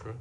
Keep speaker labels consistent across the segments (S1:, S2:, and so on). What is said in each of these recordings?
S1: Okay.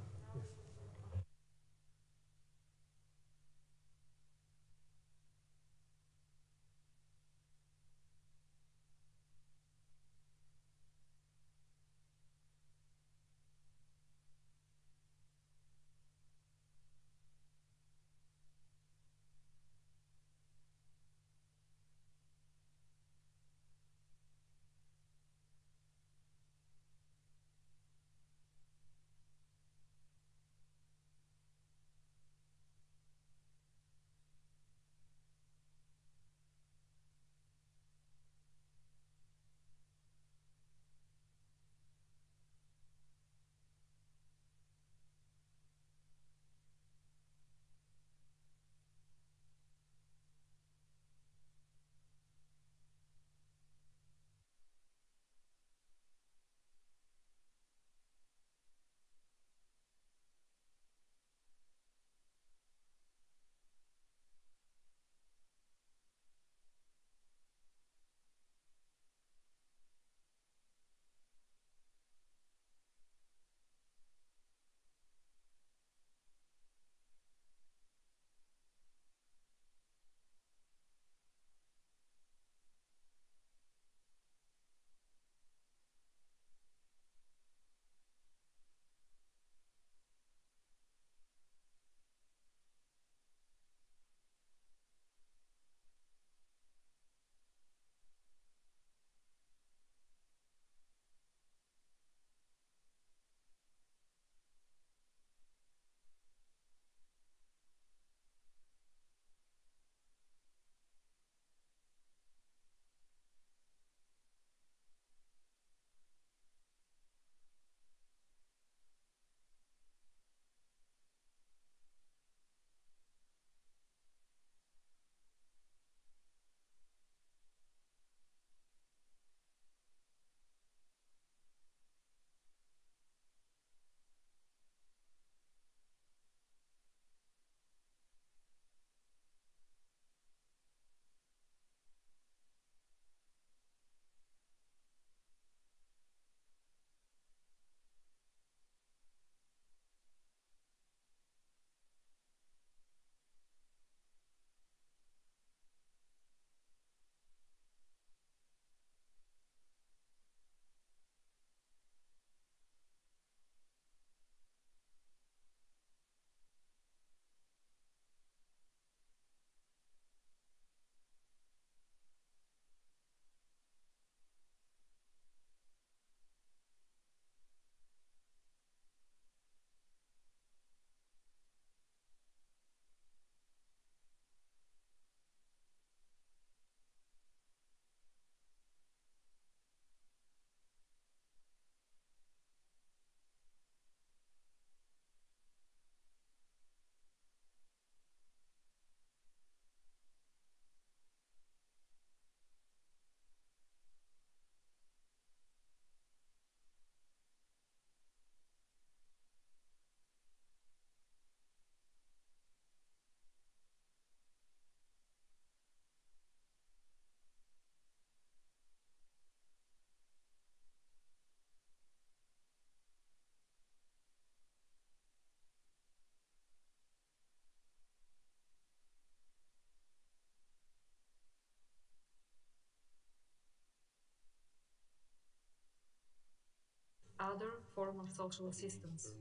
S2: Other form of social assistance.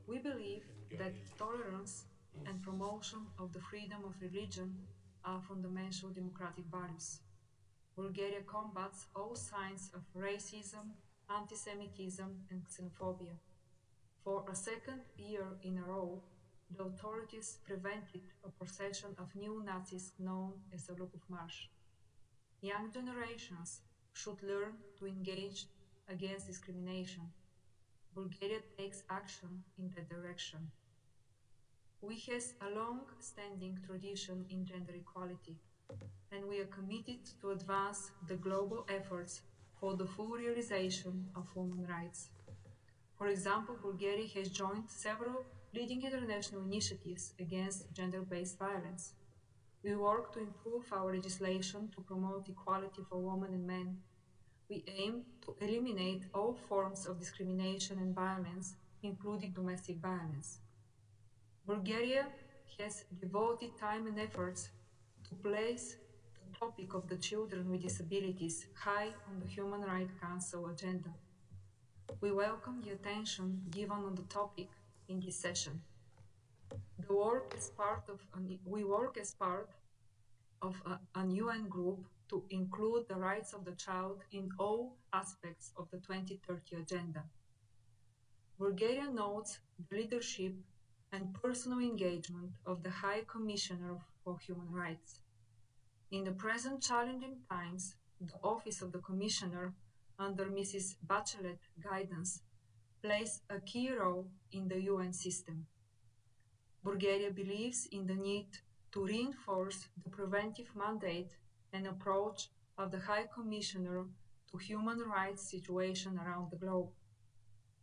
S2: We believe that tolerance and promotion of the freedom of religion are fundamental democratic values. Bulgaria combats all signs of racism, anti-Semitism, and xenophobia. For a second year in a row, the authorities prevented a procession of neo-Nazis known as the Lupov March. Young generations should learn to engage against discrimination. Bulgaria takes action in that direction. We have a long-standing tradition in gender equality, and we are committed to advance the global efforts for the full realization of human rights. For example, Bulgaria has joined several leading international initiatives against gender-based violence. We work to improve our legislation to promote equality for women and men. We aim to eliminate all forms of discrimination and violence including domestic violence. Bulgaria has devoted time and efforts to place the topic of the children with disabilities high on the Human Rights Council agenda. We welcome the attention given on the topic in this session. We work as part of an UN group to include the rights of the child in all aspects of the 2030 agenda. Bulgaria notes the leadership and personal engagement of the High Commissioner for Human Rights. In the present challenging times, the Office of the Commissioner, under Mrs. Bachelet's guidance, plays a key role in the UN system. Bulgaria believes in the need to reinforce the preventive mandate and approach of the High Commissioner to human rights situation around the globe.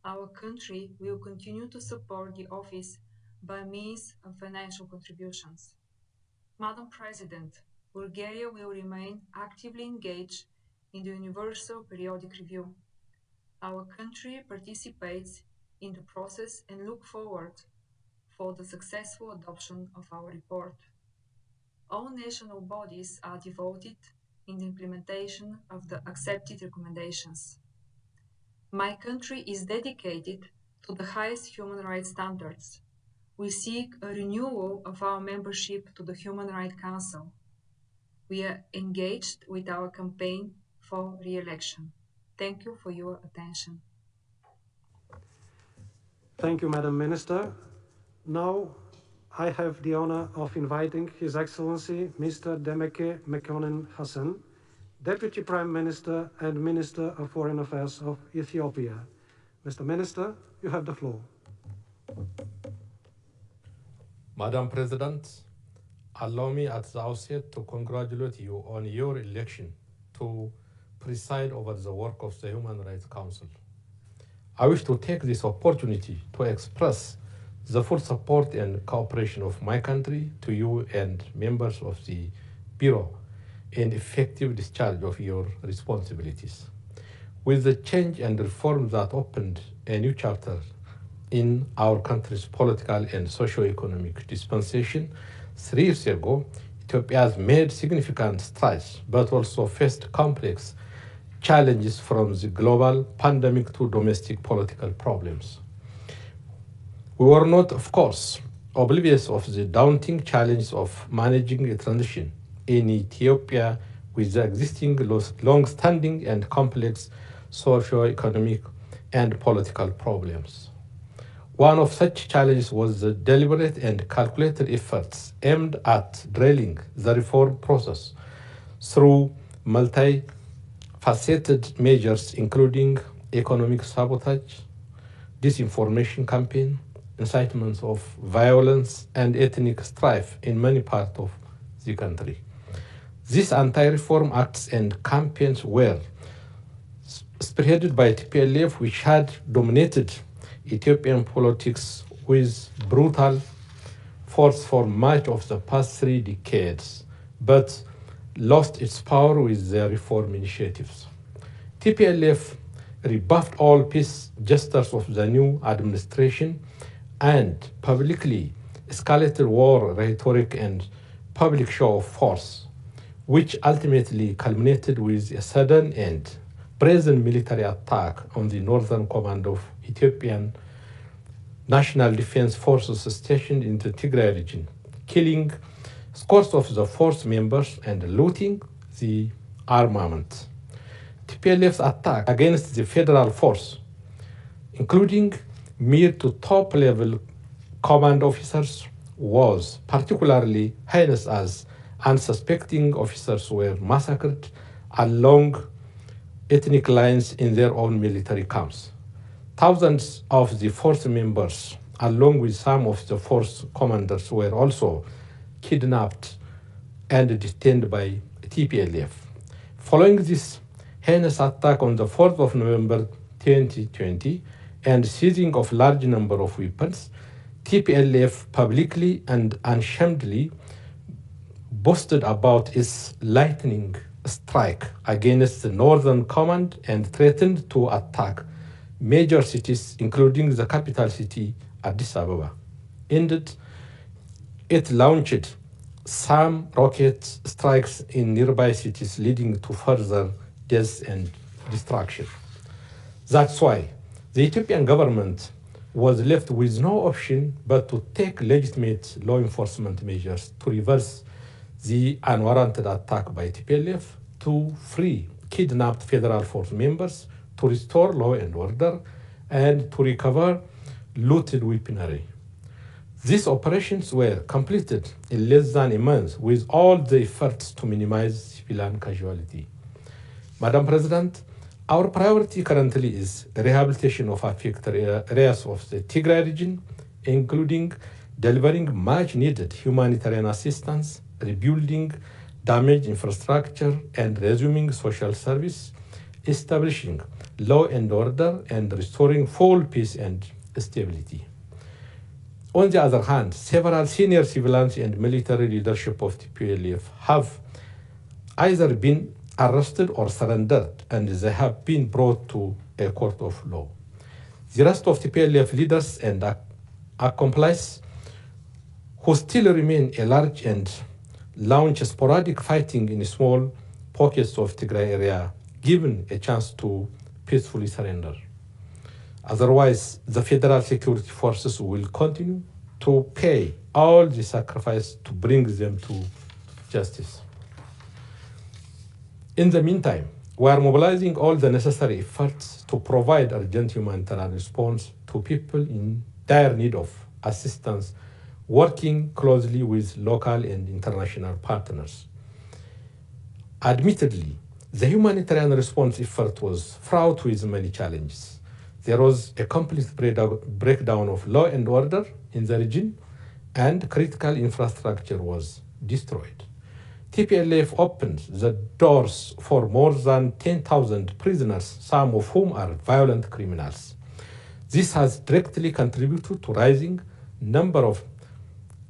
S2: Our country will continue to support the office by means of financial contributions. Madam President, Bulgaria will remain actively engaged in the Universal Periodic Review. Our country participates in the process and look forward for the successful adoption of our report. All national bodies are devoted in the implementation of the accepted recommendations. My country is dedicated to the highest human rights standards. We seek a renewal of our membership to the Human Rights Council. We are engaged with our campaign for re-election. Thank you for your attention.
S1: Thank you, Madam Minister. Now, I have the honor of inviting His Excellency Mr. Demeke Mekonnen Hassen, Deputy Prime Minister and Minister of Foreign Affairs of Ethiopia. Mr. Minister, you have the floor.
S3: Madam President, allow me at the outset to congratulate you on your election to preside over the work of the Human Rights Council. I wish to take this opportunity to express the full support and cooperation of my country to you and members of the Bureau in effective discharge of your responsibilities. With the change and reform that opened a new chapter in our country's political and socio-economic dispensation 3 years ago, Ethiopia has made significant strides, but also faced complex challenges from the global pandemic to domestic political problems. We were not, of course, oblivious of the daunting challenge of managing a transition in Ethiopia with the existing long-standing and complex socio-economic and political problems. One of such challenges was the deliberate and calculated efforts aimed at derailing the reform process through multifaceted measures, including economic sabotage, disinformation campaign, incitements of violence, and ethnic strife in many parts of the country. These anti-reform acts and campaigns were spearheaded by TPLF, which had dominated Ethiopian politics with brutal force for much of the past 3 decades, but lost its power with their reform initiatives. TPLF rebuffed all peace gestures of the new administration and publicly escalated war rhetoric and public show of force, which ultimately culminated with a sudden and brazen military attack on the northern command of Ethiopian National Defense Forces stationed in the Tigray region, killing scores of the force members and looting the armament. TPLF's attack against the federal force, including mere to top-level command officers, was particularly heinous as unsuspecting officers were massacred along ethnic lines in their own military camps. Thousands of the force members, along with some of the force commanders, were also kidnapped and detained by TPLF. Following this heinous attack on the 4th of November 2020 and seizing of large number of weapons, TPLF publicly and unshamedly boasted about its lightning strike against the Northern Command and threatened to attack major cities, including the capital city, Addis Ababa. Indeed, it launched some rocket strikes in nearby cities, leading to further deaths and destruction. That's why the Ethiopian government was left with no option but to take legitimate law enforcement measures to reverse the unwarranted attack by TPLF, to free kidnapped federal force members, to restore law and order, and to recover looted weaponry. These operations were completed in less than a month with all the efforts to minimize civilian casualty. Madam President, our priority currently is the rehabilitation of affected areas of the Tigray region, including delivering much-needed humanitarian assistance, rebuilding damaged infrastructure, and resuming social service, establishing law and order, and restoring full peace and stability. On the other hand, several senior civilians and military leadership of TPLF have either been arrested or surrendered, and they have been brought to a court of law. The rest of TPLF leaders and accomplices who still remain at large and launch sporadic fighting in small pockets of Tigray area, given a chance to peacefully surrender. Otherwise, the federal security forces will continue to pay all the sacrifice to bring them to justice. In the meantime, we are mobilizing all the necessary efforts to provide urgent humanitarian response to people in dire need of assistance, working closely with local and international partners. Admittedly, the humanitarian response effort was fraught with many challenges. There was a complete breakdown of law and order in the region, and critical infrastructure was destroyed. TPLF opened the doors for more than 10,000 prisoners, some of whom are violent criminals. This has directly contributed to rising number of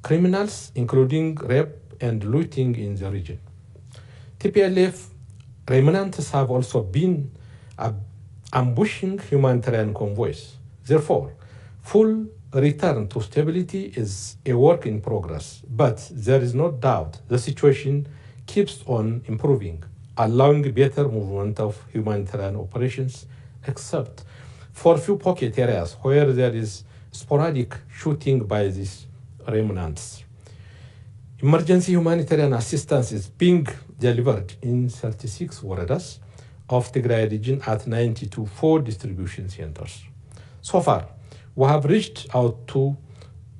S3: criminals, including rape and looting in the region. TPLF remnants have also been ambushing humanitarian convoys. Therefore, full return to stability is a work in progress, but there is no doubt the situation keeps on improving, allowing better movement of humanitarian operations, except for few pocket areas where there is sporadic shooting by these remnants. Emergency humanitarian assistance is being delivered in 36 waradas of Tigray region at 92 food distribution centers. So far, we have reached out to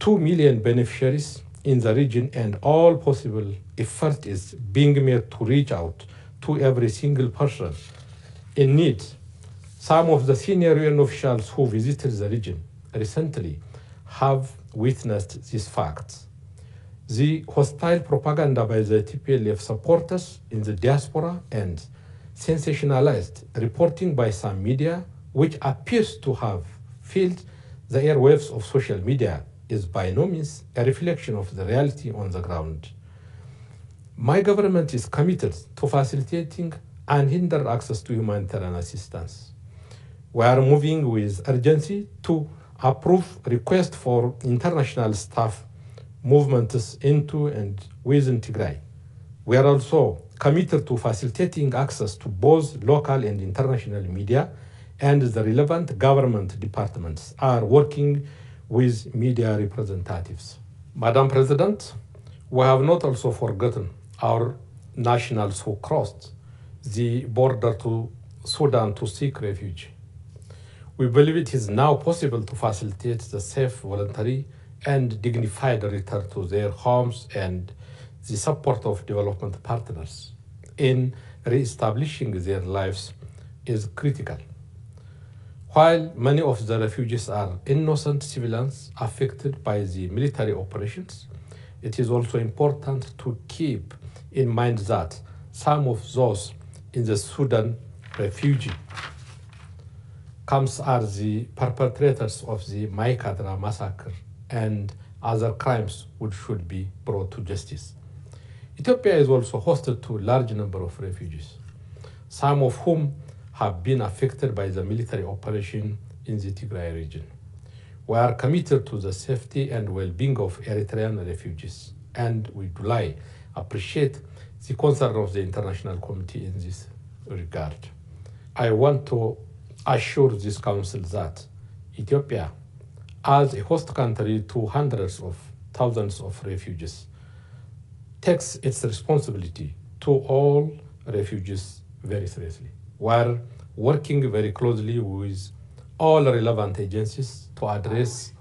S3: 2 million beneficiaries in the region, and all possible effort is being made to reach out to every single person in need. Some of the senior UN officials who visited the region recently have witnessed these facts. The hostile propaganda by the TPLF supporters in the diaspora and sensationalized reporting by some media, which appears to have filled the airwaves of social media, is by no means a reflection of the reality on the ground. My government is committed to facilitating unhindered access to humanitarian assistance. We are moving with urgency to approve requests for international staff movements into and within Tigray. We are also committed to facilitating access to both local and international media, and the relevant government departments are working with media representatives. Madam President, we have not also forgotten our nationals who crossed the border to Sudan to seek refuge. We believe it is now possible to facilitate the safe, voluntary, and dignified return to their homes, and the support of development partners in re-establishing their lives is critical. While many of the refugees are innocent civilians affected by the military operations, it is also important to keep in mind that some of those in the Sudan refugee camps are the perpetrators of the Maikadra massacre and other crimes which should be brought to justice. Ethiopia is also hosted to a large number of refugees, some of whom have been affected by the military operation in the Tigray region. We are committed to the safety and well-being of Eritrean refugees, and we do appreciate the concern of the international community in this regard. I want to assure this Council that Ethiopia, as a host country to hundreds of thousands of refugees, takes its responsibility to all refugees very seriously. We are working very closely with all relevant agencies to address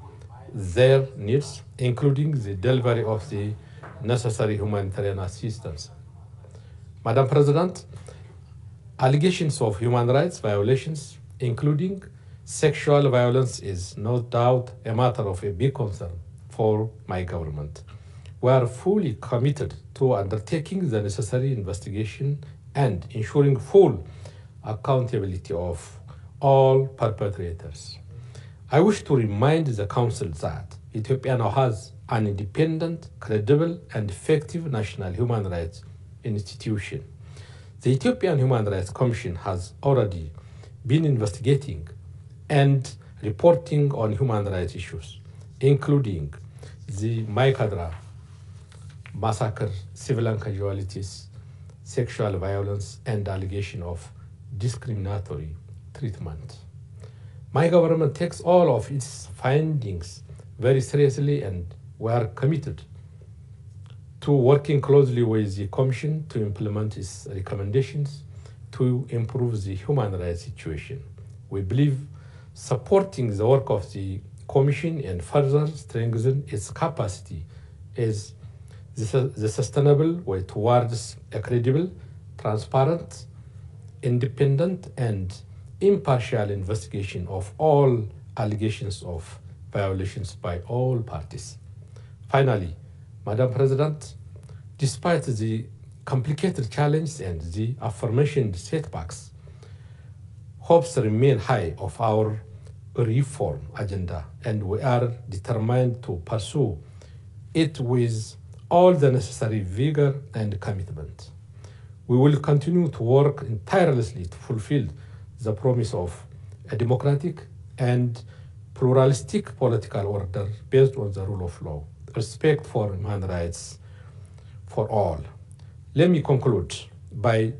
S3: their needs, including the delivery of the necessary humanitarian assistance. Madam President, allegations of human rights violations, including sexual violence, is no doubt a matter of a big concern for my government. We are fully committed to undertaking the necessary investigation and ensuring full accountability of all perpetrators. I wish to remind the Council that Ethiopia now has an independent, credible, and effective national human rights institution. The Ethiopian Human Rights Commission has already been investigating and reporting on human rights issues, including the Maikadra massacre, civilian casualties, sexual violence, and allegation of discriminatory treatment. My government takes all of its findings very seriously, and we are committed to working closely with the Commission to implement its recommendations to improve the human rights situation. We believe supporting the work of the Commission and further strengthen its capacity is the sustainable way towards a credible, transparent, independent, and impartial investigation of all allegations of violations by all parties. Finally, Madam President, despite the complicated challenges and the aforementioned setbacks, hopes remain high of our reform agenda, and we are determined to pursue it with all the necessary vigor and commitment. We will continue to work tirelessly to fulfill the promise of a democratic and pluralistic political order based on the rule of law, respect for human rights for all. Let me conclude by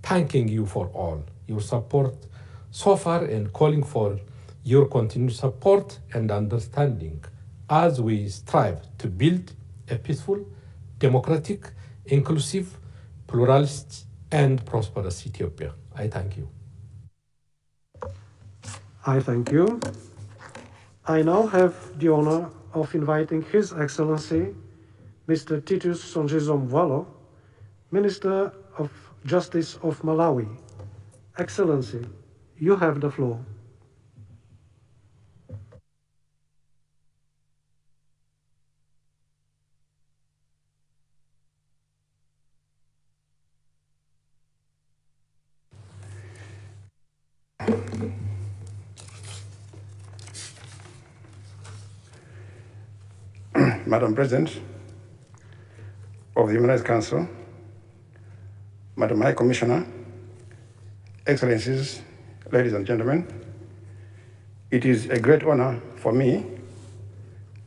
S3: thanking you for all your support so far and calling for your continued support and understanding as we strive to build a peaceful, democratic, inclusive, pluralist, and prosperous Ethiopia. I thank you.
S1: I thank you. I now have the honor of inviting His Excellency, Mr. Titus Songiso Mvalo, Minister of Justice of Malawi. Excellency, you have the floor.
S4: Madam President of the Human Rights Council, Madam High Commissioner, Excellencies, ladies and gentlemen, it is a great honor for me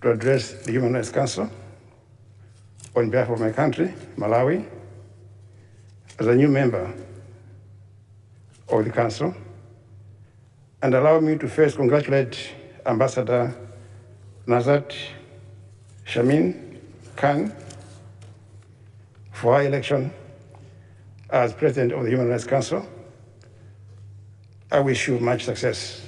S4: to address the Human Rights Council on behalf of my country, Malawi, as a new member of the Council, and allow me to first congratulate Ambassador Nazat Shamin Khan for her election as President of the Human Rights Council. I wish you much success.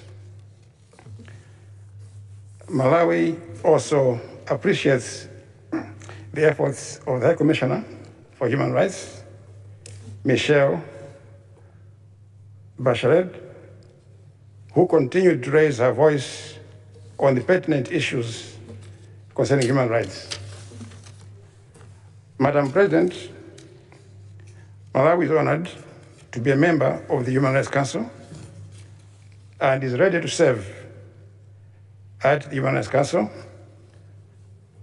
S4: Malawi also appreciates the efforts of the High Commissioner for Human Rights, Michelle Bachelet, who continued to raise her voice on the pertinent issues concerning human rights. Madam President, Malawi is honored to be a member of the Human Rights Council and is ready to serve at the Human Rights Council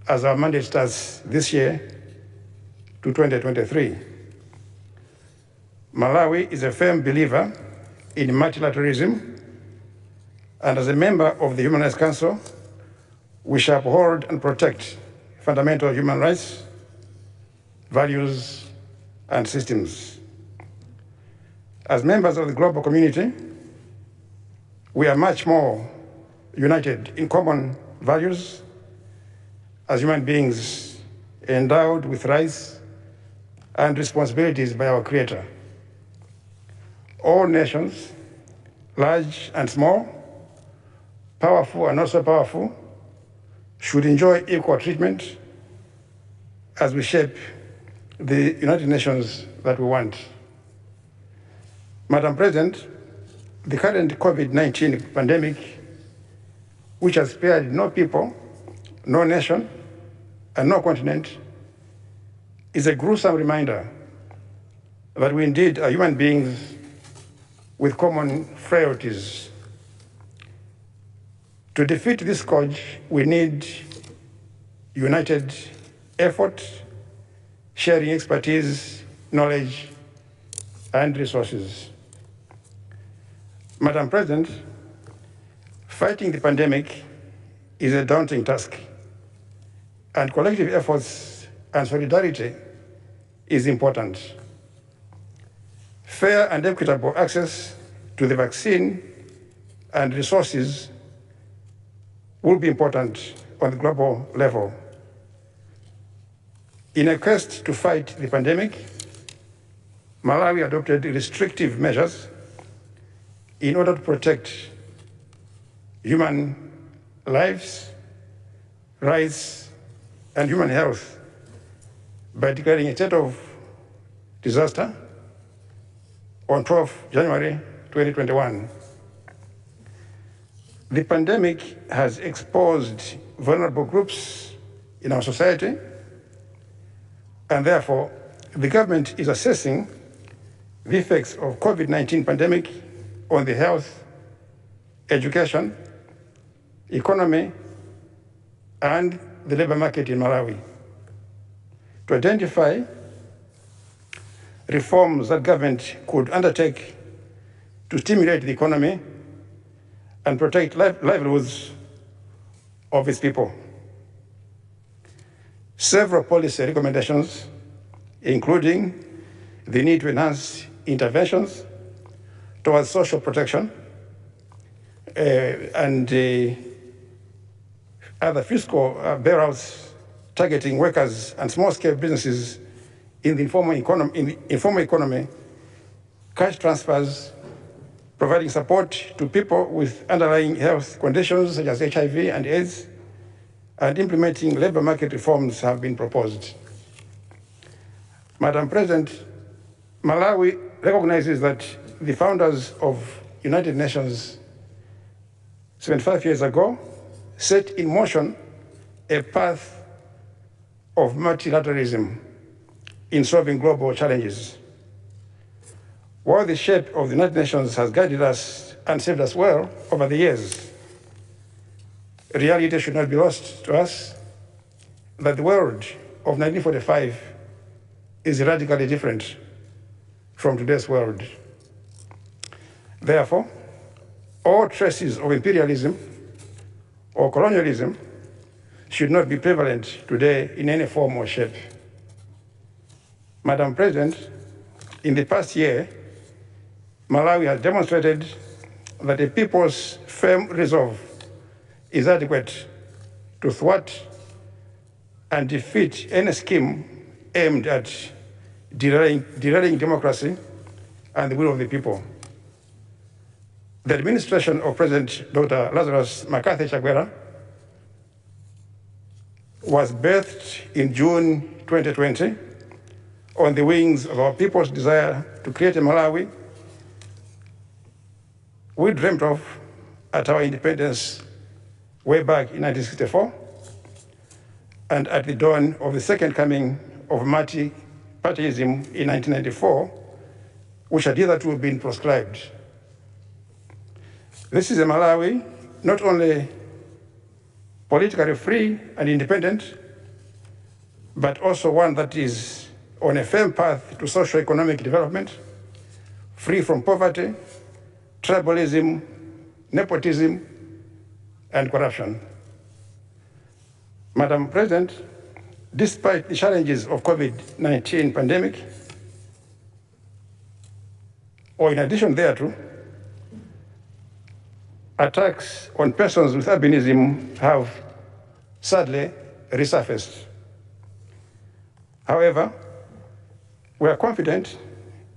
S4: as our mandate starts this year to 2023. Malawi is a firm believer in multilateralism and as a member of the Human Rights Council, we shall uphold and protect fundamental human rights, values, and systems. As members of the global community, we are much more united in common values as human beings endowed with rights and responsibilities by our Creator. All nations, large and small, powerful and not so powerful, should enjoy equal treatment as we shape the United Nations that we want. Madam President, the current COVID-19 pandemic, which has spared no people, no nation, and no continent, is a gruesome reminder that we indeed are human beings with common frailties. To defeat this scourge, we need united effort, sharing expertise, knowledge, and resources. Madam President, fighting the pandemic is a daunting task, and collective efforts and solidarity is important. Fair and equitable access to the vaccine and resources will be important on the global level. In a quest to fight the pandemic, Malawi adopted restrictive measures in order to protect human lives, rights, and human health by declaring a state of disaster on 12 January 2021. The pandemic has exposed vulnerable groups in our society, and therefore the government is assessing the effects of COVID-19 pandemic on the health, education, economy, and the labor market in Malawi. To identify reforms that government could undertake to stimulate the economy and protect livelihoods of its people. Several policy recommendations, including the need to enhance interventions towards social protection and other fiscal bailouts targeting workers and small-scale businesses in the informal economy, cash transfers, providing support to people with underlying health conditions such as HIV and AIDS, and implementing labor market reforms have been proposed. Madam President, Malawi recognizes that the founders of United Nations 75 years ago set in motion a path of multilateralism in solving global challenges. While the shape of the United Nations has guided us and served us well over the years, reality should not be lost to us that the world of 1945 is radically different from today's world. Therefore, all traces of imperialism or colonialism should not be prevalent today in any form or shape. Madam President, in the past year, Malawi has demonstrated that the people's firm resolve is adequate to thwart and defeat any scheme aimed at derailing democracy and the will of the people. The administration of President Dr. Lazarus Makathi Chakwera was birthed in June 2020 on the wings of our people's desire to create a Malawi we dreamt of at our independence way back in 1964 and at the dawn of the second coming of multi-partyism in 1994, which had hitherto been proscribed. This is a Malawi not only politically free and independent, but also one that is on a firm path to socio-economic development, free from poverty, tribalism, nepotism, and corruption. Madam President, despite the challenges of COVID-19 pandemic, or in addition thereto, attacks on persons with albinism have sadly resurfaced. However, we are confident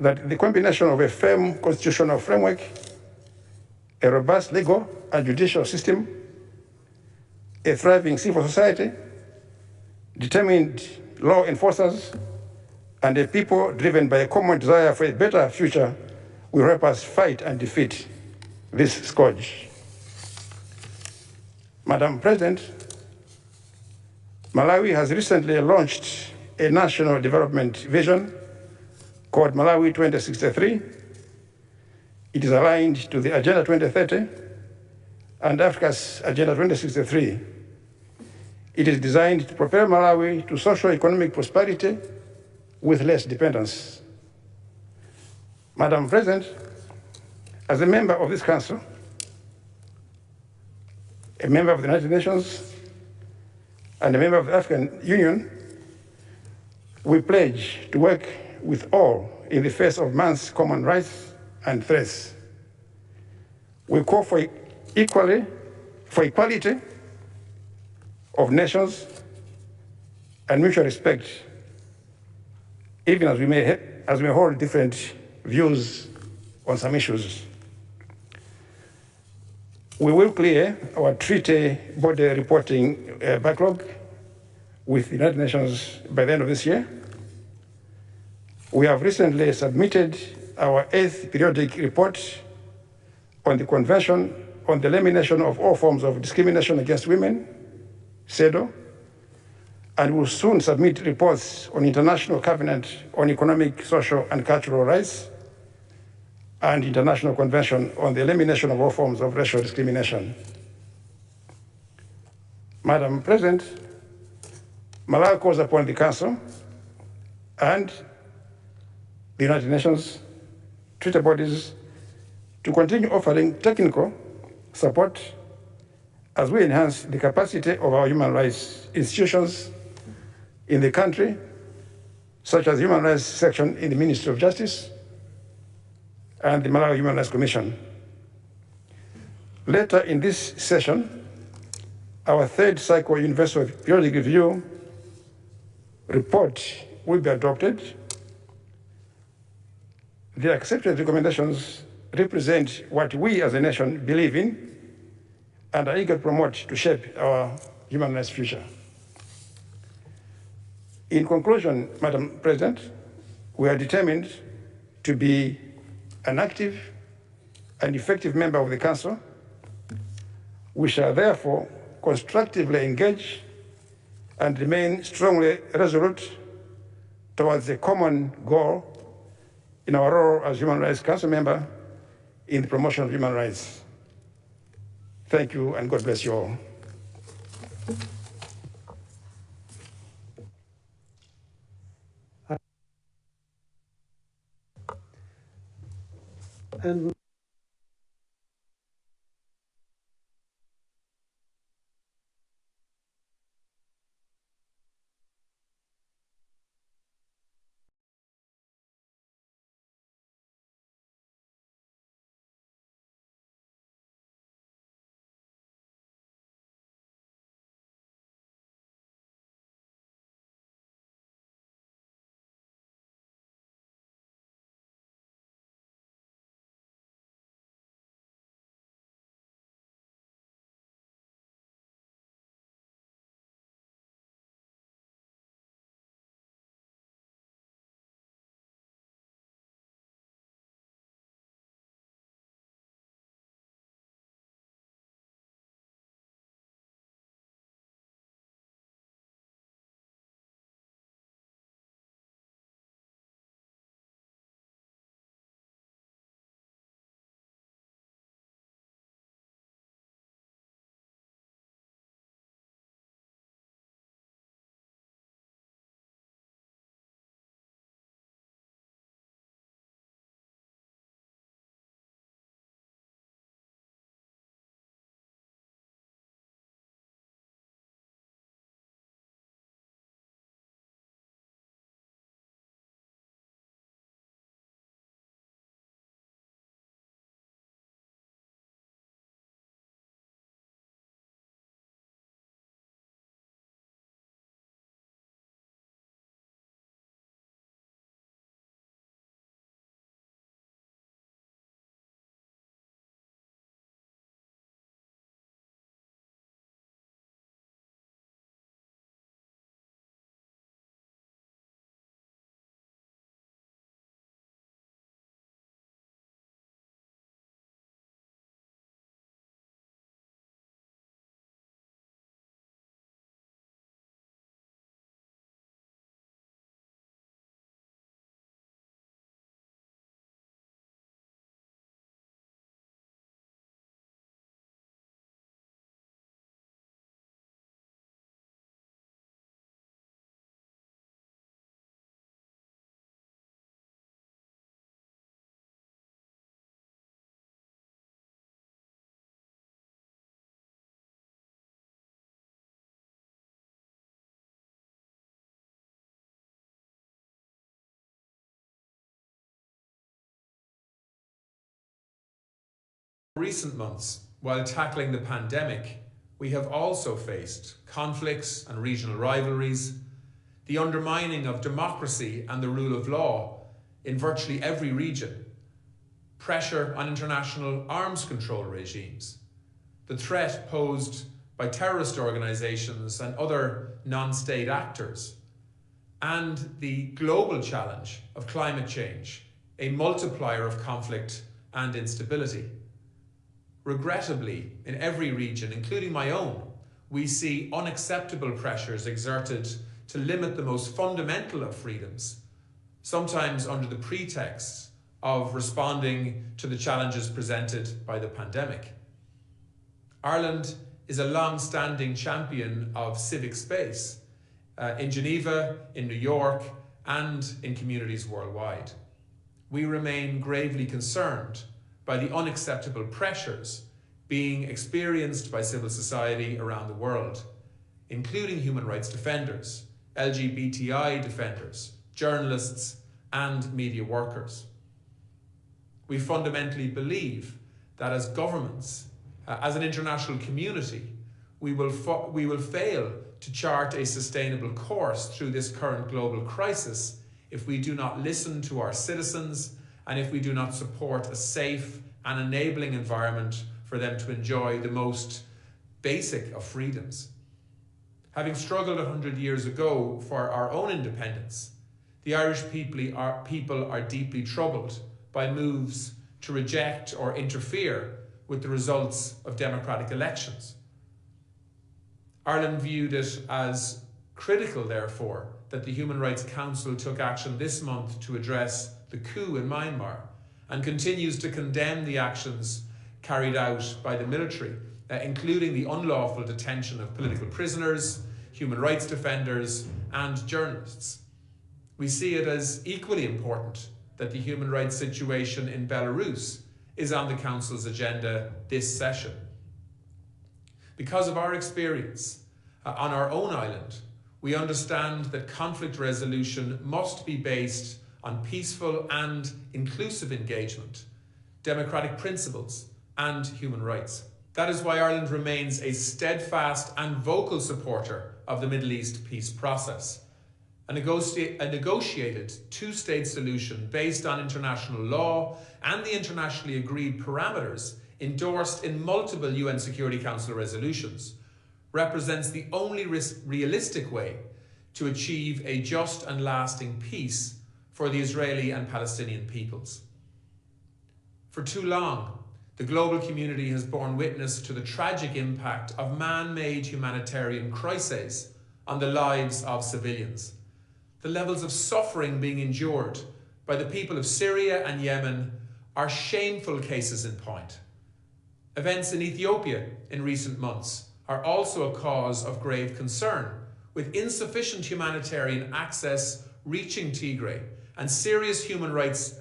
S4: that the combination of a firm constitutional framework, a robust legal and judicial system, a thriving civil society, determined law enforcers, and a people driven by a common desire for a better future will help us fight and defeat this scourge. Madam President, Malawi has recently launched a national development vision called Malawi 2063. It is aligned to the Agenda 2030 and Africa's Agenda 2063. It is designed to propel Malawi to socio-economic prosperity with less dependence. Madam President, as a member of this Council, a member of the United Nations, and a member of the African Union, we pledge to work with all in the face of man's common rights and threats. We call for equality of nations and mutual respect, even as we may hold different views on some issues. We will clear our treaty body reporting backlog with the United Nations by the end of this year. We have recently submitted our 8th periodic report on the Convention on the Elimination of All Forms of Discrimination Against Women, CEDAW, and will soon submit reports on International Covenant on Economic, Social, and Cultural Rights, and International Convention on the Elimination of All Forms of Racial Discrimination. Madam President, Malawi calls upon the Council and the United Nations treaty bodies to continue offering technical support as we enhance the capacity of our human rights institutions in the country, such as the Human Rights Section in the Ministry of Justice and the Malawi Human Rights Commission. Later in this session, our 3rd cycle universal periodic review report will be adopted. The accepted recommendations represent what we as a nation believe in and are eager to promote to shape our human rights future. In conclusion, Madam President, we are determined to be an active and effective member of the Council. We shall therefore constructively engage and remain strongly resolute towards a common goal in our role as Human Rights Council member in the promotion of human rights. Thank you, and God bless you all.
S1: And
S5: recent months, while tackling the pandemic, we have also faced conflicts and regional rivalries, the undermining of democracy and the rule of law in virtually every region, pressure on international arms control regimes, the threat posed by terrorist organisations and other non-state actors, and the global challenge of climate change, a multiplier of conflict and instability. Regrettably, in every region, including my own, we see unacceptable pressures exerted to limit the most fundamental of freedoms, sometimes under the pretext of responding to the challenges presented by the pandemic. Ireland is a long-standing champion of civic space in Geneva, in New York, and in communities worldwide. We remain gravely concerned by the unacceptable pressures being experienced by civil society around the world, including human rights defenders, LGBTI defenders, journalists, and media workers. We fundamentally believe that as governments, as an international community, we will fail to chart a sustainable course through this current global crisis if we do not listen to our citizens and if we do not support a safe and enabling environment for them to enjoy the most basic of freedoms. Having struggled 100 years ago for our own independence, the Irish people are deeply troubled by moves to reject or interfere with the results of democratic elections. Ireland viewed it as critical, therefore, that the Human Rights Council took action this month to address the coup in Myanmar and continues to condemn the actions carried out by the military, including the unlawful detention of political prisoners, human rights defenders, and journalists. We see it as equally important that the human rights situation in Belarus is on the Council's agenda this session. Because of our experience on our own island, we understand that conflict resolution must be based on peaceful and inclusive engagement, democratic principles, and human rights. That is why Ireland remains a steadfast and vocal supporter of the Middle East peace process. A negotiated two-state solution based on international law and the internationally agreed parameters endorsed in multiple UN Security Council resolutions represents the only realistic way to achieve a just and lasting peace for the Israeli and Palestinian peoples. For too long, the global community has borne witness to the tragic impact of man-made humanitarian crises on the lives of civilians. The levels of suffering being endured by the people of Syria and Yemen are shameful cases in point. Events in Ethiopia in recent months are also a cause of grave concern, with insufficient humanitarian access reaching Tigray and serious human rights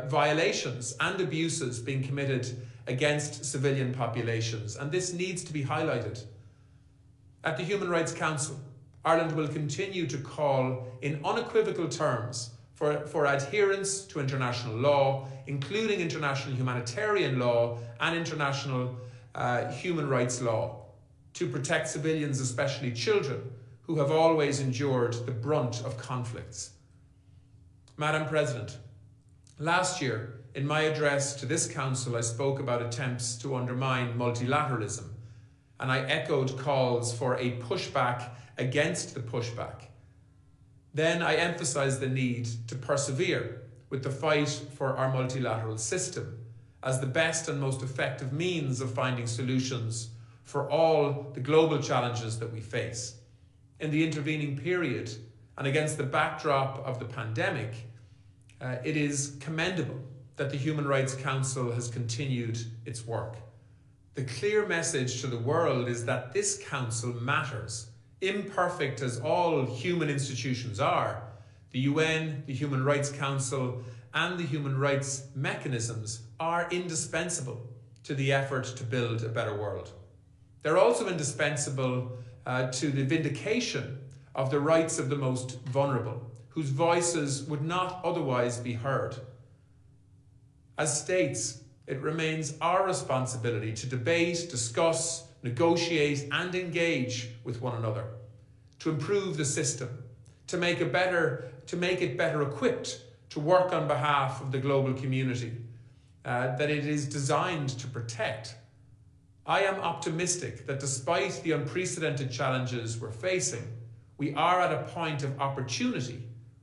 S5: violations and abuses being committed against civilian populations, and this needs to be highlighted. At the Human Rights Council, Ireland will continue to call in unequivocal terms for adherence to international law, including international humanitarian law and international human rights law, to protect civilians, especially children, who have always endured the brunt of conflicts. Madam President, last year, in my address to this Council, I spoke about attempts to undermine multilateralism, and I echoed calls for a pushback against the pushback. Then I emphasised the need to persevere with the fight for our multilateral system as the best and most effective means of finding solutions for all the global challenges that we face. In the intervening period, and against the backdrop of the pandemic, it is commendable that the Human Rights Council has continued its work. The clear message to the world is that this Council matters. Imperfect as all human institutions are, the UN, the Human Rights Council, and the human rights mechanisms are indispensable to the effort to build a better world. They're also indispensable to the vindication of the rights of the most vulnerable, whose voices would not otherwise be heard. As states, it remains our responsibility to debate, discuss, negotiate and engage with one another, to improve the system, to make it better equipped to work on behalf of the global community that it is designed to protect. I am optimistic that despite the unprecedented challenges we're facing, we are at a point of opportunity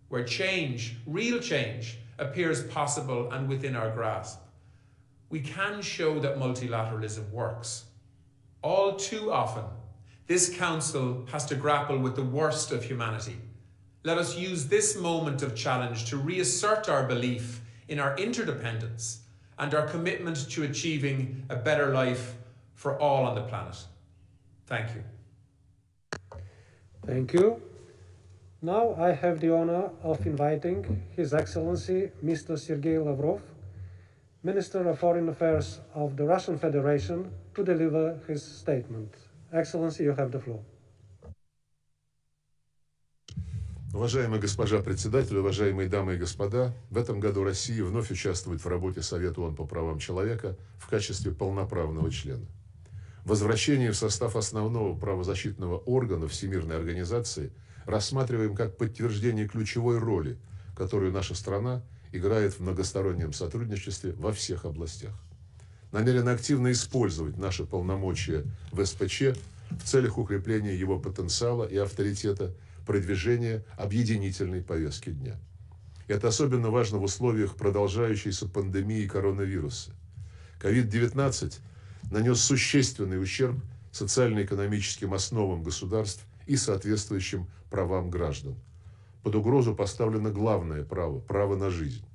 S5: where change, real change, appears possible and within our grasp. We can show that multilateralism works. All too often, this Council has to grapple with the worst of humanity. Let us use this moment of challenge to reassert our belief in our interdependence and our commitment to achieving a better life for all on the planet. Thank you.
S1: Thank you. Now I have the honor of inviting His Excellency Mr. Sergey Lavrov, Minister of Foreign Affairs of the Russian Federation, to deliver his statement. Excellency, you have the floor.
S6: Уважаемая госпожа председатель, уважаемые дамы и господа, в этом году Россия вновь участвует в работе Совета ООН по правам человека в качестве полноправного члена. Возвращение в состав основного правозащитного органа Всемирной организации рассматриваем как подтверждение ключевой роли, которую наша страна играет в многостороннем сотрудничестве во всех областях. Намерены активно использовать наши полномочия в СПЧ в целях укрепления его потенциала и авторитета, продвижения объединительной повестки дня. Это особенно важно в условиях продолжающейся пандемии коронавируса. COVID-19 нанес существенный ущерб социально-экономическим основам государств и соответствующим правам граждан. Под угрозу поставлено главное право – право на жизнь.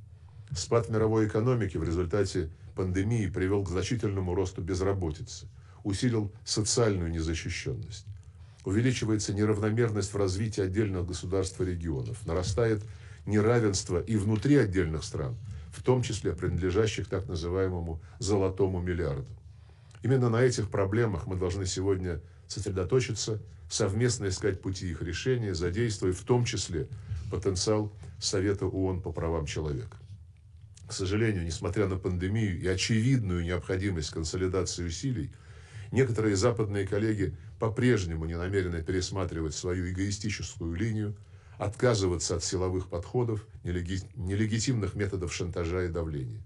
S6: Спад мировой экономики в результате пандемии привел к значительному росту безработицы, усилил социальную незащищенность. Увеличивается неравномерность в развитии отдельных государств и регионов, нарастает неравенство и внутри отдельных стран, в том числе принадлежащих так называемому «золотому миллиарду». Именно на этих проблемах мы должны сегодня сосредоточиться, совместно искать пути их решения, задействуя в том числе потенциал Совета ООН по правам человека. К сожалению, несмотря на пандемию и очевидную необходимость консолидации усилий, некоторые западные коллеги по-прежнему не намерены пересматривать свою эгоистическую линию, отказываться от силовых подходов, нелегитимных методов шантажа и давления.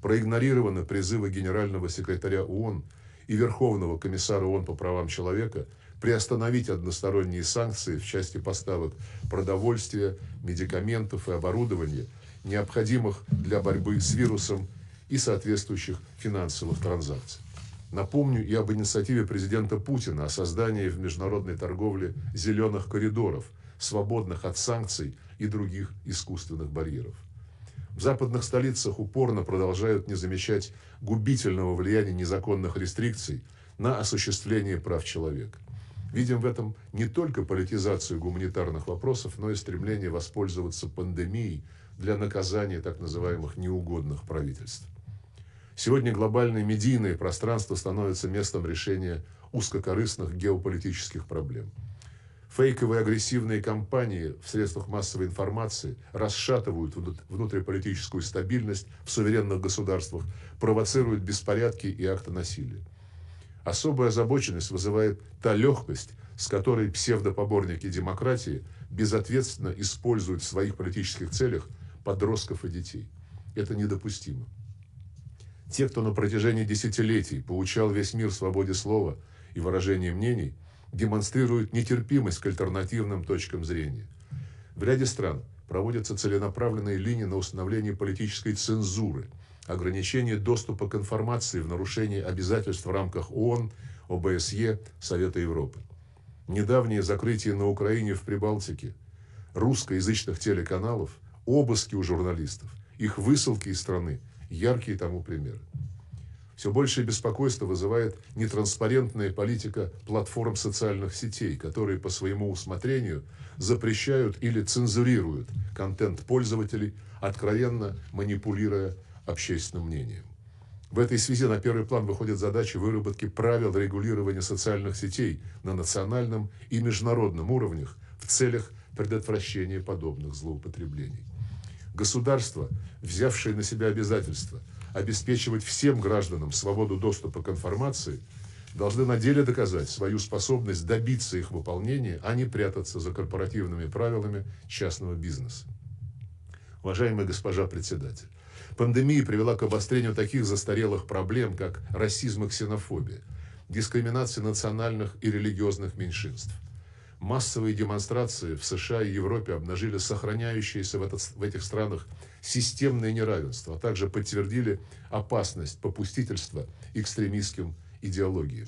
S6: Проигнорированы призывы генерального секретаря ООН и Верховного комиссара ООН по правам человека приостановить односторонние санкции в части поставок продовольствия, медикаментов и оборудования, необходимых для борьбы с вирусом и соответствующих финансовых транзакций. Напомню и об инициативе президента Путина о создании в международной торговле зеленых коридоров, свободных от санкций и других искусственных барьеров. В западных столицах упорно продолжают не замечать губительного влияния незаконных рестрикций на осуществление прав человека. Видим в этом не только политизацию гуманитарных вопросов, но и стремление воспользоваться пандемией для наказания так называемых неугодных правительств. Сегодня глобальное медийное пространство становится местом решения узкокорыстных геополитических проблем. Фейковые агрессивные кампании в средствах массовой информации расшатывают внутриполитическую стабильность в суверенных государствах, провоцируют беспорядки и акты насилия. Особую озабоченность вызывает та легкость, с которой псевдопоборники демократии безответственно используют в своих политических целях подростков и детей. Это недопустимо. Те, кто на протяжении десятилетий поучал весь мир свободе слова и выражения мнений, демонстрируют нетерпимость к альтернативным точкам зрения. В ряде стран проводятся целенаправленные линии на установление политической цензуры, ограничение доступа к информации в нарушении обязательств в рамках ООН, ОБСЕ, Совета Европы. Недавнее закрытие на Украине в Прибалтике русскоязычных телеканалов, обыски у журналистов, их высылки из страны – яркие тому примеры. Все большее беспокойство вызывает нетранспарентная политика платформ социальных сетей, которые по своему усмотрению запрещают или цензурируют контент пользователей, откровенно манипулируя общественным мнением. В этой связи на первый план выходит задача выработки правил регулирования социальных сетей на национальном и международном уровнях в целях предотвращения подобных злоупотреблений. Государства, взявшие на себя обязательства обеспечивать всем гражданам свободу доступа к информации, должны на деле доказать свою способность добиться их выполнения, а не прятаться за корпоративными правилами частного бизнеса. Уважаемая госпожа председатель, пандемия привела к обострению таких застарелых проблем, как расизм и ксенофобия, дискриминация национальных и религиозных меньшинств. Массовые демонстрации в США и Европе обнажили сохраняющееся в этих странах системное неравенство, а также подтвердили опасность попустительства экстремистским идеологиям.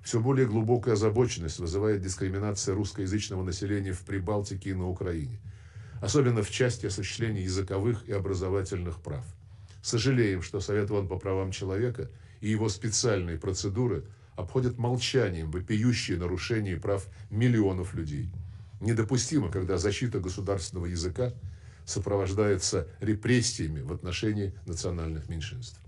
S6: Все более глубокая озабоченность вызывает дискриминация русскоязычного населения в Прибалтике и на Украине, особенно в части осуществления языковых и образовательных прав. Сожалеем, что Совет ООН по правам человека и его специальные процедуры обходят молчанием вопиющие нарушения прав миллионов людей. Недопустимо, когда защита государственного языка сопровождается репрессиями в отношении национальных меньшинств.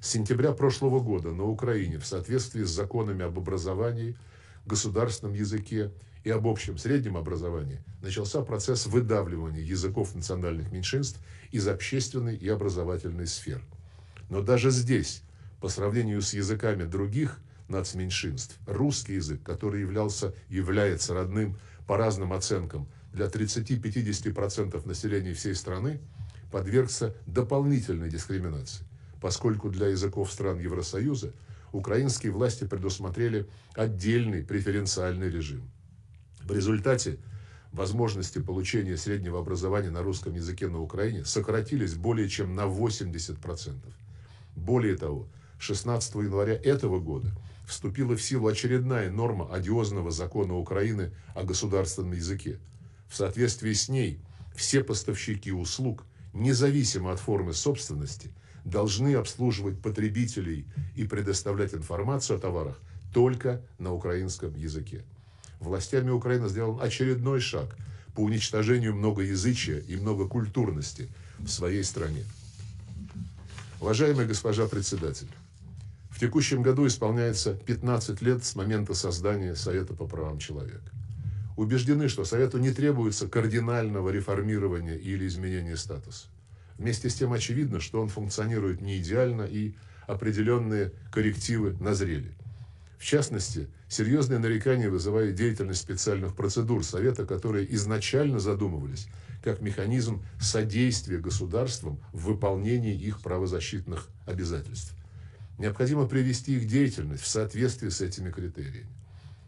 S6: С сентября прошлого года на Украине в соответствии с законами об образовании, государственном языке и об общем среднем образовании начался процесс выдавливания языков национальных меньшинств из общественной и образовательной сфер. Но даже здесь, по сравнению с языками других нацменьшинств, русский язык, который является родным по разным оценкам для 30-50% населения всей страны, подвергся дополнительной дискриминации, поскольку для языков стран Евросоюза украинские власти предусмотрели отдельный преференциальный режим. В результате возможности получения среднего образования на русском языке на Украине сократились более чем на 80%. Более того, 16 января этого года вступила в силу очередная норма одиозного закона Украины о государственном языке. В соответствии с ней все поставщики услуг, независимо от формы собственности, должны обслуживать потребителей и предоставлять информацию о товарах только на украинском языке. Властями Украины сделан очередной шаг по уничтожению многоязычия и многокультурности в своей стране. Уважаемая госпожа председатель, в текущем году исполняется 15 лет с момента создания Совета по правам человека. Убеждены, что Совету не требуется кардинального реформирования или изменения статуса. Вместе с тем очевидно, что он функционирует не идеально и определенные коррективы назрели. В частности, серьезные нарекания вызывает деятельность специальных процедур Совета, которые изначально задумывались как механизм содействия государствам в выполнении их правозащитных обязательств. Необходимо привести их деятельность в соответствии с этими критериями.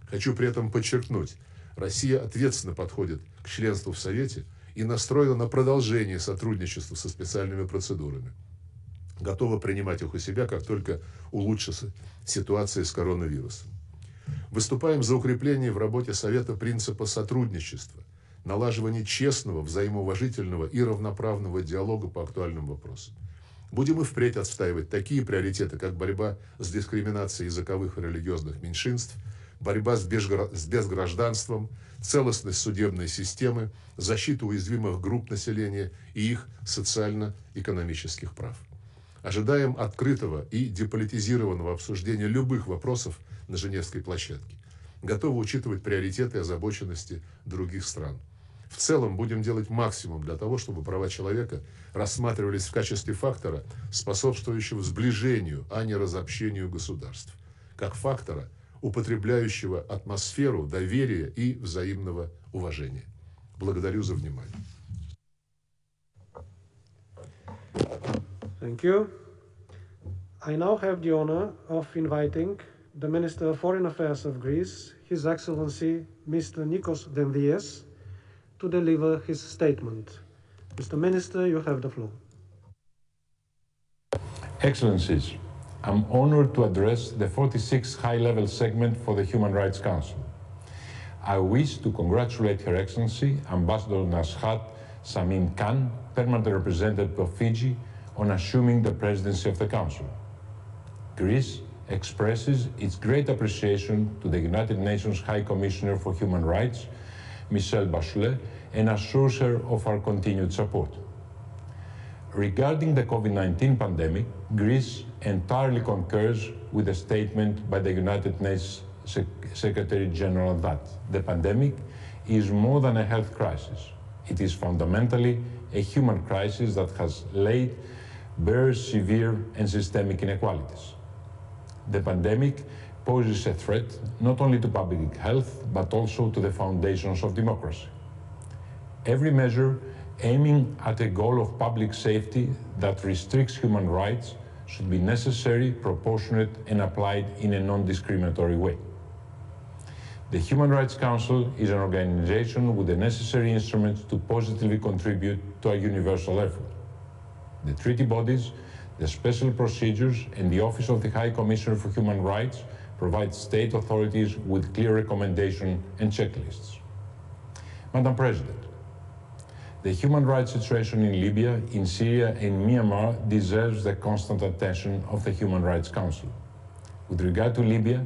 S6: Хочу при этом подчеркнуть, Россия ответственно подходит к членству в Совете и настроена на продолжение сотрудничества со специальными процедурами. Готова принимать их у себя, как только улучшится ситуация с коронавирусом. Выступаем за укрепление в работе Совета принципа сотрудничества, налаживание честного, взаимоуважительного и равноправного диалога по актуальным вопросам. Будем и впредь отстаивать такие приоритеты, как борьба с дискриминацией языковых и религиозных меньшинств, борьба с безгражданством, целостность судебной системы, защита уязвимых групп населения и их социально-экономических прав. Ожидаем открытого и деполитизированного обсуждения любых вопросов на Женевской площадке. Готовы учитывать приоритеты и озабоченности других стран. В целом будем делать максимум для того, чтобы права человека рассматривались в качестве фактора, способствующего сближению, а не разобщению государств, как фактора, употребляющего атмосферу доверия и взаимного уважения. Благодарю за внимание.
S1: Thank you. I now have the honor of inviting the Minister of Foreign Affairs of Greece, His Excellency Mr. Nikos Dendias, to deliver his statement. Mr. Minister, you have the floor.
S7: Excellencies, I'm honored to address the 46th high-level segment for the Human Rights Council. I wish to congratulate Her Excellency, Ambassador Nashat Samin Khan, Permanent Representative of Fiji, on assuming the presidency of the Council. Greece expresses its great appreciation to the United Nations High Commissioner for Human Rights, Michelle Bachelet, and assures her of our continued support. Regarding the COVID-19 pandemic, Greece entirely concurs with the statement by the United Nations Secretary General that the pandemic is more than a health crisis. It is fundamentally a human crisis that has laid bears severe and systemic inequalities. The pandemic poses a threat not only to public health, but also to the foundations of democracy. Every measure aiming at a goal of public safety that restricts human rights should be necessary, proportionate, and applied in a non-discriminatory way. The Human Rights Council is an organization with the necessary instruments to positively contribute to a universal effort. The treaty bodies, the special procedures, and the Office of the High Commissioner for Human Rights provide state authorities with clear recommendations and checklists. Madam President, the human rights situation in Libya, in Syria, and Myanmar deserves the constant attention of the Human Rights Council. With regard to Libya,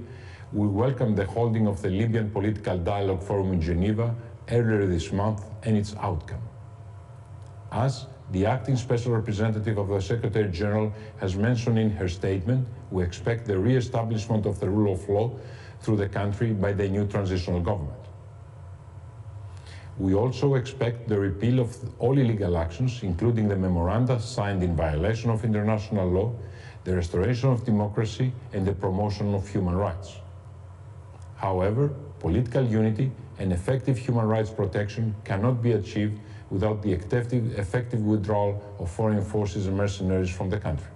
S7: we welcome the holding of the Libyan Political Dialogue Forum in Geneva earlier this month and its outcome. As the acting special representative of the Secretary General has mentioned in her statement, we expect the re-establishment of the rule of law through the country by the new transitional government. We also expect the repeal of all illegal actions, including the memoranda signed in violation of international law, the restoration of democracy, and the promotion of human rights. However, political unity and effective human rights protection cannot be achieved without the effective withdrawal of foreign forces and mercenaries from the country.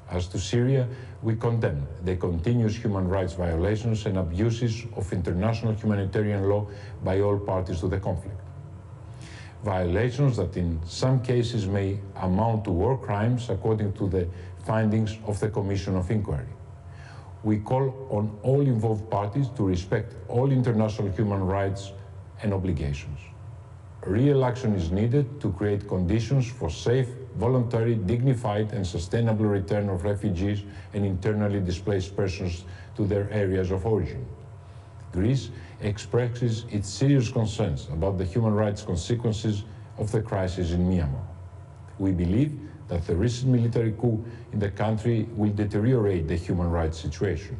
S7: As to Syria, we condemn the continuous human rights violations and abuses of international humanitarian law by all parties to the conflict. Violations that in some cases may amount to war crimes according to the findings of the Commission of Inquiry. We call on all involved parties to respect all international human rights and obligations. Real action is needed to create conditions for safe, voluntary, dignified, and sustainable return of refugees and internally displaced persons to their areas of origin. Greece expresses its serious concerns about the human rights consequences of the crisis in Myanmar. We believe that the recent military coup in the country will deteriorate the human rights situation.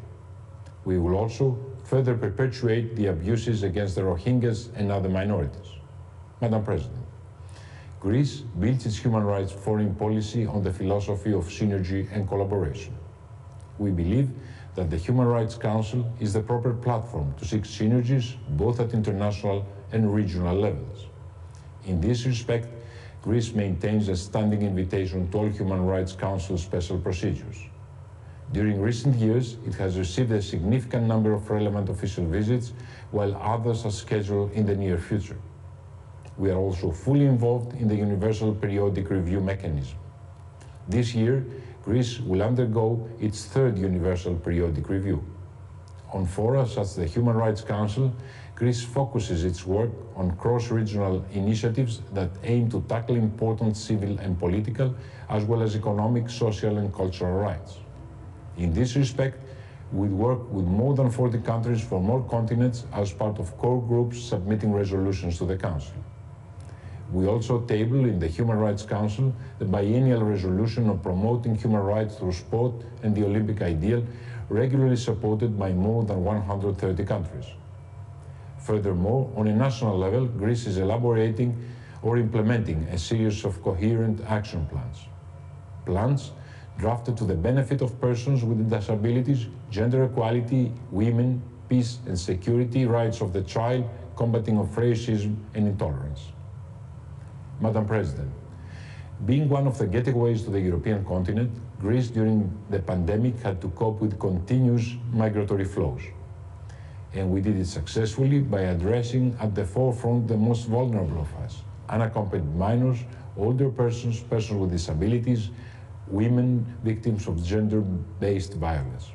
S7: We will also further perpetuate the abuses against the Rohingyas and other minorities. Madam President, Greece builds its human rights foreign policy on the philosophy of synergy and collaboration. We believe that the Human Rights Council is the proper platform to seek synergies both at international and regional levels. In this respect, Greece maintains a standing invitation to all Human Rights Council special procedures. During recent years, it has received a significant number of relevant official visits, while others are scheduled in the near future. We are also fully involved in the Universal Periodic Review mechanism. This year, Greece will undergo its third Universal Periodic Review. On fora such as the Human Rights Council, Greece focuses its work on cross-regional initiatives that aim to tackle important civil and political, as well as economic, social, and cultural rights. In this respect, we work with more than 40 countries from all continents as part of core groups submitting resolutions to the Council. We also table in the Human Rights Council the biennial resolution on promoting human rights through sport and the Olympic ideal, regularly supported by more than 130 countries. Furthermore, on a national level, Greece is elaborating or implementing a series of coherent action plans. Plans drafted to the benefit of persons with disabilities, gender equality, women, peace and security, rights of the child, combating of racism and intolerance. Madam President, being one of the gateways to the European continent, Greece during the pandemic had to cope with continuous migratory flows. And we did it successfully by addressing at the forefront the most vulnerable of us: unaccompanied minors, older persons, persons with disabilities, women, victims of gender-based violence.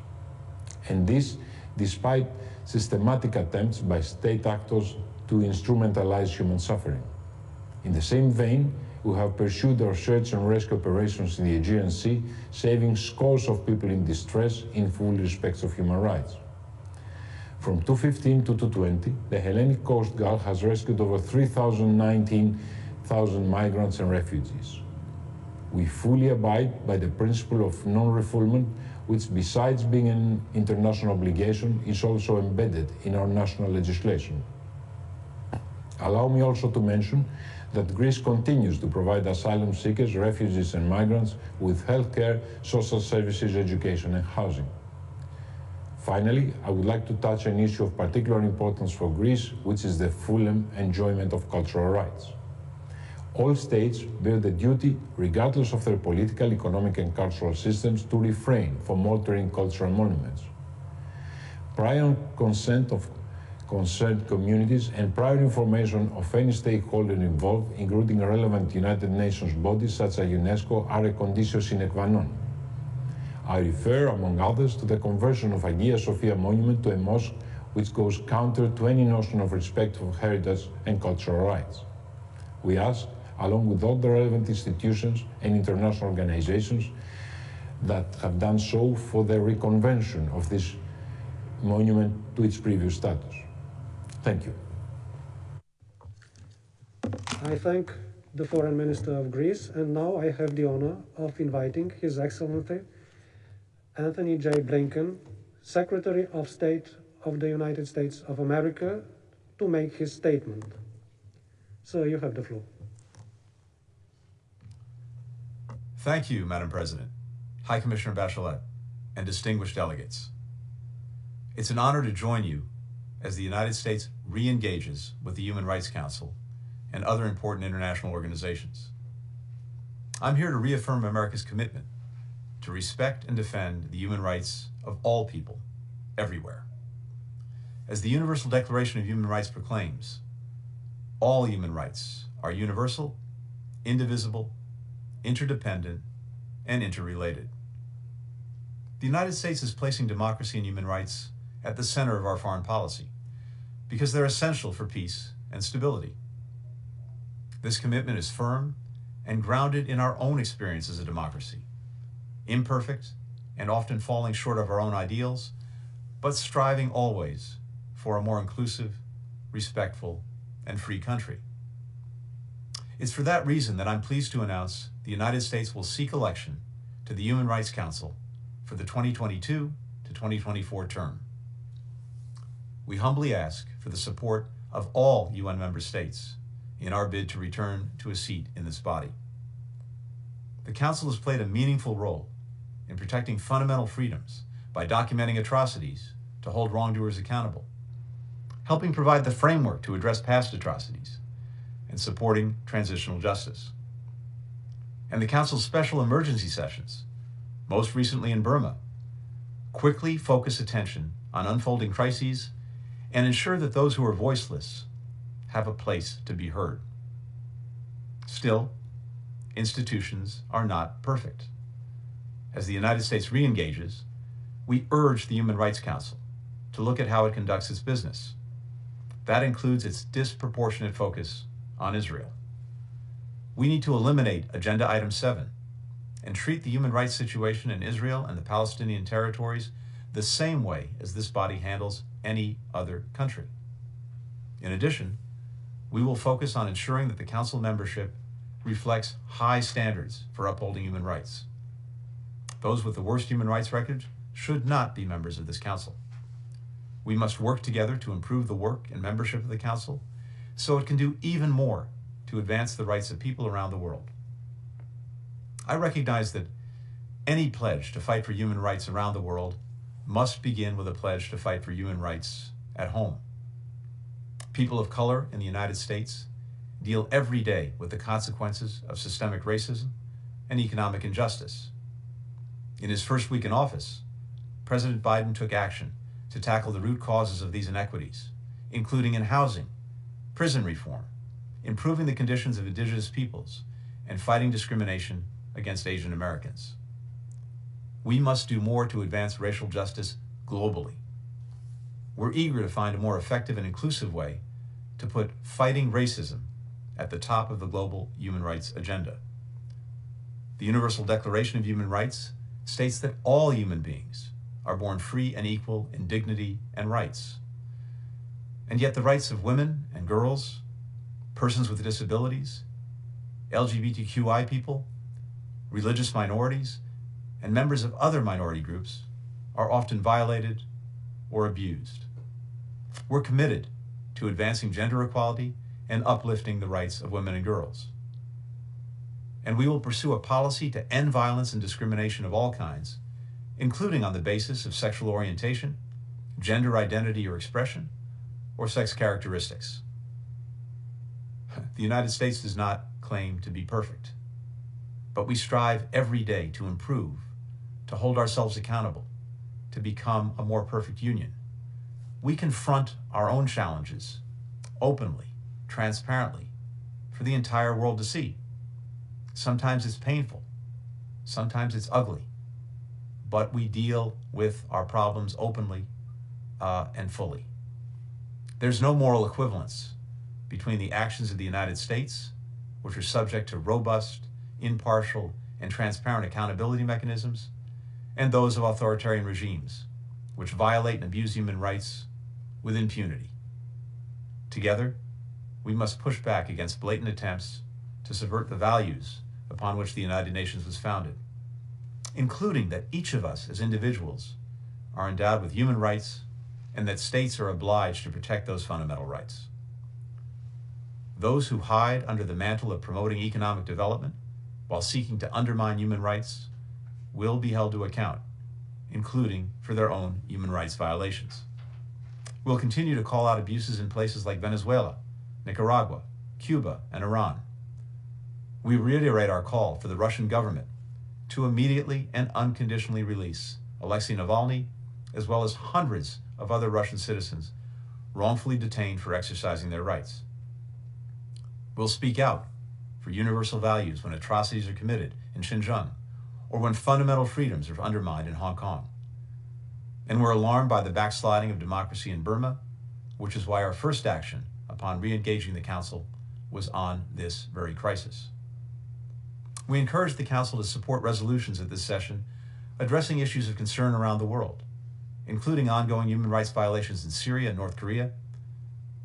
S7: And this despite systematic attempts by state actors to instrumentalize human suffering. In the same vein, we have pursued our search and rescue operations in the Aegean Sea, saving scores of people in distress in full respect of human rights. From 2015 to 2020, the Hellenic Coast Guard has rescued over 19,000 migrants and refugees. We fully abide by the principle of non-refoulement, which besides being an international obligation, is also embedded in our national legislation. Allow me also to mention that Greece continues to provide asylum seekers, refugees and migrants with healthcare, social services, education and housing. Finally, I would like to touch on an issue of particular importance for Greece, which is the full enjoyment of cultural rights. All states bear the duty, regardless of their political, economic and cultural systems, to refrain from altering cultural monuments. Prior consent of concerned communities and prior information of any stakeholder involved, including relevant United Nations bodies such as UNESCO, are a conditio sine qua non. I refer, among others, to the conversion of Hagia Sophia Monument to a mosque, which goes counter to any notion of respect for heritage and cultural rights. We ask, along with all the relevant institutions and international organizations that have done so, for the reconvention of this monument to its previous status. Thank you.
S1: I thank the Foreign Minister of Greece, and now I have the honor of inviting His Excellency Antony J. Blinken, Secretary of State of the United States of America, to make his statement. Sir, you have the floor.
S8: Thank you, Madam President, High Commissioner Bachelet, and distinguished delegates. It's an honor to join you as the United States re-engages with the Human Rights Council and other important international organizations. I'm here to reaffirm America's commitment to respect and defend the human rights of all people, everywhere. As the Universal Declaration of Human Rights proclaims, all human rights are universal, indivisible, interdependent, and interrelated. The United States is placing democracy and human rights at the center of our foreign policy because they're essential for peace and stability. This commitment is firm and grounded in our own experience as a democracy, imperfect and often falling short of our own ideals, but striving always for a more inclusive, respectful, and free country. It's for that reason that I'm pleased to announce the United States will seek election to the Human Rights Council for the 2022 to 2024 term. We humbly ask for the support of all UN member states in our bid to return to a seat in this body. The Council has played a meaningful role in protecting fundamental freedoms by documenting atrocities to hold wrongdoers accountable, helping provide the framework to address past atrocities, and supporting transitional justice. And the Council's special emergency sessions, most recently in Burma, quickly focus attention on unfolding crises and ensure that those who are voiceless have a place to be heard. Still, institutions are not perfect. As the United States re-engages, we urge the Human Rights Council to look at how it conducts its business. That includes its disproportionate focus on Israel. We need to eliminate Agenda Item 7 and treat the human rights situation in Israel and the Palestinian territories the same way as this body handles any other country. In addition, we will focus on ensuring that the Council membership reflects high standards for upholding human rights. Those with the worst human rights record should not be members of this Council. We must work together to improve the work and membership of the Council so it can do even more to advance the rights of people around the world. I recognize that any pledge to fight for human rights around the world must begin with a pledge to fight for human rights at home. People of color in the United States deal every day with the consequences of systemic racism and economic injustice. In his first week in office, President Biden took action to tackle the root causes of these inequities, including in housing, prison reform, improving the conditions of indigenous peoples, and fighting discrimination against Asian Americans. We must do more to advance racial justice globally. We're eager to find a more effective and inclusive way to put fighting racism at the top of the global human rights agenda. The Universal Declaration of Human Rights states that all human beings are born free and equal in dignity and rights. And yet the rights of women and girls, persons with disabilities, LGBTQI people, religious minorities, and members of other minority groups are often violated or abused. We're committed to advancing gender equality and uplifting the rights of women and girls. And we will pursue a policy to end violence and discrimination of all kinds, including on the basis of sexual orientation, gender identity or expression, or sex characteristics. The United States does not claim to be perfect, but we strive every day to improve, to hold ourselves accountable, to become a more perfect union. We confront our own challenges openly, transparently, for the entire world to see. Sometimes it's painful, sometimes it's ugly, but we deal with our problems openly and fully. There's no moral equivalence between the actions of the United States, which are subject to robust, impartial, and transparent accountability mechanisms, and those of authoritarian regimes, which violate and abuse human rights with impunity. Together, we must push back against blatant attempts to subvert the values upon which the United Nations was founded, including that each of us as individuals are endowed with human rights and that states are obliged to protect those fundamental rights. Those who hide under the mantle of promoting economic development while seeking to undermine human rights will be held to account, including for their own human rights violations. We'll continue to call out abuses in places like Venezuela, Nicaragua, Cuba, and Iran. We reiterate our call for the Russian government to immediately and unconditionally release Alexei Navalny, as well as hundreds of other Russian citizens wrongfully detained for exercising their rights. We'll speak out for universal values when atrocities are committed in Xinjiang or when fundamental freedoms are undermined in Hong Kong. And we're alarmed by the backsliding of democracy in Burma, which is why our first action upon re-engaging the Council was on this very crisis. We encourage the Council to support resolutions at this session addressing issues of concern around the world, including ongoing human rights violations in Syria and North Korea,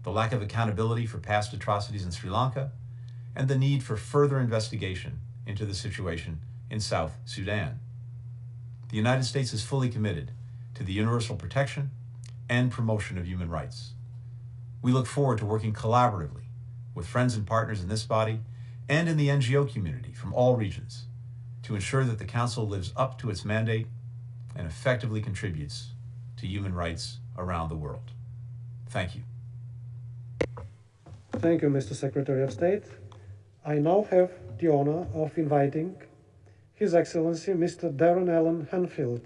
S8: the lack of accountability for past atrocities in Sri Lanka, and the need for further investigation into the situation in South Sudan. The United States is fully committed to the universal protection and promotion of human rights. We look forward to working collaboratively with friends and partners in this body and in the NGO community from all regions to ensure that the Council lives up to its mandate and effectively contributes to human rights around the world. Thank you.
S1: Thank you, Mr. Secretary of State. I now have the honor of inviting His Excellency Mr. Darren Allen Hanfield,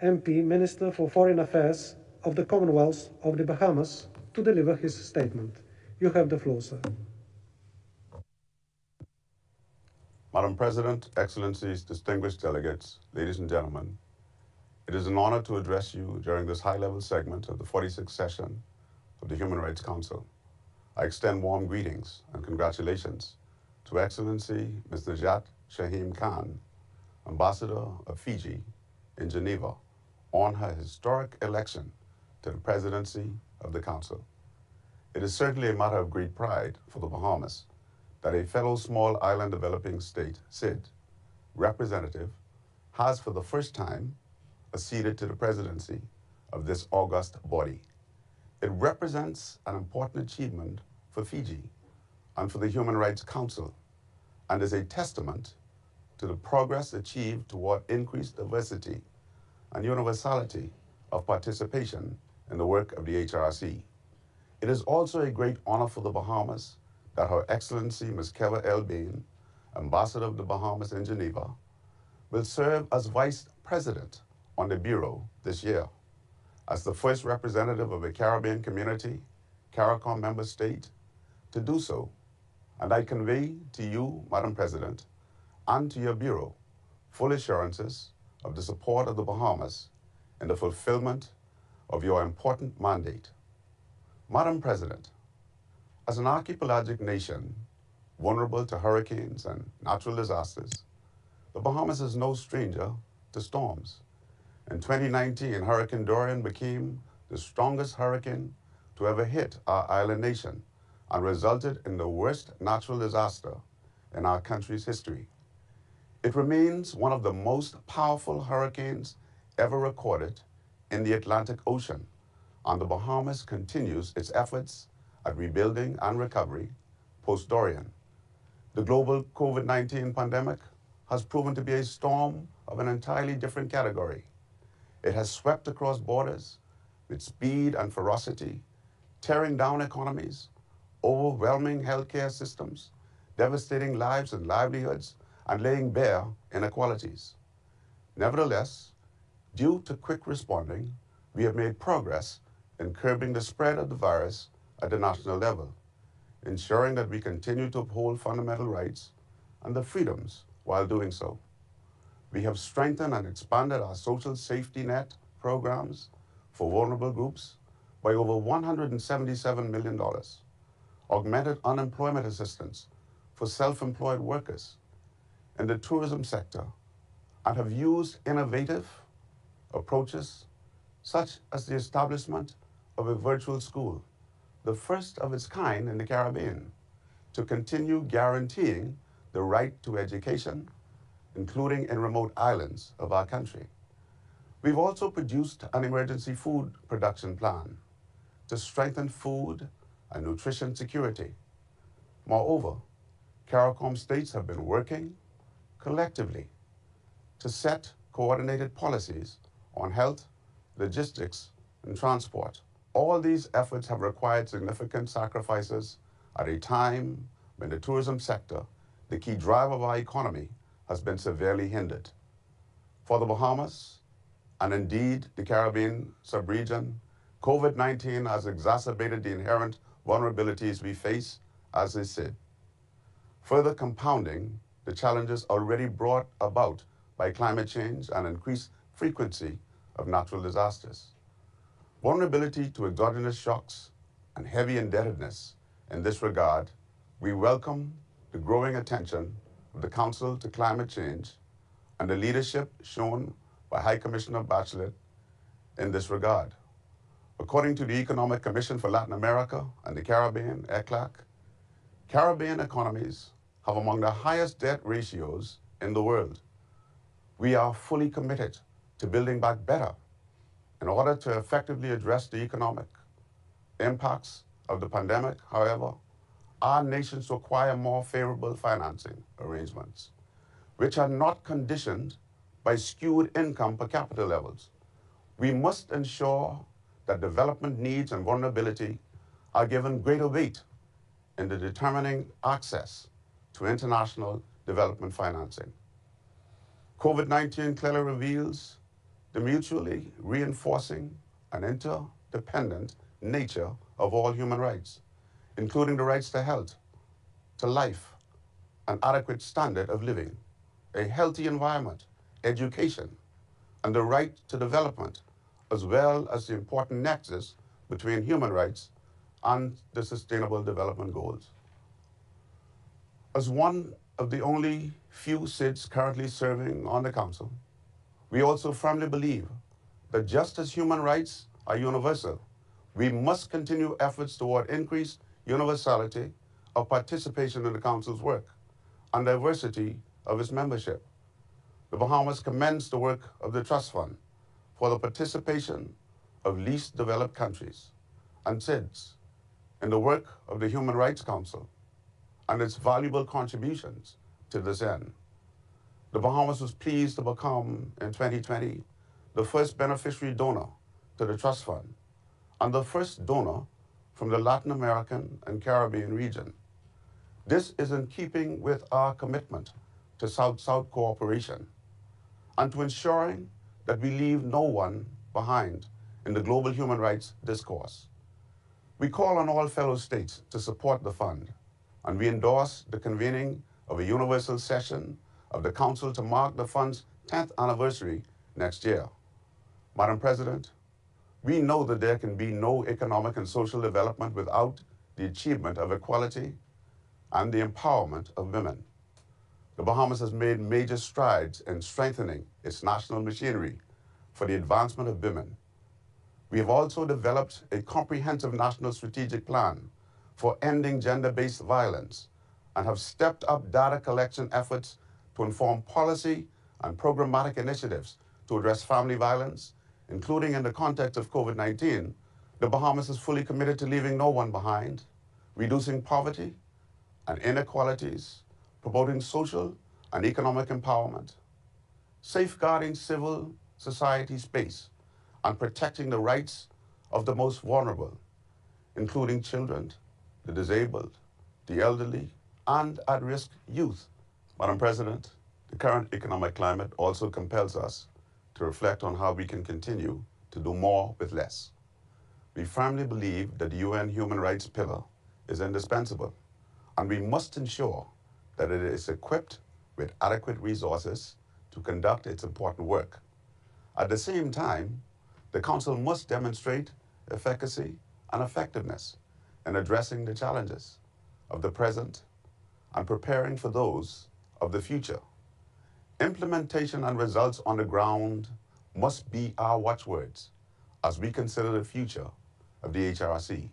S1: MP, Minister for Foreign Affairs of the Commonwealth of the Bahamas, to deliver his statement. You have the floor, sir.
S9: Madam President, Excellencies, distinguished delegates, ladies and gentlemen, it is an honor to address you during this high-level segment of the 46th session of the Human Rights Council. I extend warm greetings and congratulations to Excellency Ms. Najat Shaheen Khan, Ambassador of Fiji in Geneva, on her historic election to the presidency of the Council. It is certainly a matter of great pride for the Bahamas that a fellow small island developing state, SID, representative has for the first time acceded to the presidency of this august body. It represents an important achievement for Fiji and for the Human Rights Council and is a testament to the progress achieved toward increased diversity and universality of participation in the work of the HRC. It is also a great honor for the Bahamas that Her Excellency Ms. Keva L. Bain, Ambassador of the Bahamas in Geneva, will serve as Vice President on the Bureau this year. As the first representative of a Caribbean community, CARICOM member state, to do so, and I convey to you, Madam President, and to your Bureau, full assurances of the support of the Bahamas in the fulfillment of your important mandate. Madam President, as an archipelagic nation vulnerable to hurricanes and natural disasters, the Bahamas is no stranger to storms. In 2019, Hurricane Dorian became the strongest hurricane to ever hit our island nation and resulted in the worst natural disaster in our country's history. It remains one of the most powerful hurricanes ever recorded in the Atlantic Ocean, and the Bahamas continues its efforts at rebuilding and recovery post-Dorian. The global COVID-19 pandemic has proven to be a storm of an entirely different category. It has swept across borders with speed and ferocity, tearing down economies, overwhelming healthcare systems, devastating lives and livelihoods, and laying bare inequalities. Nevertheless, due to quick responding, we have made progress in curbing the spread of the virus at the national level, ensuring that we continue to uphold fundamental rights and the freedoms while doing so. We have strengthened and expanded our social safety net programs for vulnerable groups by over $177 million, augmented unemployment assistance for self-employed workers in the tourism sector, and have used innovative approaches such as the establishment of a virtual school, the first of its kind in the Caribbean, to continue guaranteeing the right to education, including in remote islands of our country. We've also produced an emergency food production plan to strengthen food and nutrition security. Moreover, CARICOM states have been working collectively to set coordinated policies on health, logistics, and transport. All these efforts have required significant sacrifices at a time when the tourism sector, the key driver of our economy, has been severely hindered. For the Bahamas, and indeed the Caribbean sub-region, COVID-19 has exacerbated the inherent vulnerabilities we face as a SID, further compounding the challenges already brought about by climate change and increased frequency of natural disasters. Vulnerability to exogenous shocks and heavy indebtedness. In this regard, we welcome the growing attention of the Council to Climate Change and the leadership shown by High Commissioner Bachelet in this regard. According to the Economic Commission for Latin America and the Caribbean, ECLAC, Caribbean economies have among the highest debt ratios in the world. We are fully committed to building back better in order to effectively address the economic impacts of the pandemic. However, our nations require more favorable financing arrangements, which are not conditioned by skewed income per capita levels. We must ensure that development needs and vulnerability are given greater weight in the determining access to international development financing. COVID-19 clearly reveals the mutually reinforcing and interdependent nature of all human rights, including the rights to health, to life, an adequate standard of living, a healthy environment, education, and the right to development, as well as the important nexus between human rights and the Sustainable Development Goals. As one of the only few SIDs currently serving on the Council, we also firmly believe that just as human rights are universal, we must continue efforts toward increased universality of participation in the Council's work and diversity of its membership. The Bahamas commends the work of the Trust Fund for the participation of least developed countries and SIDs in the work of the Human Rights Council and its valuable contributions to this end. The Bahamas was pleased to become, in 2020, the first beneficiary donor to the Trust Fund and the first donor from the Latin American and Caribbean region. This is in keeping with our commitment to South-South cooperation and to ensuring that we leave no one behind in the global human rights discourse. We call on all fellow states to support the fund, and we endorse the convening of a universal session of the Council to mark the fund's 10th anniversary next year. Madam President, we know that there can be no economic and social development without the achievement of equality and the empowerment of women. The Bahamas has made major strides in strengthening its national machinery for the advancement of women. We have also developed a comprehensive national strategic plan for ending gender-based violence and have stepped up data collection efforts to inform policy and programmatic initiatives to address family violence, including in the context of COVID-19. The Bahamas is fully committed to leaving no one behind reducing poverty and inequalities, promoting social and economic empowerment, safeguarding civil society space, and protecting the rights of the most vulnerable, including children, the disabled, the elderly, and at-risk youth. Madam President, the current economic climate also compels us to reflect on how we can continue to do more with less. We firmly believe that the UN human rights pillar is indispensable, and we must ensure that it is equipped with adequate resources to conduct its important work. At the same time, the Council must demonstrate efficacy and effectiveness in addressing the challenges of the present and preparing for those of the future. Implementation and results on the ground must be our watchwords as we consider the future of the HRC.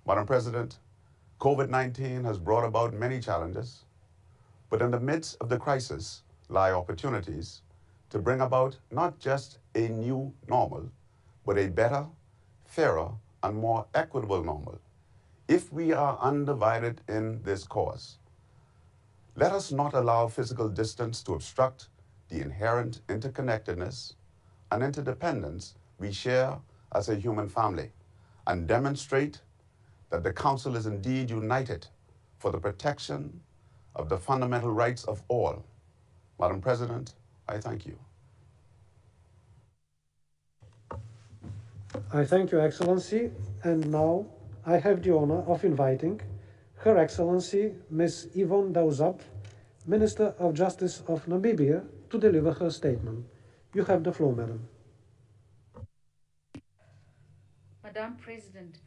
S9: Madam President, COVID-19 has brought about many challenges, but in the midst of the crisis lie opportunities to bring about not just a new normal, but a better, fairer, and more equitable normal. If we are undivided in this cause, let us not allow physical distance to obstruct the inherent interconnectedness and interdependence we share as a human family, and demonstrate that the Council is indeed united for the protection of the fundamental rights of all. Madam President, I thank you.
S1: I thank Your Excellency, and now I have the honor of inviting Her Excellency Ms. Yvonne Dauzap, Minister of Justice of Namibia, to deliver her statement. You have the floor, Madam.
S10: Madam President,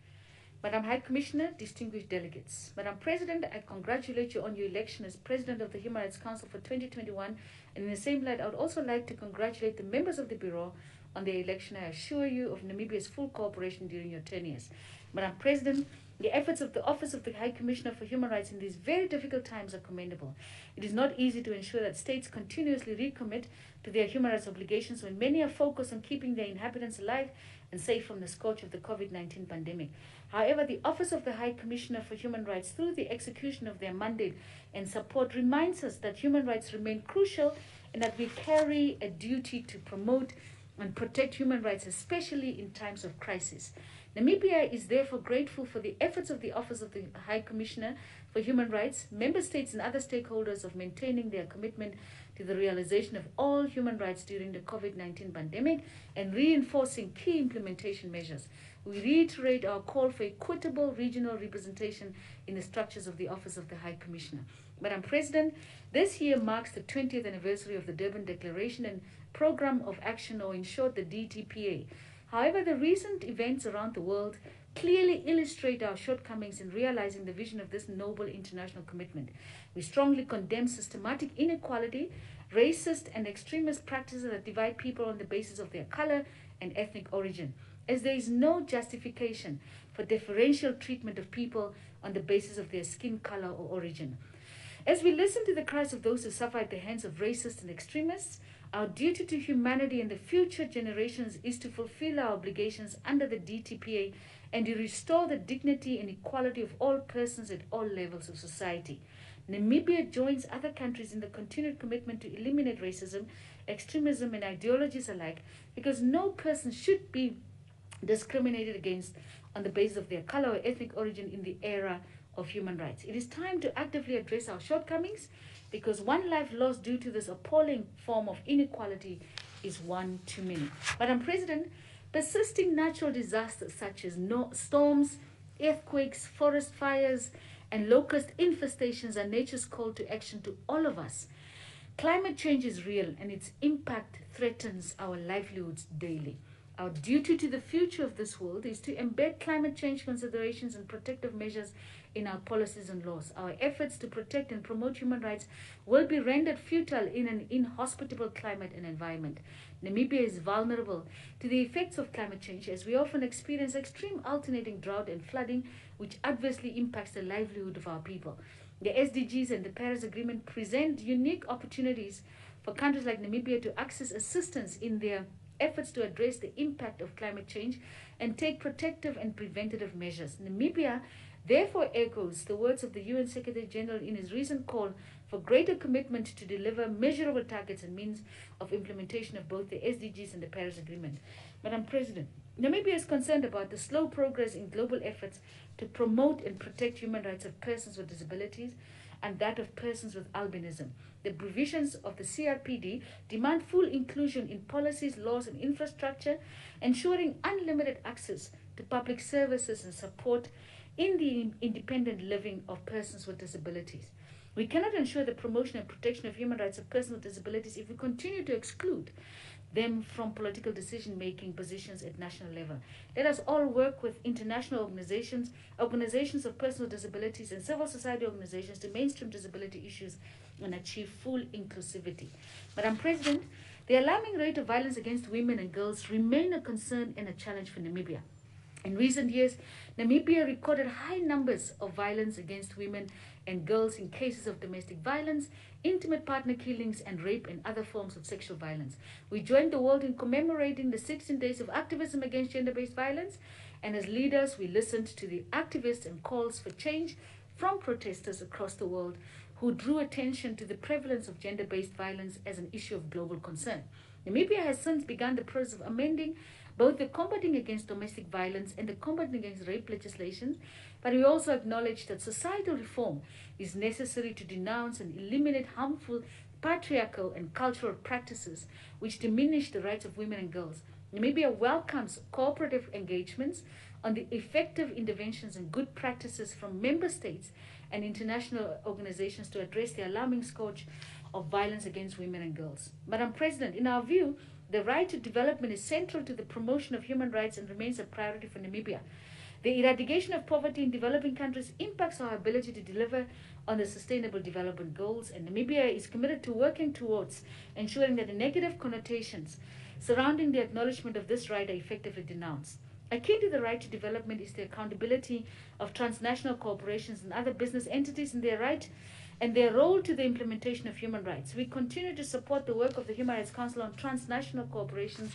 S10: Madam High Commissioner, distinguished delegates. Madam President, I congratulate you on your election as President of the Human Rights Council for 2021, and in the same light, I would also like to congratulate the members of the Bureau on their election. I assure you of Namibia's full cooperation during your tenures. Madam President, the efforts of the Office of the High Commissioner for Human Rights in these very difficult times are commendable. It is not easy to ensure that states continuously recommit to their human rights obligations when many are focused on keeping their inhabitants alive and safe from the scourge of the COVID-19 pandemic. However, the Office of the High Commissioner for Human Rights, through the execution of their mandate and support, reminds us that human rights remain crucial and that we carry a duty to promote and protect human rights, especially in times of crisis. Namibia is therefore grateful for the efforts of the Office of the High Commissioner for Human Rights, member states and other stakeholders of maintaining their commitment to the realization of all human rights during the COVID-19 pandemic and reinforcing key implementation measures. We reiterate our call for equitable regional representation in the structures of the Office of the High Commissioner. Madam President, this year marks the 20th anniversary of the Durban Declaration and Program of Action, or in short, the DTPA. However, the recent events around the world clearly illustrate our shortcomings in realizing the vision of this noble international commitment. We strongly condemn systematic inequality, racist and extremist practices that divide people on the basis of their color and ethnic origin, as there is no justification for differential treatment of people on the basis of their skin color or origin. As we listen to the cries of those who suffer at the hands of racists and extremists, our duty to humanity and the future generations is to fulfill our obligations under the DTPA and to restore the dignity and equality of all persons at all levels of society. Namibia joins other countries in the continued commitment to eliminate racism, extremism, and ideologies alike, because no person should be discriminated against on the basis of their color or ethnic origin in the era of human rights. It is time to actively address our shortcomings, because one life lost due to this appalling form of inequality is one too many. Madam President, persisting natural disasters such as storms, earthquakes, forest fires, and locust infestations are nature's call to action to all of us. Climate change is real, and its impact threatens our livelihoods daily. Our duty to the future of this world is to embed climate change considerations and protective measures in our policies and laws. Our efforts to protect and promote human rights will be rendered futile in an inhospitable climate and environment. Namibia is vulnerable to the effects of climate change, as we often experience extreme alternating drought and flooding, which adversely impacts the livelihood of our people. The SDGs and the Paris Agreement present unique opportunities for countries like Namibia to access assistance in their efforts to address the impact of climate change and take protective and preventative measures. Namibia therefore echoes the words of the UN Secretary General in his recent call for greater commitment to deliver measurable targets and means of implementation of both the SDGs and the Paris Agreement. Madam President, Namibia is concerned about the slow progress in global efforts to promote and protect human rights of persons with disabilities and that of persons with albinism. The provisions of the CRPD demand full inclusion in policies, laws, and infrastructure, ensuring unlimited access to public services and support in the independent living of persons with disabilities. We cannot ensure the promotion and protection of human rights of persons with disabilities if we continue to exclude them from political decision-making positions at national level. Let us all work with international organizations, organizations of persons with disabilities, and civil society organizations to mainstream disability issues and achieve full inclusivity. Madam President, the alarming rate of violence against women and girls remain a concern and a challenge for Namibia. In recent years, Namibia recorded high numbers of violence against women and girls in cases of domestic violence, intimate partner killings, and rape and other forms of sexual violence. We joined the world in commemorating the 16 days of activism against gender-based violence, and as leaders, we listened to the activists and calls for change from protesters across the world who drew attention to the prevalence of gender-based violence as an issue of global concern. Namibia has since begun the process of amending both the combating against domestic violence and the combating against rape legislations, but we also acknowledge that societal reform is necessary to denounce and eliminate harmful patriarchal and cultural practices which diminish the rights of women and girls. Namibia welcomes cooperative engagements on the effective interventions and good practices from member states and international organizations to address the alarming scourge of violence against women and girls. Madam President, in our view, the right to development is central to the promotion of human rights and remains a priority for Namibia. The eradication of poverty in developing countries impacts our ability to deliver on the Sustainable Development Goals, and Namibia is committed to working towards ensuring that the negative connotations surrounding the acknowledgement of this right are effectively denounced. A key to the right to development is the accountability of transnational corporations and other business entities in their right and their role to the implementation of human rights. We continue to support the work of the Human Rights Council on transnational corporations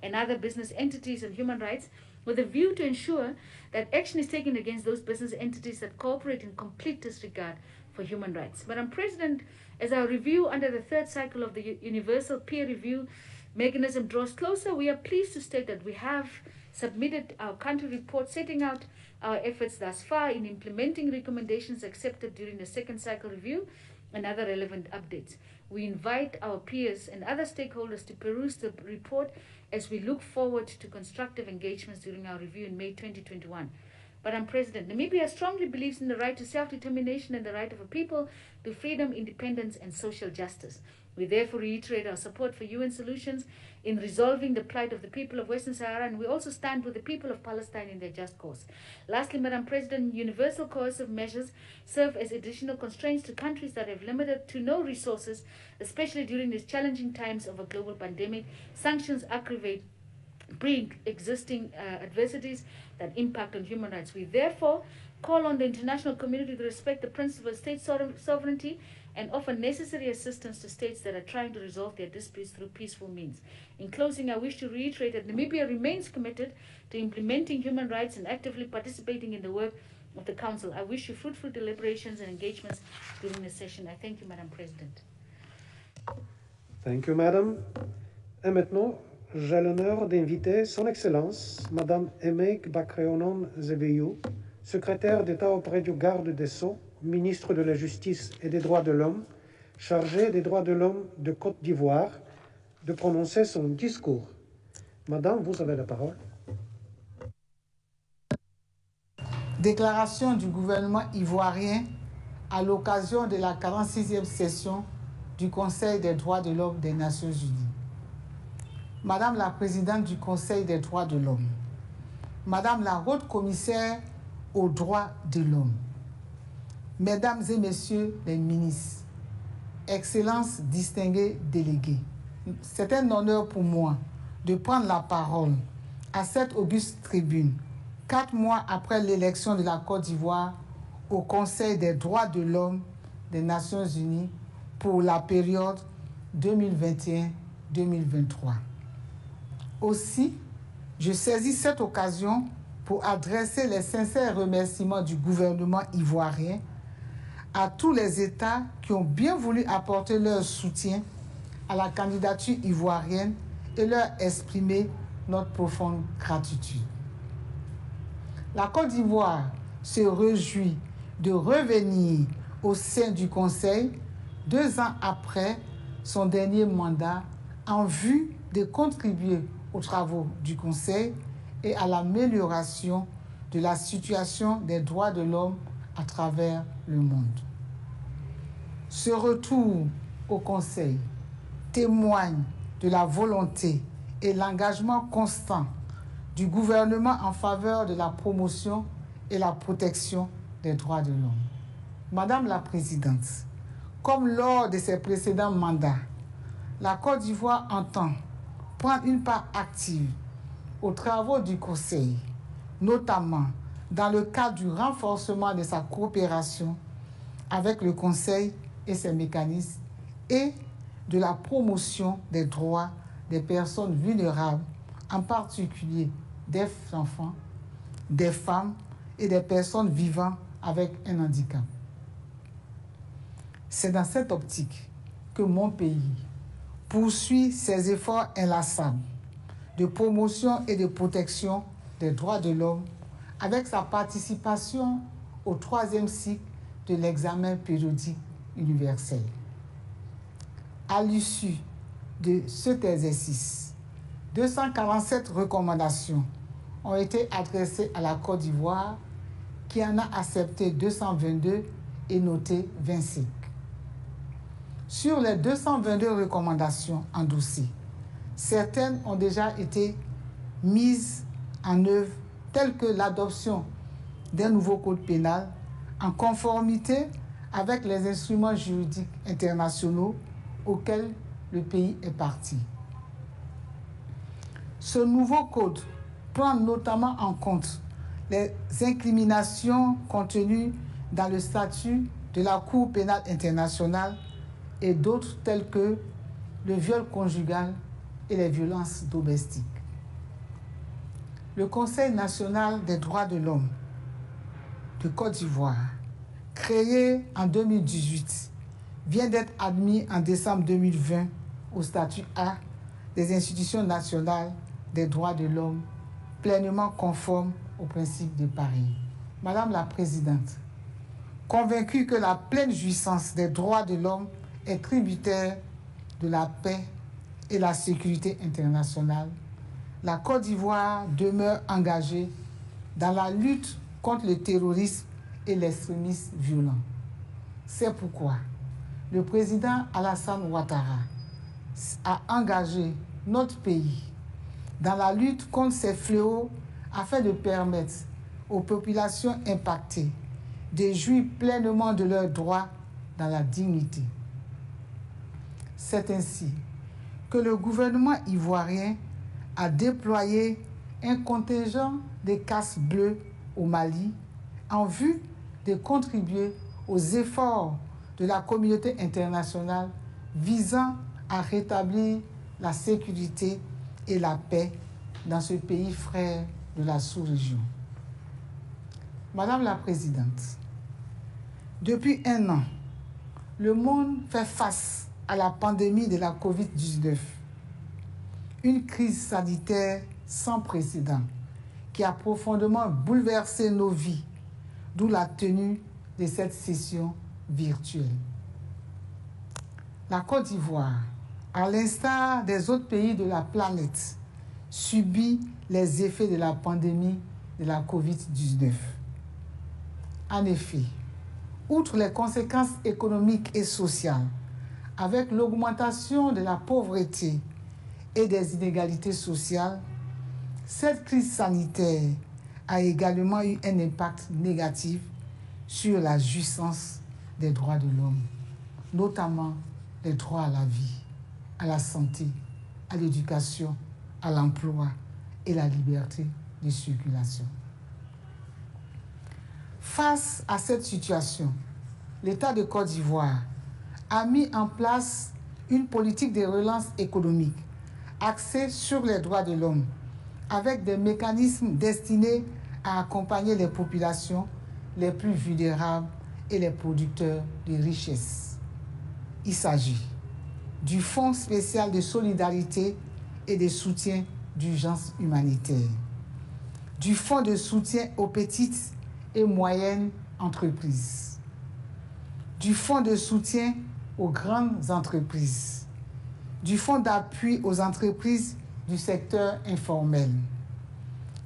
S10: and other business entities and human rights with a view to ensure that action is taken against those business entities that cooperate in complete disregard for human rights. Madam President, as our review under the third cycle of the Universal Peer Review mechanism draws closer, we are pleased to state that we have submitted our country report setting out our efforts thus far in implementing recommendations accepted during the second cycle review and other relevant updates. We invite our peers and other stakeholders to peruse the report as we look forward to constructive engagements during our review in May 2021. Madam President, Namibia strongly believes in the right to self-determination and the right of a people to freedom, independence, and social justice. We therefore reiterate our support for UN solutions in resolving the plight of the people of Western Sahara, and we also stand with the people of Palestine in their just cause. Lastly, Madam President, universal coercive measures serve as additional constraints to countries that have limited to no resources, especially during these challenging times of a global pandemic. Sanctions aggravate pre-existing adversities that impact on human rights. We therefore call on the international community to respect the principle of state sovereignty and offer necessary assistance to states that are trying to resolve their disputes through peaceful means. In closing, I wish to reiterate that Namibia remains committed to implementing human rights and actively participating in the work of the Council. I wish you fruitful deliberations and engagements during the session. I thank you, Madam President.
S1: Thank you, Madam. Et maintenant, j'ai l'honneur d'inviter Son Excellence, Madame Ali Bagheri-Kani, secrétaire d'État auprès du garde des Sceaux, ministre de la Justice et des Droits de l'Homme, chargé des droits de l'homme de Côte d'Ivoire, de prononcer son discours. Madame, vous avez la parole.
S11: Déclaration du gouvernement ivoirien à l'occasion de la 46e session du Conseil des droits de l'homme des Nations Unies. Madame la Présidente du Conseil des droits de l'homme, Madame la Haute Commissaire aux droits de l'homme, Mesdames et Messieurs les ministres, Excellences distingués délégués, c'est un honneur pour moi de prendre la parole à cette auguste tribune, 4 mois après l'élection de la Côte d'Ivoire au Conseil des droits de l'homme des Nations Unies pour la période 2021-2023. Aussi, je saisis cette occasion pour adresser les sincères remerciements du gouvernement ivoirien à tous les États qui ont bien voulu apporter leur soutien à la candidature ivoirienne et leur exprimer notre profonde gratitude. La Côte d'Ivoire se réjouit de revenir au sein du Conseil 2 ans après son dernier mandat en vue de contribuer aux travaux du Conseil et à l'amélioration de la situation des droits de l'homme à travers le monde. Ce retour au Conseil témoigne de la volonté et l'engagement constant du gouvernement en faveur de la promotion et la protection des droits de l'homme. Madame la Présidente, comme lors de ses précédents mandats, la Côte d'Ivoire entend prendre une part active aux travaux du Conseil, notamment dans le cadre du renforcement de sa coopération avec le Conseil et ses mécanismes et de la promotion des droits des personnes vulnérables, en particulier des enfants, des femmes et des personnes vivant avec un handicap. C'est dans cette optique que mon pays poursuit ses efforts inlassables de promotion et de protection des droits de l'homme avec sa participation au 3e cycle de l'examen périodique universel. À l'issue de cet exercice, 247 recommandations ont été adressées à la Côte d'Ivoire qui en a accepté 222 et noté 25. Sur les 222 recommandations endossées, certaines ont déjà été mises en œuvre, telles que l'adoption d'un nouveau code pénal en conformité avec les instruments juridiques internationaux auxquels le pays est parti. Ce nouveau code prend notamment en compte les incriminations contenues dans le statut de la Cour pénale internationale et d'autres tels que le viol conjugal et les violences domestiques. Le Conseil national des droits de l'homme de Côte d'Ivoire, créé en 2018, vient d'être admis en décembre 2020 au statut A des institutions nationales des droits de l'homme, pleinement conforme aux principes de Paris. Madame la Présidente, convaincue que la pleine jouissance des droits de l'homme est tributaire de la paix et la sécurité internationale, la Côte d'Ivoire demeure engagée dans la lutte contre le terrorisme et l'extrémisme violent. C'est pourquoi le président Alassane Ouattara a engagé notre pays dans la lutte contre ces fléaux afin de permettre aux populations impactées de jouir pleinement de leurs droits dans la dignité. C'est ainsi que le gouvernement ivoirien a déployé un contingent de casques bleus au Mali en vue de contribuer aux efforts de la communauté internationale visant à rétablir la sécurité et la paix dans ce pays frère de la sous-région. Madame la Présidente, depuis 1 an, le monde fait face à la pandémie de la COVID-19, une crise sanitaire sans précédent qui a profondément bouleversé nos vies, d'où la tenue de cette session virtuelle. La Côte d'Ivoire, à l'instar des autres pays de la planète, subit les effets de la pandémie de la COVID-19. En effet, outre les conséquences économiques et sociales, avec l'augmentation de la pauvreté et des inégalités sociales, cette crise sanitaire a également eu un impact négatif sur la jouissance des droits de l'homme, notamment les droits à la vie, à la santé, à l'éducation, à l'emploi et la liberté de circulation. Face à cette situation, l'État de Côte d'Ivoire a mis en place une politique de relance économique axée sur les droits de l'homme, avec des mécanismes destinés à accompagner les populations les plus vulnérables et les producteurs de richesses. Il s'agit du Fonds spécial de solidarité et de soutien d'urgence humanitaire, du Fonds de soutien aux petites et moyennes entreprises, du Fonds de soutien aux grandes entreprises, du Fonds d'appui aux entreprises du secteur informel,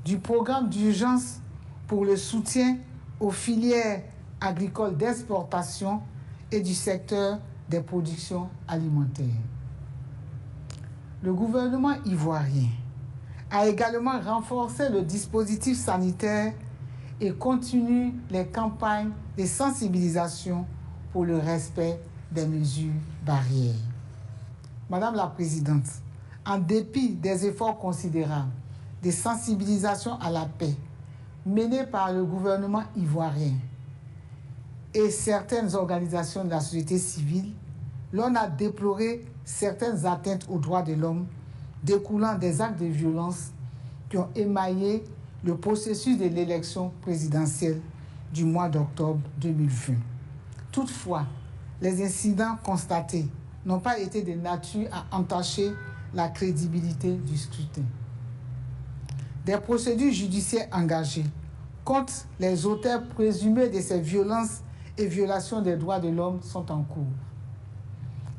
S11: du programme d'urgence pour le soutien aux filières agricoles d'exportation et du secteur des productions alimentaires. Le gouvernement ivoirien a également renforcé le dispositif sanitaire et continue les campagnes de sensibilisation pour le respect des mesures barrières. Madame la Présidente, en dépit des efforts considérables de sensibilisation à la paix menés par le gouvernement ivoirien et certaines organisations de la société civile, l'on a déploré certaines atteintes aux droits de l'homme découlant des actes de violence qui ont émaillé le processus de l'élection présidentielle du mois d'octobre 2020. Toutefois, les incidents constatés n'ont pas été de nature à entacher la crédibilité du scrutin. Des procédures judiciaires engagées contre les auteurs présumés de ces violences et violations des droits de l'homme sont en cours.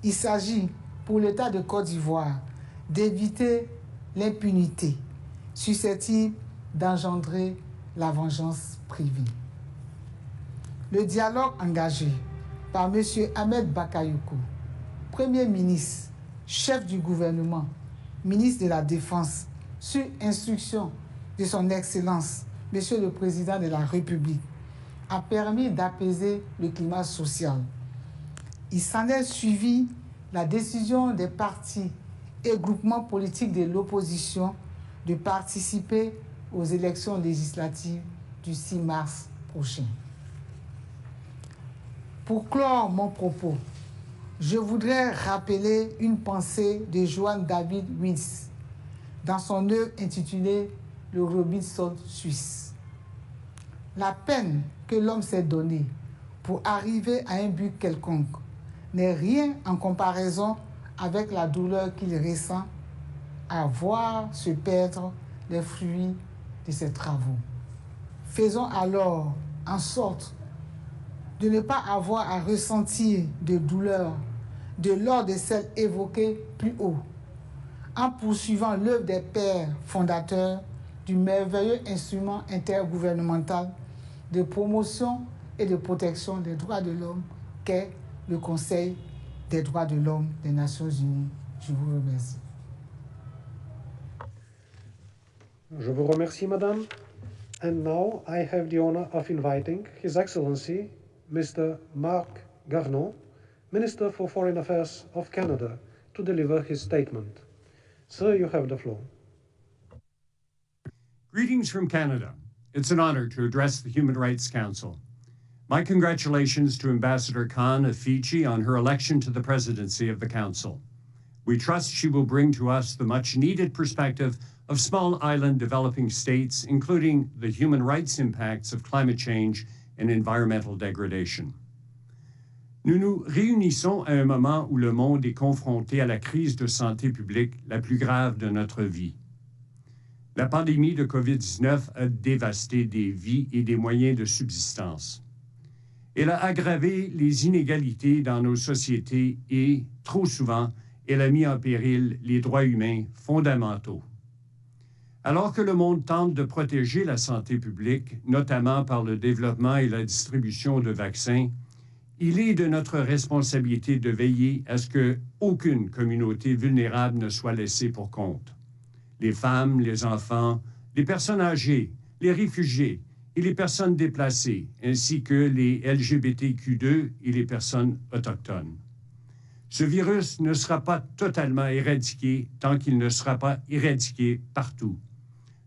S11: Il s'agit pour l'État de Côte d'Ivoire d'éviter l'impunité susceptible d'engendrer la vengeance privée. Le dialogue engagé par M. Ahmed Bakayoko, Premier ministre, chef du gouvernement, ministre de la Défense, sur instruction de son Excellence, Monsieur le Président de la République, a permis d'apaiser le climat social. Il s'en est suivi la décision des partis et groupements politiques de l'opposition de participer aux élections législatives du 6 mars prochain. Pour clore mon propos, je voudrais rappeler une pensée de Johann David Wins dans son œuvre intitulée « Le Robinson suisse ». La peine que l'homme s'est donnée pour arriver à un but quelconque n'est rien en comparaison avec la douleur qu'il ressent à voir se perdre les fruits de ses travaux. Faisons alors en sorte de ne pas avoir à ressentir de douleur de l'ordre de celles évoquées plus haut, en poursuivant l'œuvre des pères fondateurs du merveilleux instrument intergouvernemental de promotion et de protection des droits de l'homme qu'est le Conseil des droits de l'homme des Nations Unies. Je vous remercie.
S1: Je vous remercie, Madame. And now I have the honor of inviting His Excellency, Mr. Marc Garneau, Minister for Foreign Affairs of Canada, to deliver his statement. Sir, you have the floor.
S12: Greetings from Canada. It's an honor to address the Human Rights Council. My congratulations to Ambassador Khan of Fiji on her election to the presidency of the Council. We trust she will bring to us the much-needed perspective of small island developing states, including the human rights impacts of climate change and environmental degradation. Nous nous réunissons à un moment où le monde est confronté à la crise de santé publique la plus grave de notre vie. La pandémie de COVID-19 a dévasté des vies et des moyens de subsistance. Elle a aggravé les inégalités dans nos sociétés et, trop souvent, elle a mis en péril les droits humains fondamentaux. Alors que le monde tente de protéger la santé publique, notamment par le développement et la distribution de vaccins, il est de notre responsabilité de veiller à ce qu'aucune communauté vulnérable ne soit laissée pour compte. Les femmes, les enfants, les personnes âgées, les réfugiés et les personnes déplacées, ainsi que les LGBTQ2 et les personnes autochtones. Ce virus ne sera pas totalement éradiqué tant qu'il ne sera pas éradiqué partout.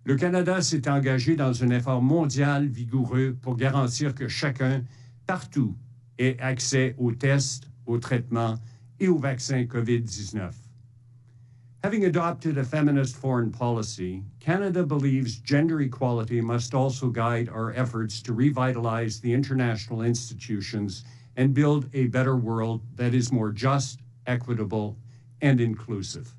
S12: Le Canada s'est engagé dans un effort mondial vigoureux pour garantir que chacun, partout, ait accès aux tests, aux traitements et aux vaccins COVID-19. Having adopted a feminist foreign policy, Canada believes gender equality must also guide our efforts to revitalize the international institutions and build a better world that is more just, equitable, and inclusive.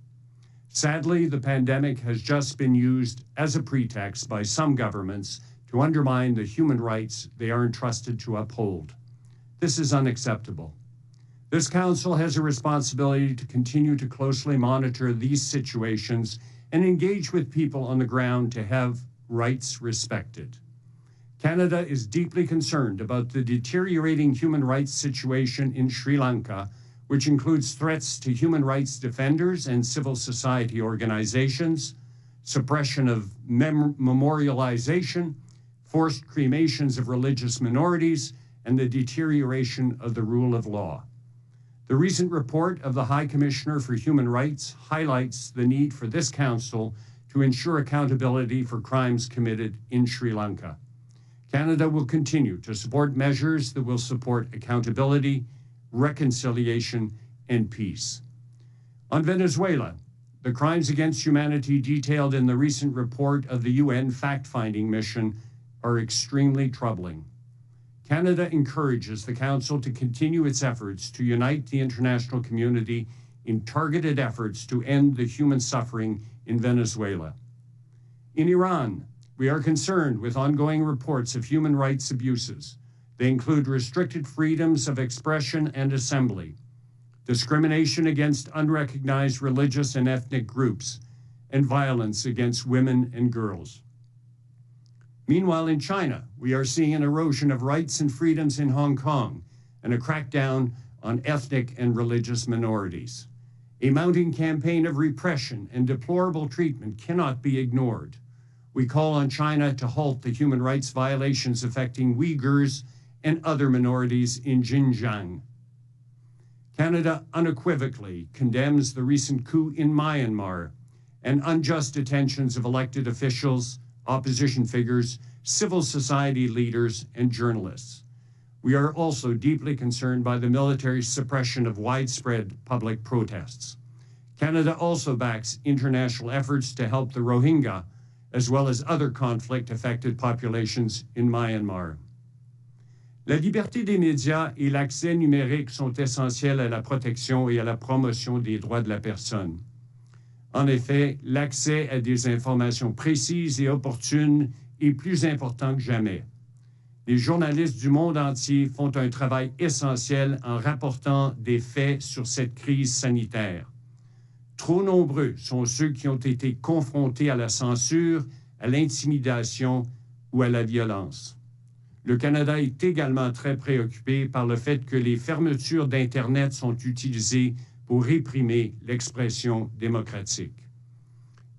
S12: Sadly, the pandemic has just been used as a pretext by some governments to undermine the human rights they are entrusted to uphold. This is unacceptable. This Council has a responsibility to continue to closely monitor these situations and engage with people on the ground to have rights respected. Canada is deeply concerned about the deteriorating human rights situation in Sri Lanka, which includes threats to human rights defenders and civil society organizations, suppression of memorialization, forced cremations of religious minorities, and the deterioration of the rule of law. The recent report of the High Commissioner for Human Rights highlights the need for this Council to ensure accountability for crimes committed in Sri Lanka. Canada will continue to support measures that will support accountability, reconciliation, and peace. On Venezuela, the crimes against humanity detailed in the recent report of the UN fact-finding mission are extremely troubling. Canada encourages the Council to continue its efforts to unite the international community in targeted efforts to end the human suffering in Venezuela. In Iran, we are concerned with ongoing reports of human rights abuses. They include restricted freedoms of expression and assembly, discrimination against unrecognized religious and ethnic groups, and violence against women and girls. Meanwhile, in China, we are seeing an erosion of rights and freedoms in Hong Kong and a crackdown on ethnic and religious minorities. A mounting campaign of repression and deplorable treatment cannot be ignored. We call on China to halt the human rights violations affecting Uyghurs and other minorities in Xinjiang. Canada unequivocally condemns the recent coup in Myanmar and unjust detentions of elected officials, opposition figures, civil society leaders, and journalists. We are also deeply concerned by the military suppression of widespread public protests. Canada also backs international efforts to help the Rohingya, as well as other conflict-affected populations in Myanmar. La liberté des médias et l'accès numérique sont essentiels à la protection et à la promotion des droits de la personne. En effet, l'accès à des informations précises et opportunes est plus important que jamais. Les journalistes du monde entier font un travail essentiel en rapportant des faits sur cette crise sanitaire. Trop nombreux sont ceux qui ont été confrontés à la censure, à l'intimidation ou à la violence. Le Canada est également très préoccupé par le fait que les fermetures d'Internet sont utilisées pour réprimer l'expression démocratique.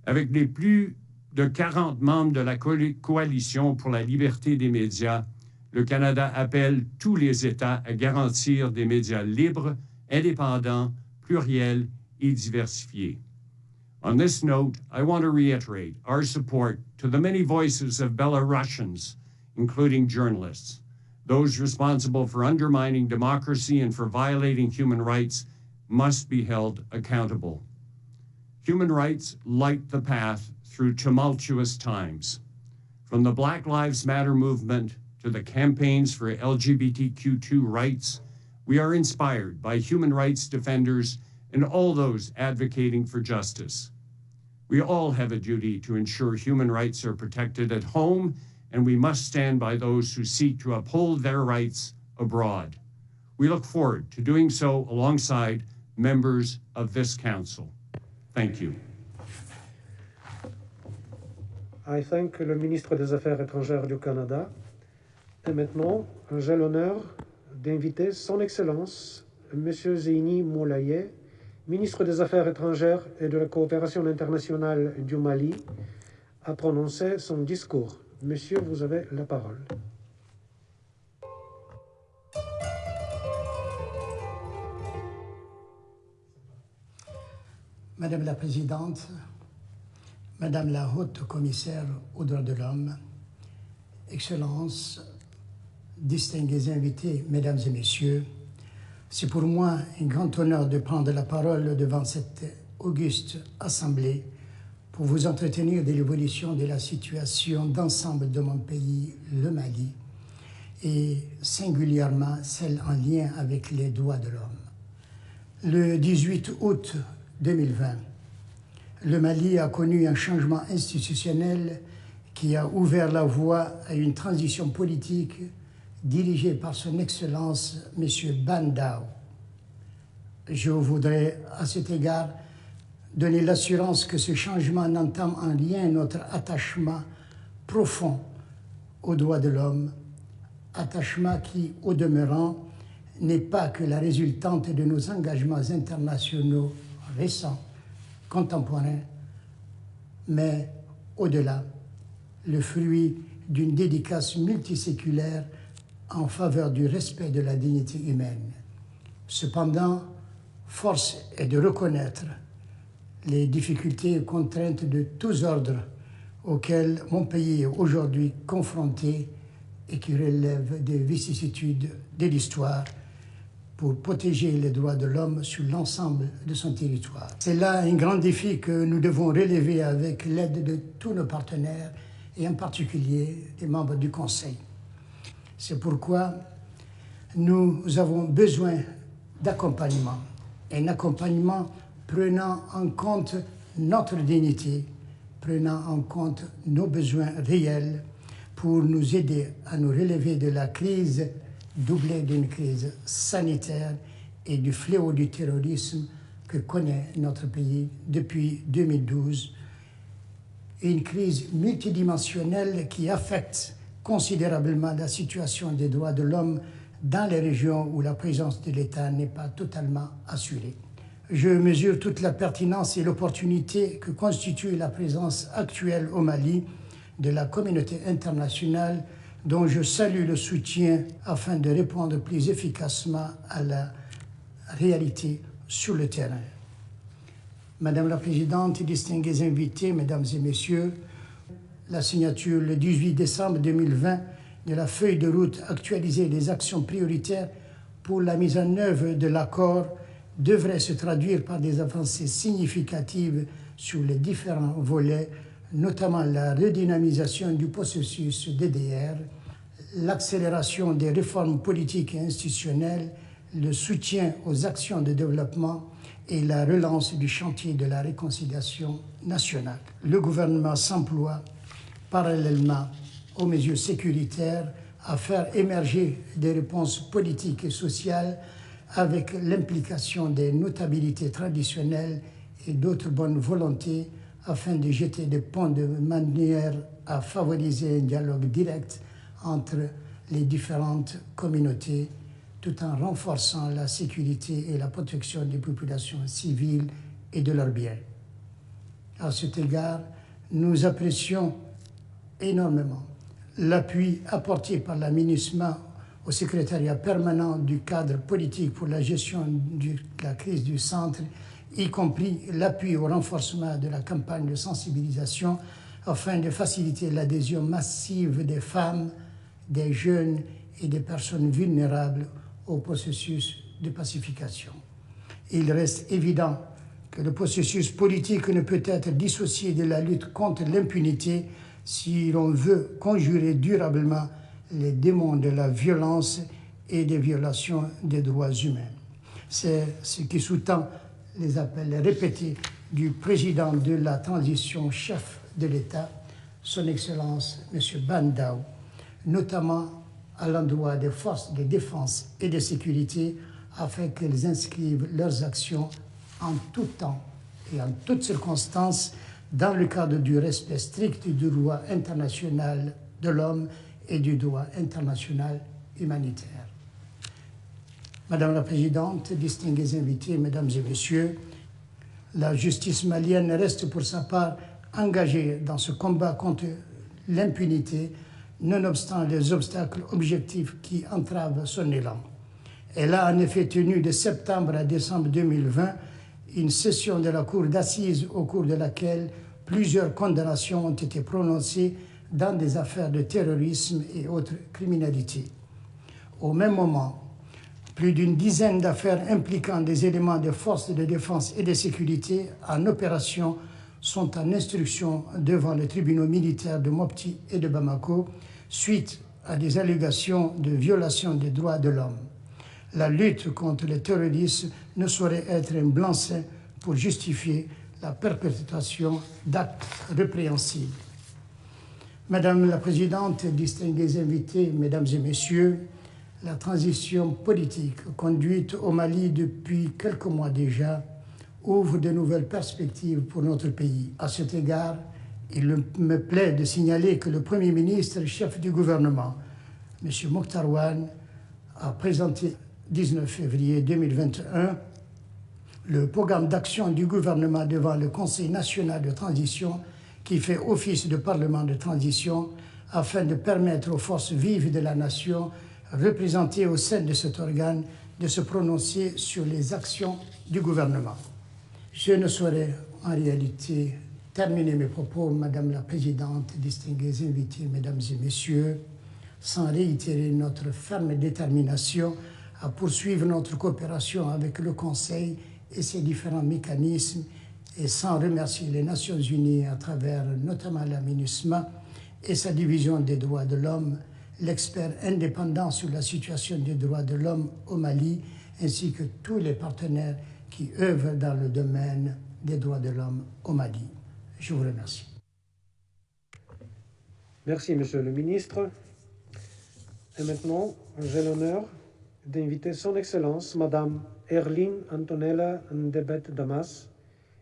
S12: Avec les plus de 40 membres de la Coalition pour la liberté des médias, le Canada appelle tous les États à garantir des médias libres, indépendants, pluriels et diversifiés. On this note, I want to reiterate our support to the many voices of Belarusians, including journalists. Those responsible for undermining democracy and for violating human rights must be held accountable. Human rights light the path through tumultuous times. From the Black Lives Matter movement to the campaigns for LGBTQ2 rights, we are inspired by human rights defenders and all those advocating for justice. We all have a duty to ensure human rights are protected at home, and we must stand by those who seek to uphold their rights abroad. We look forward to doing so alongside members of this Council. Thank you.
S1: I thank le ministre des Affaires étrangères du Canada. Et maintenant, j'ai l'honneur d'inviter Son Excellence, M. Zeyni Moulaye, ministre des Affaires étrangères et de la coopération internationale du Mali, à prononcer son discours. Monsieur, vous avez la parole.
S13: Madame la Présidente, Madame la Haute Commissaire aux droits de l'homme, Excellences, distingués invités, Mesdames et Messieurs, c'est pour moi un grand honneur de prendre la parole devant cette auguste assemblée pour vous entretenir de l'évolution de la situation d'ensemble de mon pays, le Mali, et singulièrement celle en lien avec les droits de l'homme. Le 18 août 2020, le Mali a connu un changement institutionnel qui a ouvert la voie à une transition politique dirigée par son Excellence, M. Bandao. Je voudrais à cet égard donner l'assurance que ce changement entame en lien notre attachement profond aux droits de l'homme, attachement qui, au demeurant, n'est pas que la résultante de nos engagements internationaux récents, contemporains, mais au-delà, le fruit d'une dédicace multiséculaire en faveur du respect de la dignité humaine. Cependant, force est de reconnaître les difficultés et contraintes de tous ordres auxquelles mon pays est aujourd'hui confronté et qui relèvent des vicissitudes de l'histoire pour protéger les droits de l'homme sur l'ensemble de son territoire. C'est là un grand défi que nous devons relever avec l'aide de tous nos partenaires et en particulier des membres du Conseil. C'est pourquoi nous avons besoin d'accompagnement, un accompagnement prenant en compte notre dignité, prenant en compte nos besoins réels pour nous aider à nous relever de la crise doublée d'une crise sanitaire et du fléau du terrorisme que connaît notre pays depuis 2012, une crise multidimensionnelle qui affecte considérablement la situation des droits de l'homme dans les régions où la présence de l'État n'est pas totalement assurée. Je mesure toute la pertinence et l'opportunité que constitue la présence actuelle au Mali de la communauté internationale dont je salue le soutien afin de répondre plus efficacement à la réalité sur le terrain. Madame la Présidente, distingués invités, Mesdames et Messieurs, la signature le 18 décembre 2020 de la feuille de route actualisée des actions prioritaires pour la mise en œuvre de l'accord devrait se traduire par des avancées significatives sur les différents volets, notamment la redynamisation du processus DDR, l'accélération des réformes politiques et institutionnelles, le soutien aux actions de développement et la relance du chantier de la réconciliation nationale. Le gouvernement s'emploie parallèlement aux mesures sécuritaires à faire émerger des réponses politiques et sociales avec l'implication des notabilités traditionnelles et d'autres bonnes volontés afin de jeter des ponts de manière à favoriser un dialogue direct entre les différentes communautés tout en renforçant la sécurité et la protection des populations civiles et de leurs biens. À cet égard, nous apprécions énormément l'appui apporté par la MINUSMA au secrétariat permanent du cadre politique pour la gestion de la crise du centre, y compris l'appui au renforcement de la campagne de sensibilisation afin de faciliter l'adhésion massive des femmes, des jeunes et des personnes vulnérables au processus de pacification. Il reste évident que le processus politique ne peut être dissocié de la lutte contre l'impunité si l'on veut conjurer durablement les démons de la violence et des violations des droits humains. C'est ce qui sous-tend les appels répétés du président de la transition chef de l'État, son Excellence M. Bandao, notamment à l'endroit des forces de défense et de sécurité afin qu'elles inscrivent leurs actions en tout temps et en toutes circonstances dans le cadre du respect strict du droit international de l'homme et du droit international humanitaire. Madame la Présidente, distingués invités, Mesdames et Messieurs, la justice malienne reste pour sa part engagée dans ce combat contre l'impunité, nonobstant les obstacles objectifs qui entravent son élan. Elle a en effet tenu de septembre à décembre 2020 une session de la Cour d'assises au cours de laquelle plusieurs condamnations ont été prononcées dans des affaires de terrorisme et autres criminalités. Au même moment, Plus d'une dizaine d'affaires impliquant des éléments des forces de défense et de sécurité en opération sont en instruction devant les tribunaux militaires de Mopti et de Bamako suite à des allégations de violation des droits de l'homme. La lutte contre le terrorisme ne saurait être un blanc-seing pour justifier la perpétration d'actes répréhensibles. Madame la Présidente, distingués invités, Mesdames et Messieurs, la transition politique conduite au Mali depuis quelques mois déjà ouvre de nouvelles perspectives pour notre pays. À cet égard, il me plaît de signaler que le Premier ministre, chef du gouvernement, M. Mokhtarwan, a présenté le 19 février 2021 le programme d'action du gouvernement devant le Conseil national de transition qui fait office de parlement de transition afin de permettre aux forces vives de la nation représentées au sein de cet organe de se prononcer sur les actions du gouvernement. Je ne saurais en réalité terminer mes propos, Madame la Présidente, distingués invités, Mesdames et Messieurs, sans réitérer notre ferme détermination à poursuivre notre coopération avec le Conseil et ses différents mécanismes et sans remercier les Nations Unies à travers notamment la MINUSMA et sa division des droits de l'homme, l'expert indépendant sur la situation des droits de l'homme au Mali, ainsi que tous les partenaires qui œuvrent dans le domaine des droits de l'homme au Mali. Je vous remercie.
S1: Merci, Monsieur le Ministre. Et maintenant, j'ai l'honneur d'inviter Son Excellence, Madame Erline Antonella Ndebet-Damas,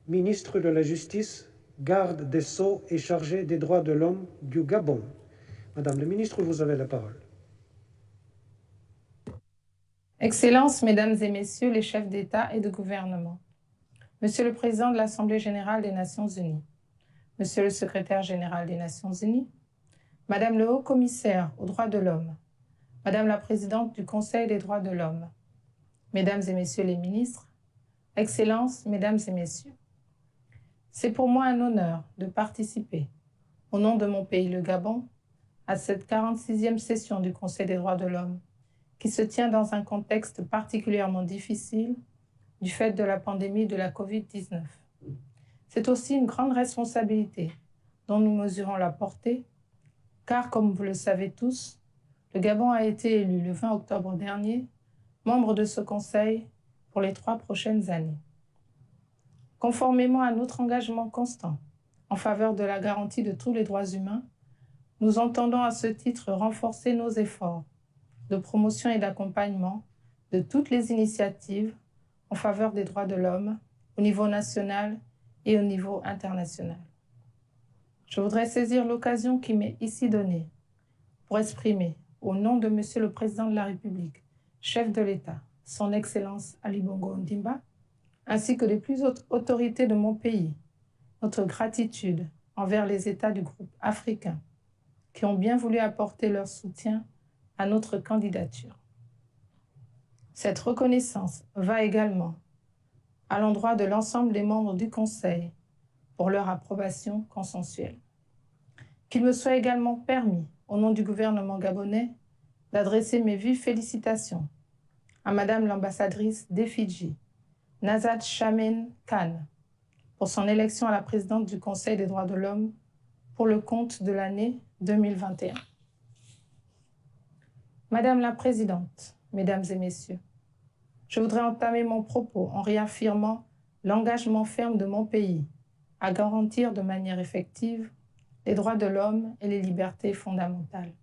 S1: ministre de la Justice, garde des Sceaux et chargée des droits de l'homme du Gabon. Madame la Ministre, vous avez la parole.
S14: Excellences, Mesdames et Messieurs les chefs d'État et de gouvernement, Monsieur le Président de l'Assemblée générale des Nations unies, Monsieur le Secrétaire général des Nations unies, Madame le Haut-Commissaire aux droits de l'homme, Madame la Présidente du Conseil des droits de l'homme, Mesdames et Messieurs les ministres, Excellences, Mesdames et Messieurs, c'est pour moi un honneur de participer, au nom de mon pays, le Gabon, à cette 46e session du Conseil des droits de l'homme, qui se tient dans un contexte particulièrement difficile du fait de la pandémie de la Covid-19. C'est aussi une grande responsabilité dont nous mesurons la portée, car comme vous le savez tous, le Gabon a été élu le 20 octobre dernier membre de ce Conseil pour les 3 prochaines années. Conformément à notre engagement constant en faveur de la garantie de tous les droits humains, nous entendons à ce titre renforcer nos efforts de promotion et d'accompagnement de toutes les initiatives en faveur des droits de l'homme au niveau national et au niveau international. Je voudrais saisir l'occasion qui m'est ici donnée pour exprimer, au nom de Monsieur le Président de la République, chef de l'État, Son Excellence Ali Bongo-Ondimba, ainsi que les plus hautes autorités de mon pays, notre gratitude envers les États du groupe africain qui ont bien voulu apporter leur soutien à notre candidature. Cette reconnaissance va également à l'endroit de l'ensemble des membres du Conseil pour leur approbation consensuelle. Qu'il me soit également permis, au nom du gouvernement gabonais, d'adresser mes vives félicitations à Madame l'ambassadrice des Fidji, Nazat Chamin Khan, pour son élection à la présidente du Conseil des droits de l'homme pour le compte de l'année 2021. Madame la Présidente, Mesdames et Messieurs, je voudrais entamer mon propos en réaffirmant l'engagement ferme de mon pays à garantir de manière effective les droits de l'homme et les libertés fondamentales.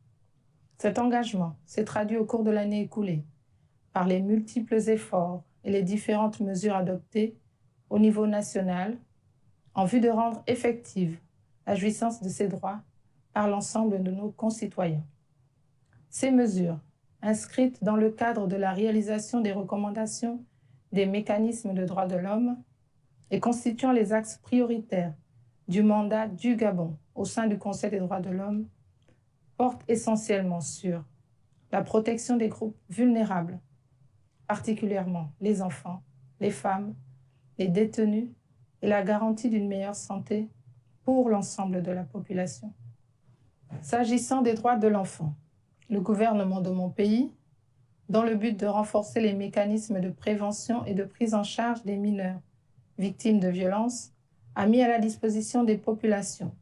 S14: Cet engagement s'est traduit au cours de l'année écoulée par les multiples efforts et les différentes mesures adoptées au niveau national en vue de rendre effective la jouissance de ces droits par l'ensemble de nos concitoyens. Ces mesures, inscrites dans le cadre de la réalisation des recommandations des mécanismes de droits de l'homme et constituant les axes prioritaires du mandat du Gabon au sein du Conseil des droits de l'homme, portent essentiellement sur la protection des groupes vulnérables, particulièrement les enfants, les femmes, les détenus et la garantie d'une meilleure santé pour l'ensemble de la population. S'agissant des droits de l'enfant, le gouvernement de mon pays, dans le but de renforcer les mécanismes de prévention et de prise en charge des mineurs victimes de violences, a mis à la disposition des populations,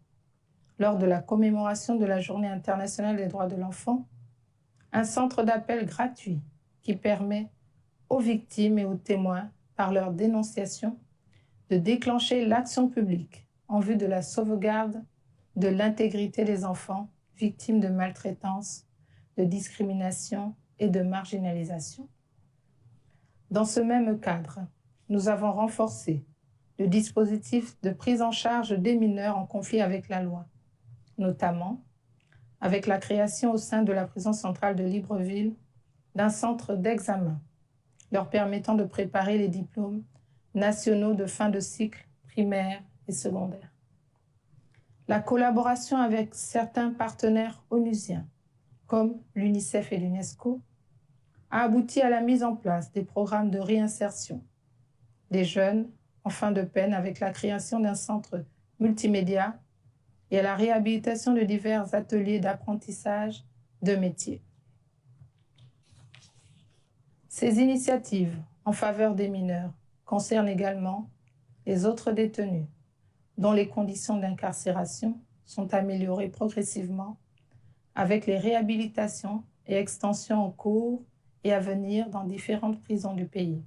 S14: lors de la commémoration de la Journée internationale des droits de l'enfant, un centre d'appel gratuit qui permet aux victimes et aux témoins, par leur dénonciation, de déclencher l'action publique en vue de la sauvegarde de l'intégrité des enfants victimes de maltraitance, de discrimination et de marginalisation. Dans ce même cadre, nous avons renforcé le dispositif de prise en charge des mineurs en conflit avec la loi, notamment avec la création au sein de la prison centrale de Libreville d'un centre d'examen leur permettant de préparer les diplômes nationaux de fin de cycle primaire et secondaire. La collaboration avec certains partenaires onusiens, comme l'UNICEF et l'UNESCO, a abouti à la mise en place des programmes de réinsertion des jeunes en fin de peine avec la création d'un centre multimédia et à la réhabilitation de divers ateliers d'apprentissage de métiers. Ces initiatives en faveur des mineurs concernent également les autres détenus, dont les conditions d'incarcération sont améliorées progressivement avec les réhabilitations et extensions en cours et à venir dans différentes prisons du pays.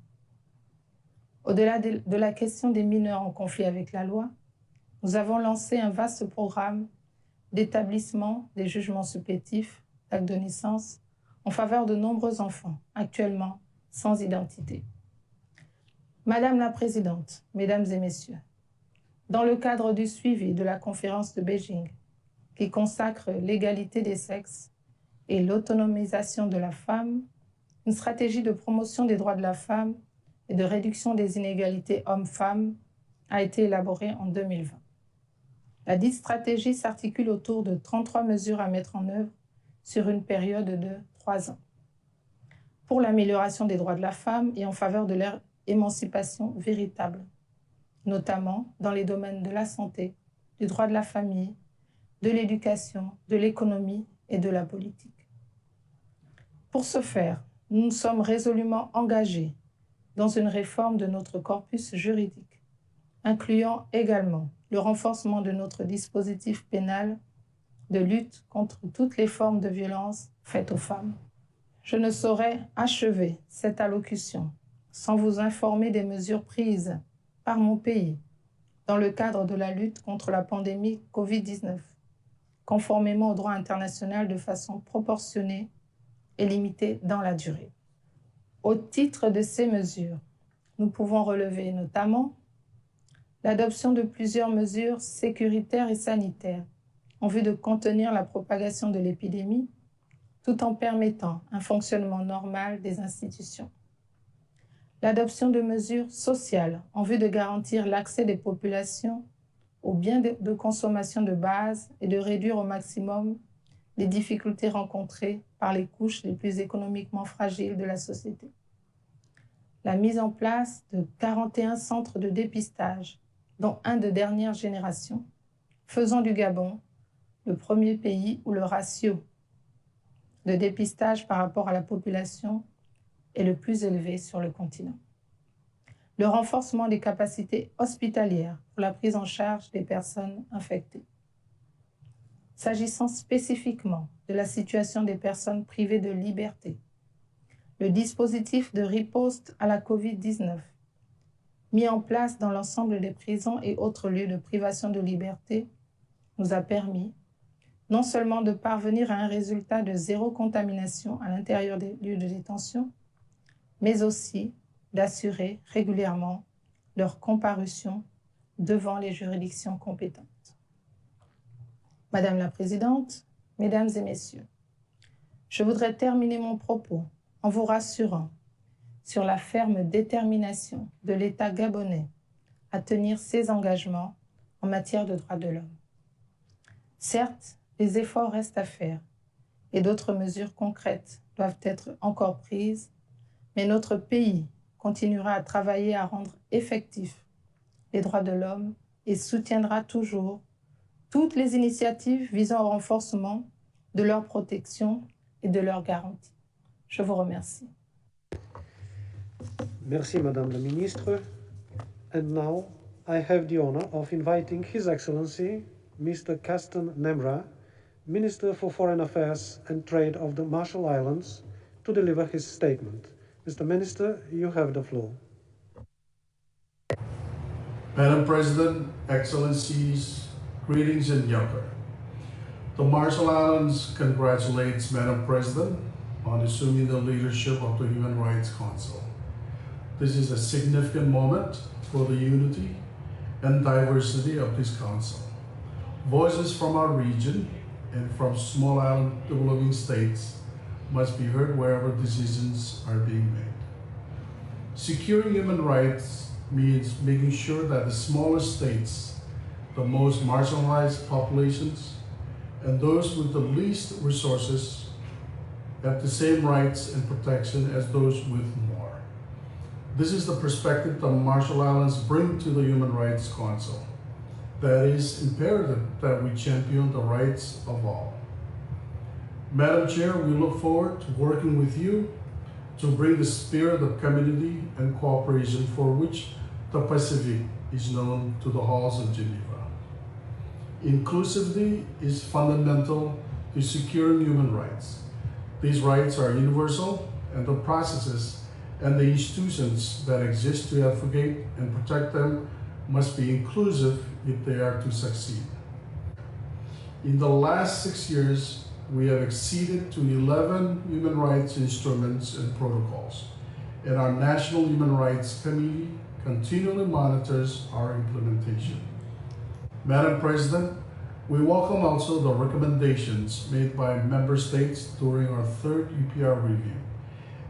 S14: Au-delà de la question des mineurs en conflit avec la loi, nous avons lancé un vaste programme d'établissement des jugements supplétifs d'actes de naissance en faveur de nombreux enfants actuellement sans identité. Madame la Présidente, Mesdames et Messieurs, dans le cadre du suivi de la conférence de Beijing, qui consacre l'égalité des sexes et l'autonomisation de la femme, une stratégie de promotion des droits de la femme et de réduction des inégalités hommes-femmes a été élaborée en 2020. La dite stratégie s'articule autour de 33 mesures à mettre en œuvre sur une période de 3 ans pour l'amélioration des droits de la femme et en faveur de leur émancipation véritable, notamment dans les domaines de la santé, du droit de la famille, de l'éducation, de l'économie et de la politique. Pour ce faire, nous nous sommes résolument engagés dans une réforme de notre corpus juridique, incluant également le renforcement de notre dispositif pénal de lutte contre toutes les formes de violence faites aux femmes. Je ne saurais achever cette allocution sans vous informer des mesures prises par mon pays dans le cadre de la lutte contre la pandémie Covid-19, conformément au droit international de façon proportionnée et limitée dans la durée. Au titre de ces mesures, nous pouvons relever notamment l'adoption de plusieurs mesures sécuritaires et sanitaires en vue de contenir la propagation de l'épidémie, tout en permettant un fonctionnement normal des institutions. L'adoption de mesures sociales en vue de garantir l'accès des populations aux biens de consommation de base et de réduire au maximum les difficultés rencontrées par les couches les plus économiquement fragiles de la société. La mise en place de 41 centres de dépistage, dont un de dernière génération, faisant du Gabon le premier pays où le ratio de dépistage par rapport à la population est le plus élevé sur le continent. Le renforcement des capacités hospitalières pour la prise en charge des personnes infectées. S'agissant spécifiquement de la situation des personnes privées de liberté, le dispositif de riposte à la Covid-19, mis en place dans l'ensemble des prisons et autres lieux de privation de liberté, nous a permis non seulement de parvenir à un résultat de 0 contamination à l'intérieur des lieux de détention, mais aussi d'assurer régulièrement leur comparution devant les juridictions compétentes. Madame la Présidente, Mesdames et Messieurs, je voudrais terminer mon propos en vous rassurant sur la ferme détermination de l'État gabonais à tenir ses engagements en matière de droits de l'homme. Certes, les efforts restent à faire et d'autres mesures concrètes doivent être encore prises, mais notre pays continuera à travailler à rendre effectifs les droits de l'homme et soutiendra toujours toutes les initiatives visant au renforcement de leur protection et de leur garantie. Je vous remercie.
S1: Merci, Madame la Ministre. And now I have the honor of inviting His Excellency, Mr. Kasten Nemra, Minister for Foreign Affairs and Trade of the Marshall Islands, to deliver his statement. Mr. Minister, you have the floor.
S15: Madam President, Excellencies, greetings and Yopper. The Marshall Islands congratulates Madam President on assuming the leadership of the Human Rights Council. This is a significant moment for the unity and diversity of this council. Voices from our region and from small island developing states must be heard wherever decisions are being made. Securing human rights means making sure that the smallest states, the most marginalized populations, and those with the least resources have the same rights and protection as those with more. This is the perspective the Marshall Islands bring to the Human Rights Council. That is imperative that we champion the rights of all. Madam Chair, we look forward to working with you to bring the spirit of community and cooperation for which the Pacific is known to the halls of Geneva. Inclusivity is fundamental to securing human rights. These rights are universal, and the processes and the institutions that exist to advocate and protect them must be inclusive if they are to succeed. In the last 6 years, we have acceded to 11 human rights instruments and protocols, and our National Human Rights Committee continually monitors our implementation. Madam President, we welcome also the recommendations made by member states during our third UPR review,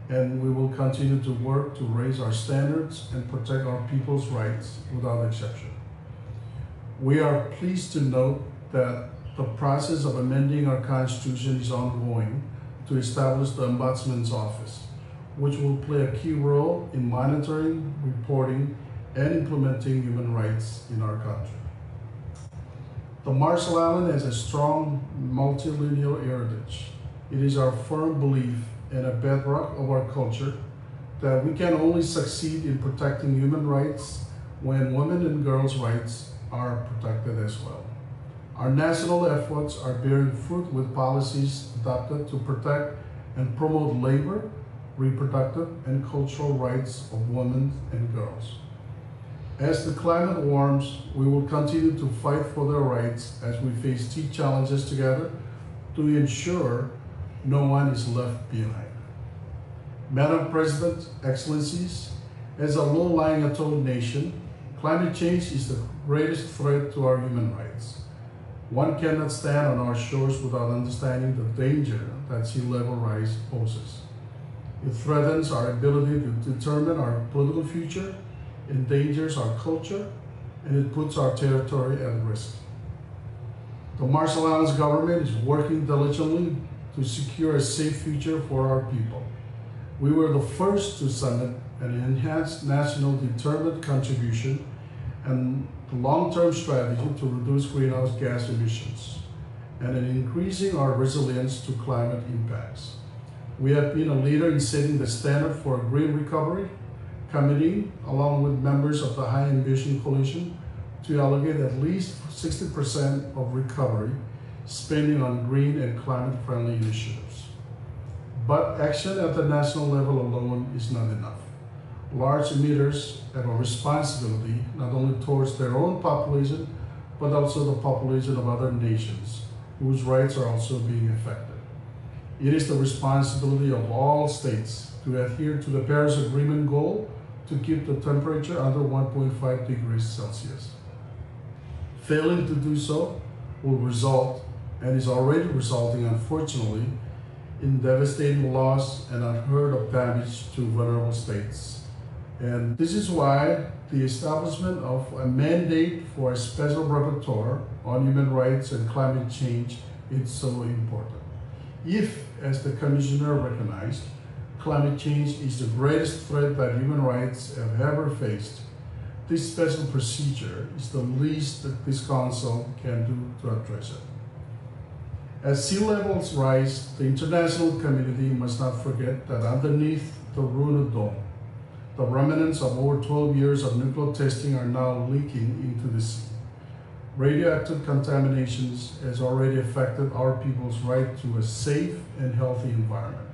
S15: and we will continue to work to raise our standards and protect our people's rights without exception. We are pleased to note that the process of amending our Constitution is ongoing to establish the Ombudsman's Office, which will play a key role in monitoring, reporting, and implementing human rights in our country. The Marshall Islands has a strong multilineal heritage. It is our firm belief and a bedrock of our culture that we can only succeed in protecting human rights when women and girls' rights are protected as well. Our national efforts are bearing fruit with policies adopted to protect and promote labor, reproductive, and cultural rights of women and girls. As the climate warms, we will continue to fight for their rights as we face key challenges together to ensure no one is left behind. Madam President, Excellencies, as a low-lying atoll nation, climate change is the greatest threat to our human rights. One cannot stand on our shores without understanding the danger that sea level rise poses. It threatens our ability to determine our political future, endangers our culture, and it puts our territory at risk. The Marshall Islands government is working diligently to secure a safe future for our people. We were the first to submit an enhanced national determined contribution and long-term strategy to reduce greenhouse gas emissions and in increasing our resilience to climate impacts. We have been a leader in setting the standard for a green recovery, committing, along with members of the High Ambition Coalition, to allocate at least 60% of recovery spending on green and climate-friendly initiatives. But action at the national level alone is not enough. Large emitters have a responsibility not only towards their own population, but also the population of other nations, whose rights are also being affected. It is the responsibility of all states to adhere to the Paris Agreement goal to keep the temperature under 1.5 degrees Celsius. Failing to do so will result, and is already resulting, unfortunately, in devastating loss and unheard of damage to vulnerable states. And this is why the establishment of a mandate for a special rapporteur on human rights and climate change is so important. If, as the Commissioner recognized, climate change is the greatest threat that human rights have ever faced, this special procedure is the least that this Council can do to address it. As sea levels rise, the international community must not forget that underneath the ruined dome, the remnants of over 12 years of nuclear testing are now leaking into the sea. Radioactive contaminations has already affected our people's right to a safe and healthy environment.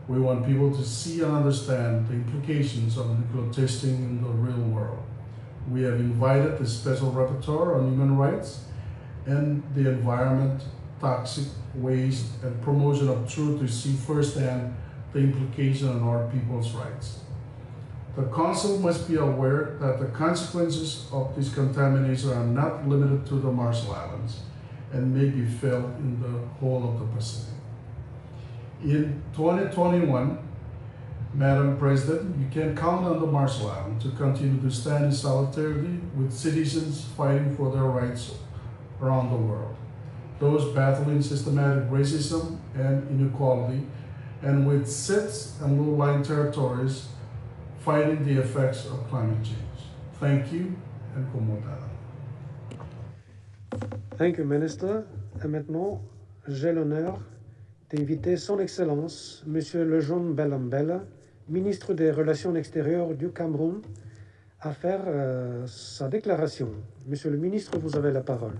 S15: We want people to see and understand the implications of nuclear testing in the real world. We have invited the Special Rapporteur on Human Rights and the Environment, Toxic Waste, and Promotion of Truth to see firsthand the implication on our people's rights. The Council must be aware that the consequences of this contamination are not limited to the Marshall Islands and may be felt in the whole of the Pacific. In 2021, Madam President, you can count on the Marshall Islands to continue to stand in solidarity with citizens fighting for their rights around the world, those battling systematic racism and inequality, and with SITs and low-lying territories fighting the effects of climate change. Thank you, and Komodana.
S1: Thank you, Minister. Et maintenant, j'ai l'honneur d'inviter Son Excellence, Monsieur le Jean Belambella, ministre des Relations extérieures du Cameroun, à faire sa déclaration. Monsieur le ministre, vous avez la parole.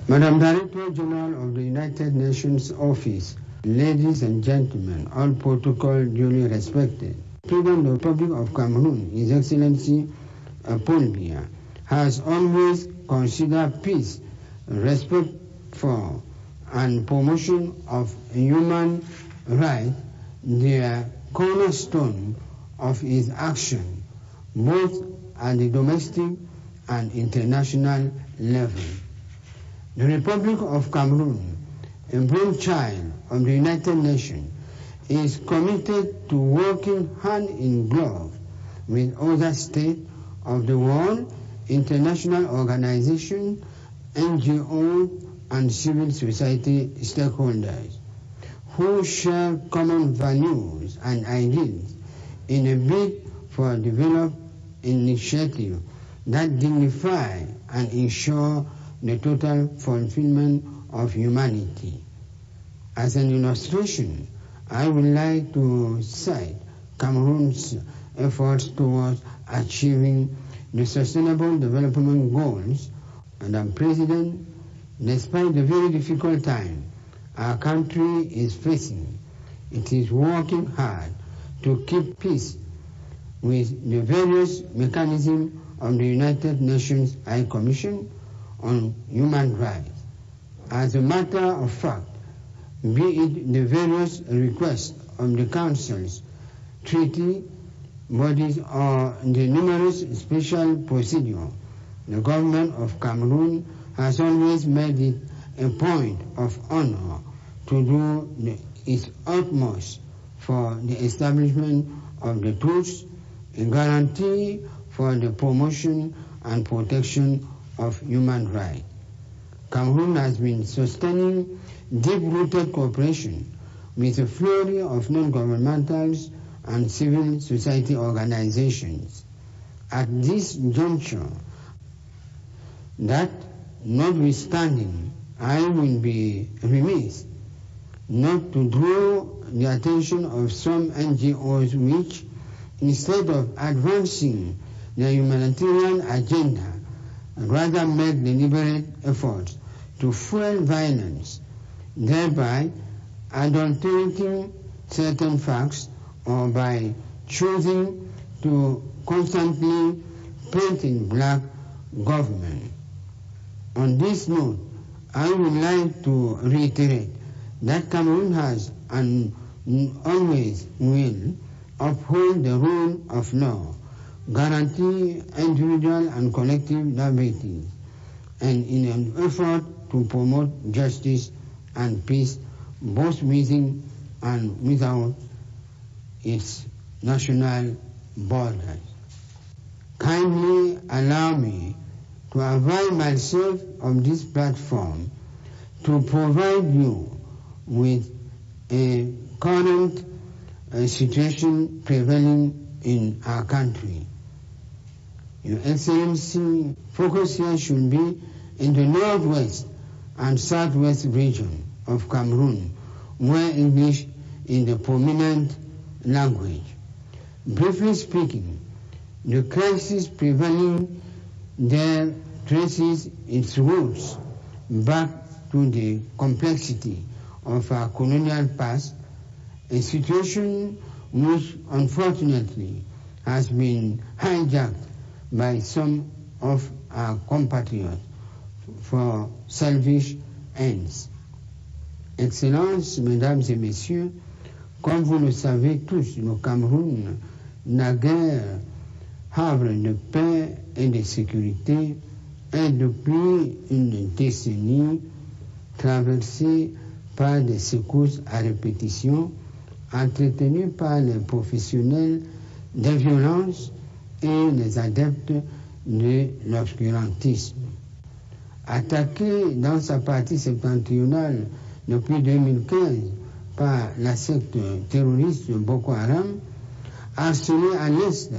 S16: Madam Director General of the United Nations Office, ladies and gentlemen, all protocol duly respected. President of the Republic of Cameroon, His Excellency Paul Biya, has always considered peace, respect for, and promotion of human rights the cornerstone of his action, both at the domestic and international level. The Republic of Cameroon, a brainchild of the United Nations, is committed to working hand in glove with other states of the world, international organizations, NGOs, and civil society stakeholders who share common values and ideals in a bid for developing initiatives that dignify and ensure the total fulfillment of humanity. As an illustration, I would like to cite Cameroon's efforts towards achieving the Sustainable Development Goals. Madam President, despite the very difficult time our country is facing, it is working hard to keep peace with the various mechanisms of the United Nations High Commission on Human Rights. As a matter of fact, be it the various requests of the Council's treaty bodies or the numerous special procedures, the government of Cameroon has always made it a point of honor to do its utmost for the establishment of the truth, a guarantee for the promotion and protection of human rights. Cameroon has been sustaining deep-rooted cooperation with a flurry of non-governmental and civil society organizations. At this juncture, that notwithstanding, I will be remiss not to draw the attention of some NGOs which, instead of advancing their humanitarian agenda, rather make deliberate efforts to fuel violence, thereby adulterating certain facts or by choosing to constantly paint in black government. On this note, I would like to reiterate that Cameroon has and always will uphold the rule of law, guarantee individual and collective liberties, and in an effort to promote justice and peace both within and without its national borders. Kindly allow me to avail myself of this platform to provide you with a current situation prevailing in our country. Your Excellency, focus here should be in the northwest and southwest region of Cameroon, where English is the prominent language. Briefly speaking, the crisis prevailing there traces its roots back to the complexity of our colonial past, a situation which unfortunately has been hijacked by some of our compatriots for selfish ends. Excellences, Mesdames et Messieurs, comme vous le savez tous, le Cameroun n'a guère havre de paix et de sécurité est depuis une décennie traversé par des secousses à répétition entretenues par les professionnels des violences et les adeptes de l'obscurantisme. Attaqué dans sa partie septentrionale depuis 2015 par la secte terroriste Boko Haram, harcelé à l'est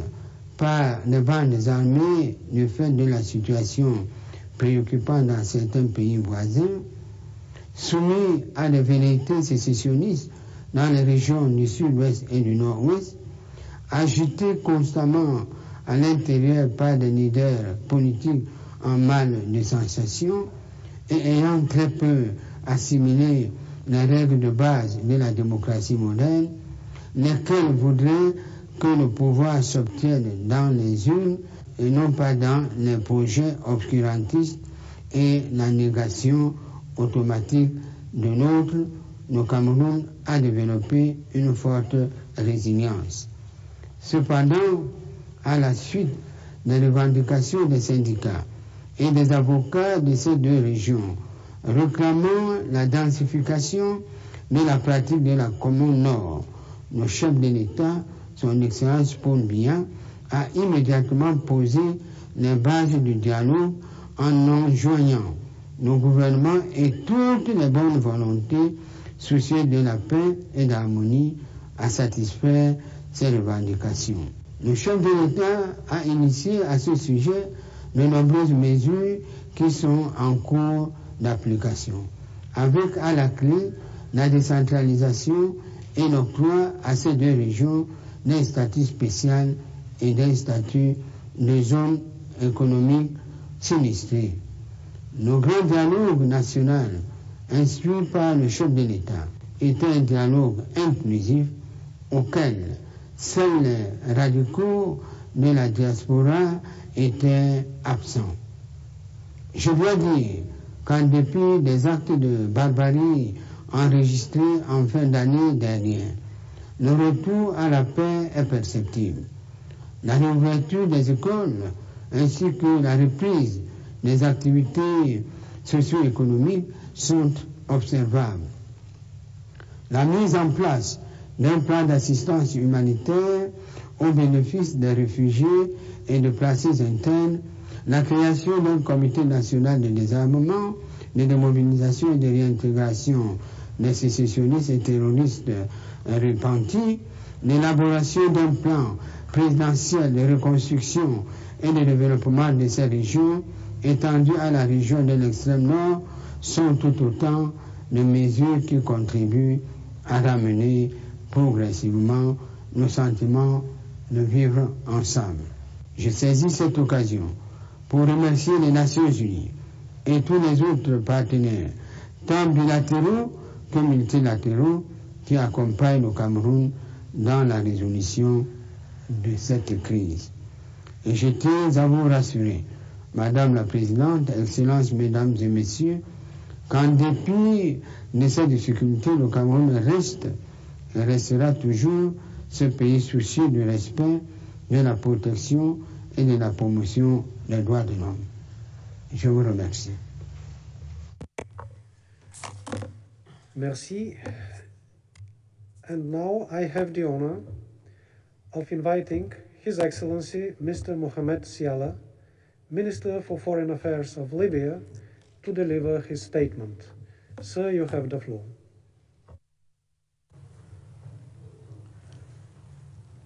S16: par les bandes armées du fait de la situation préoccupante dans certains pays voisins, soumis à des velléités sécessionnistes dans les régions du sud-ouest et du nord-ouest, agité constamment à l'intérieur par des leaders politiques en mal de sensation et ayant très peu assimilé les règles de base de la démocratie moderne, lesquelles voudraient que le pouvoir s'obtienne dans les urnes et non pas dans les projets obscurantistes et la négation automatique de l'autre, le Cameroun a développé une forte résilience. Cependant, à la suite des revendications des syndicats et des avocats de ces deux régions, réclamant la densification de la pratique de la commune nord, le chef de l'État, son Excellence Paul Biya, a immédiatement posé les bases du dialogue en enjoignant le gouvernement et toutes les bonnes volontés soucieux de la paix et d'harmonie à satisfaire ces revendications. Le chef de l'État a initié à ce sujet de nombreuses mesures qui sont en cours d'application, avec à la clé la décentralisation et l'octroi à ces deux régions d'un statut spécial et d'un statut de zone économique sinistrée. Le grand dialogue national instruit par le chef de l'État est un dialogue inclusif auquel seuls les radicaux de la diaspora étaient absents. Je dois dire qu'en dépit des actes de barbarie enregistrés en fin d'année dernière, le retour à la paix est perceptible. La réouverture des écoles ainsi que la reprise des activités socio-économiques sont observables. La mise en place d'un plan d'assistance humanitaire au bénéfice des réfugiés et de placés internes, la création d'un comité national de désarmement, de démobilisation et de réintégration des sécessionnistes et terroristes repentis, l'élaboration d'un plan présidentiel de reconstruction et de développement de ces régions étendues à la région de l'extrême nord sont tout autant de mesures qui contribuent à ramener progressivement le sentiment de vivre ensemble. Je saisis cette occasion pour remercier les Nations Unies et tous les autres partenaires, tant bilatéraux que multilatéraux, qui accompagnent le Cameroun dans la résolution de cette crise. Et je tiens à vous rassurer, Madame la Présidente, Excellences, Mesdames et Messieurs, qu'en dépit de ces difficultés, le Cameroun reste et restera toujours ce pays soucieux du respect, de la protection et de la promotion des droits de l'homme. Je vous remercie.
S1: Merci. And now I have the honor of inviting His Excellency Mr. Mohamed Siala, Minister for Foreign Affairs of Libya, to deliver his statement. Sir, you have the floor.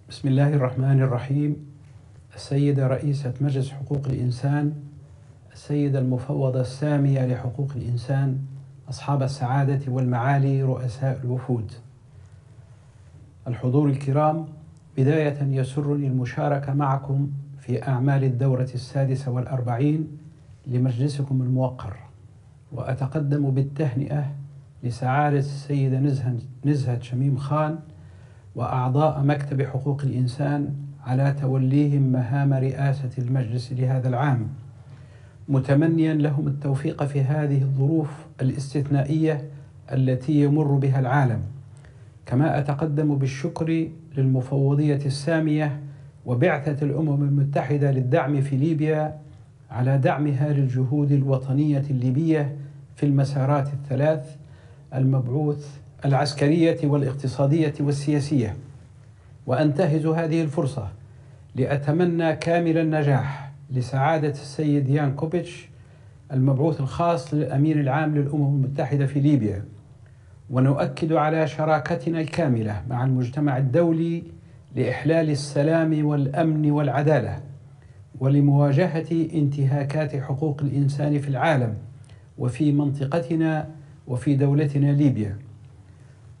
S17: بسم الله الرحمن الرحيم. السيدة رئيسة مجلس حقوق الإنسان السيدة المفوضة السامية لحقوق الإنسان، أصحاب السعادة والمعالي رؤساء الوفود، الحضور الكرام، بداية يسرني المشاركة معكم في أعمال الدورة 46 لمجلسكم الموقر، وأتقدم بالتهنئة لسعادة السيدة نزهة شميم خان وأعضاء مكتب حقوق الإنسان على توليهم مهام رئاسة المجلس لهذا العام، متمنيا لهم التوفيق في هذه الظروف الاستثنائية التي يمر بها العالم. كما أتقدم بالشكر للمفوضية السامية وبعثة الأمم المتحدة للدعم في ليبيا على دعمها للجهود الوطنية الليبية في المسارات الثلاث: المبعوث، العسكرية والاقتصادية والسياسية. وأنتهز هذه الفرصة لأتمنى كامل النجاح لسعادة السيد يانكوفيتش المبعوث الخاص للأمين العام للأمم المتحدة في ليبيا، ونؤكد على شراكتنا الكاملة مع المجتمع الدولي لإحلال السلام والأمن والعدالة ولمواجهة انتهاكات حقوق الإنسان في العالم وفي منطقتنا وفي دولتنا ليبيا.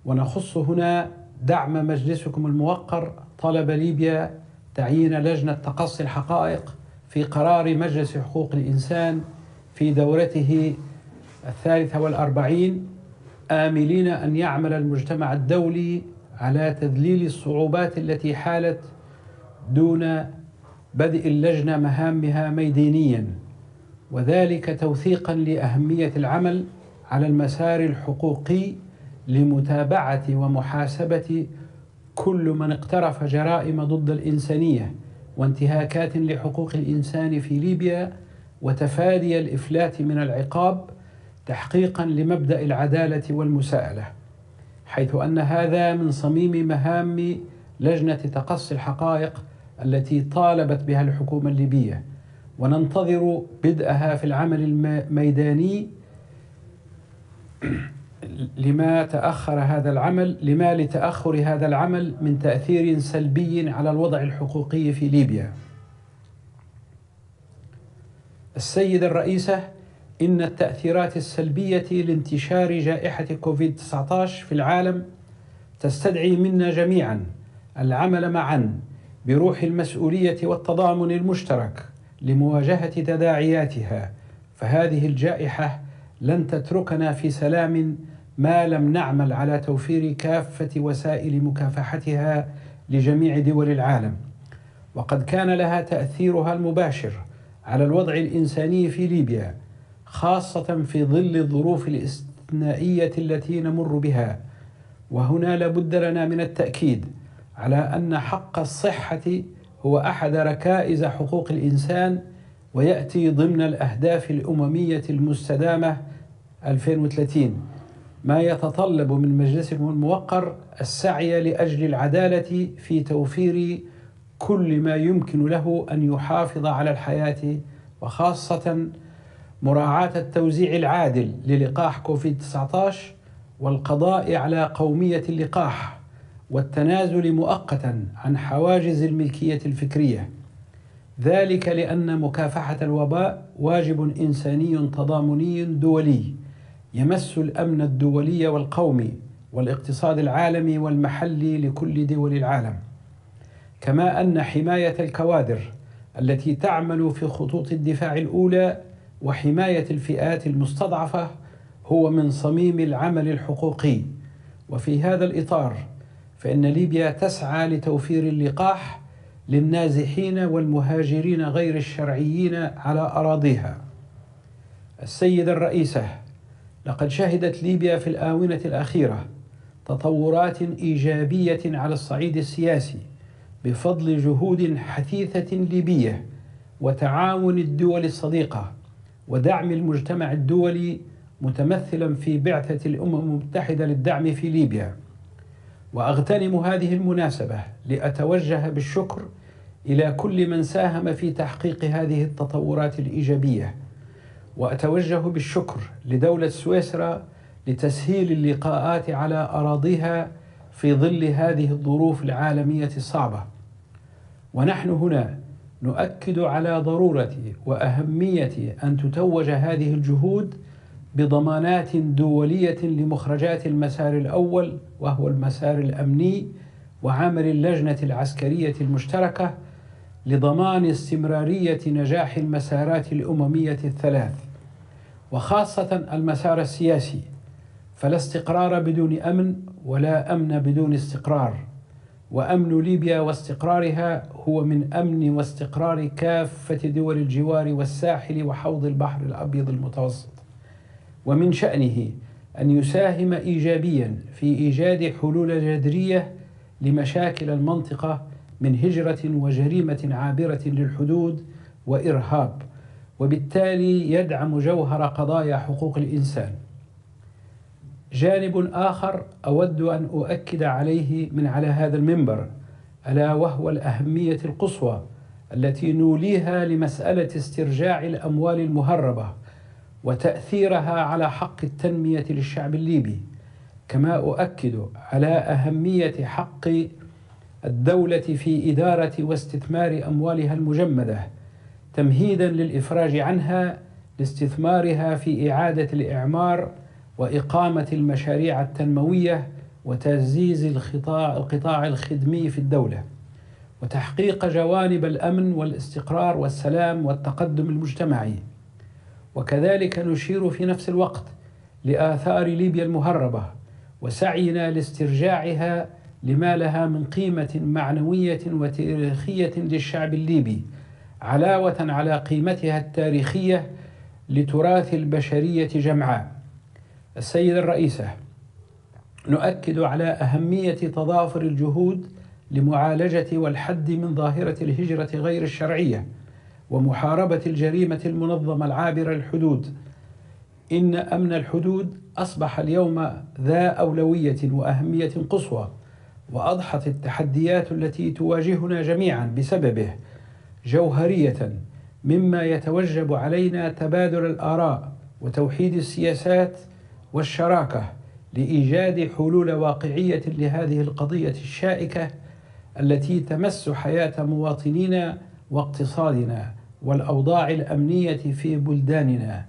S17: ونخص هنا دعم مجلسكم الموقر طلب ليبيا تعيين لجنة تقصي الحقائق في قرار مجلس حقوق الإنسان في دورته 43، آملين أن يعمل المجتمع الدولي على تذليل الصعوبات التي حالت دون بدء اللجنة مهامها ميدانيا، وذلك توثيقا لأهمية العمل على المسار الحقوقي لمتابعة ومحاسبة كل من اقترف جرائم ضد الإنسانية وانتهاكات لحقوق الإنسان في ليبيا، وتفادي الإفلات من العقاب تحقيقا لمبدأ العدالة والمساءلة، حيث أن هذا من صميم مهام لجنة تقصي الحقائق التي طالبت بها الحكومة الليبية، وننتظر بدءها في العمل الميداني لما لتأخر هذا العمل من تأثير سلبي على الوضع الحقوقي في ليبيا. السيدة الرئيسة، إن التأثيرات السلبية لانتشار جائحة كوفيد-19 في العالم تستدعي منا جميعا العمل معا بروح المسؤولية والتضامن المشترك لمواجهة تداعياتها، فهذه الجائحة لن تتركنا في سلام ما لم نعمل على توفير كافة وسائل مكافحتها لجميع دول العالم. وقد كان لها تأثيرها المباشر على الوضع الإنساني في ليبيا، خاصة في ظل الظروف الاستثنائية التي نمر بها. وهنا لابد لنا من التأكيد على أن حق الصحة هو أحد ركائز حقوق الإنسان، ويأتي ضمن الأهداف الأممية المستدامة 2030، ما يتطلب من مجلسكم الموقر السعي لأجل العدالة في توفير كل ما يمكن له أن يحافظ على الحياة، وخاصة مراعاة التوزيع العادل للقاح كوفيد-19 والقضاء على قومية اللقاح والتنازل مؤقتا عن حواجز الملكية الفكرية، ذلك لأن مكافحة الوباء واجب إنساني تضامني دولي يمس الأمن الدولي والقومي والاقتصاد العالمي والمحلي لكل دول العالم. كما أن حماية الكوادر التي تعمل في خطوط الدفاع الأولى وحماية الفئات المستضعفة هو من صميم العمل الحقوقي. وفي هذا الإطار فإن ليبيا تسعى لتوفير اللقاح للنازحين والمهاجرين غير الشرعيين على أراضيها. السيدة الرئيسة، لقد شهدت ليبيا في الآونة الأخيرة تطورات إيجابية على الصعيد السياسي بفضل جهود حثيثة ليبية وتعاون الدول الصديقة ودعم المجتمع الدولي متمثلا في بعثة الأمم المتحدة للدعم في ليبيا. وأغتنم هذه المناسبة لأتوجه بالشكر إلى كل من ساهم في تحقيق هذه التطورات الإيجابية، وأتوجه بالشكر لدولة سويسرا لتسهيل اللقاءات على أراضيها في ظل هذه الظروف العالمية الصعبة. ونحن هنا نؤكد على ضرورة وأهمية أن تتوج هذه الجهود بضمانات دولية لمخرجات المسار الأول وهو المسار الأمني وعمل اللجنة العسكرية المشتركة لضمان استمرارية نجاح المسارات الأممية الثلاث، وخاصة المسار السياسي، فلا استقرار بدون أمن ولا أمن بدون استقرار، وأمن ليبيا واستقرارها هو من أمن واستقرار كافة دول الجوار والساحل وحوض البحر الأبيض المتوسط، ومن شأنه أن يساهم إيجابيا في إيجاد حلول جذرية لمشاكل المنطقة من هجرة وجريمة عابرة للحدود وإرهاب، وبالتالي يدعم جوهر قضايا حقوق الإنسان. جانب آخر أود أن أؤكد عليه من على هذا المنبر، ألا وهو الأهمية القصوى التي نوليها لمسألة استرجاع الأموال المهربة وتأثيرها على حق التنمية للشعب الليبي، كما أؤكد على أهمية حق الدولة في إدارة واستثمار أموالها المجمدة تمهيدا للإفراج عنها لاستثمارها في إعادة الإعمار وإقامة المشاريع التنموية وتعزيز القطاع الخدمي في الدولة، وتحقيق جوانب الأمن والاستقرار والسلام والتقدم المجتمعي. وكذلك نشير في نفس الوقت لآثار ليبيا المهربة وسعينا لاسترجاعها لما لها من قيمة معنوية وتاريخية للشعب الليبي، علاوة على قيمتها التاريخية لتراث البشرية جمعاء. السيدة الرئيسة، نؤكد على أهمية تضافر الجهود لمعالجة والحد من ظاهرة الهجرة غير الشرعية ومحاربة الجريمة المنظمة العابرة للحدود. إن أمن الحدود أصبح اليوم ذا أولوية وأهمية قصوى، وأضحت التحديات التي تواجهنا جميعا بسببه جوهرية، مما يتوجب علينا تبادل الآراء وتوحيد السياسات والشراكة لإيجاد حلول واقعية لهذه القضية الشائكة التي تمس حياة مواطنينا واقتصادنا والأوضاع الأمنية في بلداننا،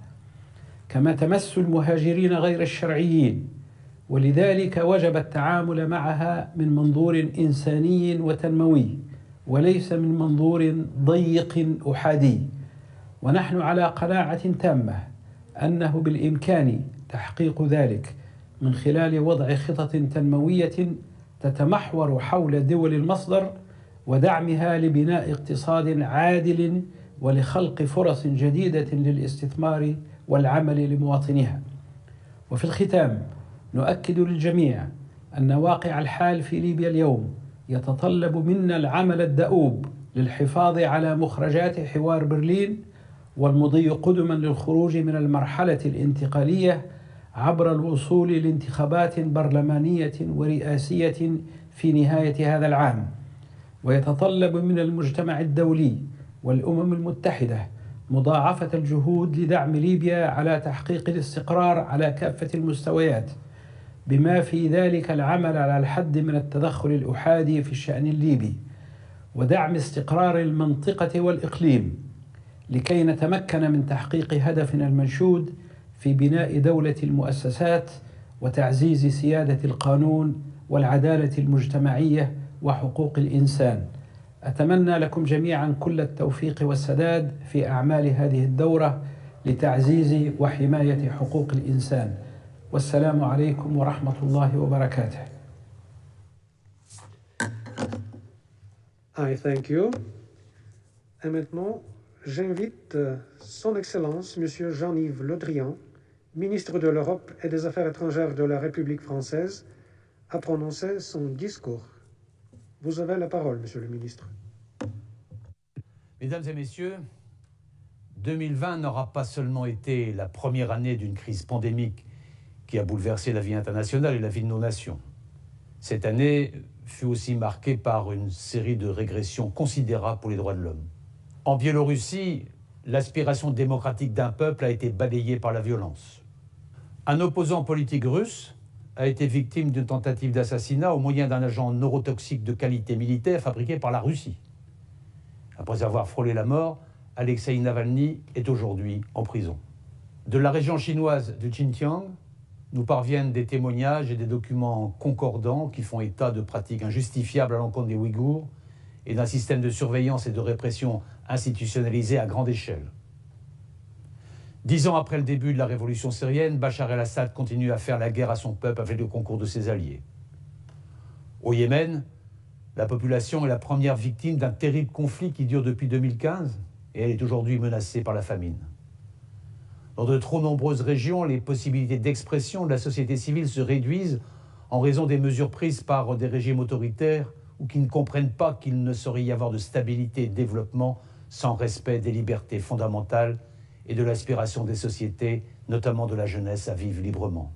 S17: كما تمس المهاجرين غير الشرعيين، ولذلك وجب التعامل معها من منظور إنساني وتنموي وليس من منظور ضيق أحادي. ونحن على قناعة تامة أنه بالإمكان تحقيق ذلك من خلال وضع خطط تنموية تتمحور حول دول المصدر ودعمها لبناء اقتصاد عادل ولخلق فرص جديدة للاستثمار والعمل لمواطنيها. وفي الختام نؤكد للجميع أن واقع الحال في ليبيا اليوم يتطلب منا العمل الدؤوب للحفاظ على مخرجات حوار برلين والمضي قدما للخروج من المرحلة الانتقالية عبر الوصول لانتخابات برلمانية ورئاسية في نهاية هذا العام. ويتطلب من المجتمع الدولي والأمم المتحدة مضاعفة الجهود لدعم ليبيا على تحقيق الاستقرار على كافة المستويات، بما في ذلك العمل على الحد من التدخل الأحادي في الشأن الليبي ودعم استقرار المنطقة والإقليم، لكي نتمكن من تحقيق هدفنا المنشود في بناء دولة المؤسسات وتعزيز سيادة القانون والعدالة المجتمعية وحقوق الإنسان. أتمنى لكم جميعا كل التوفيق والسداد في أعمال هذه الدورة لتعزيز وحماية حقوق الإنسان. والسلام عليكم ورحمة الله وبركاته.
S1: I thank you. Et maintenant, j'invite Son Excellence, Monsieur Jean-Yves Le Drian, ministre de l'Europe et des Affaires étrangères de la République française, à prononcer son discours. Vous avez la parole, Monsieur le ministre.
S18: Mesdames et messieurs, 2020 n'aura pas seulement été la première année d'une crise pandémique qui a bouleversé la vie internationale et la vie de nos nations. Cette année fut aussi marquée par une série de régressions considérables pour les droits de l'homme. En Biélorussie, l'aspiration démocratique d'un peuple a été balayée par la violence. Un opposant politique russe a été victime d'une tentative d'assassinat au moyen d'un agent neurotoxique de qualité militaire fabriqué par la Russie. Après avoir frôlé la mort, Alexei Navalny est aujourd'hui en prison. De la région chinoise de Xinjiang, nous parviennent des témoignages et des documents concordants qui font état de pratiques injustifiables à l'encontre des Ouïghours et d'un système de surveillance et de répression institutionnalisé à grande échelle. 10 ans après le début de la révolution syrienne, Bachar el-Assad continue à faire la guerre à son peuple avec le concours de ses alliés. Au Yémen, la population est la première victime d'un terrible conflit qui dure depuis 2015 et elle est aujourd'hui menacée par la famine. Dans de trop nombreuses régions, les possibilités d'expression de la société civile se réduisent en raison des mesures prises par des régimes autoritaires ou qui ne comprennent pas qu'il ne saurait y avoir de stabilité et de développement sans respect des libertés fondamentales et de l'aspiration des sociétés, notamment de la jeunesse, à vivre librement.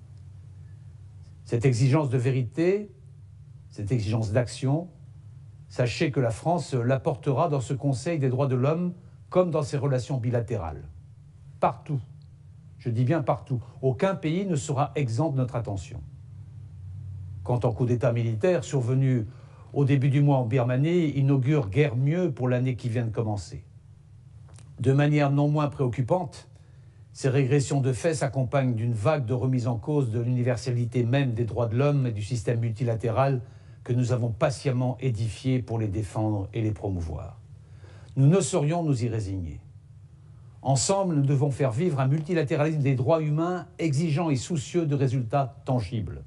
S18: Cette exigence de vérité, cette exigence d'action, sachez que la France l'apportera dans ce Conseil des droits de l'homme comme dans ses relations bilatérales. Partout, je dis bien partout, aucun pays ne sera exempt de notre attention. Quant au coup d'État militaire survenu au début du mois en Birmanie, inaugure guère mieux pour l'année qui vient de commencer. De manière non moins préoccupante, ces régressions de fait s'accompagnent d'une vague de remise en cause de l'universalité même des droits de l'homme et du système multilatéral que nous avons patiemment édifié pour les défendre et les promouvoir. Nous ne saurions nous y résigner. Ensemble, nous devons faire vivre un multilatéralisme des droits humains exigeant et soucieux de résultats tangibles.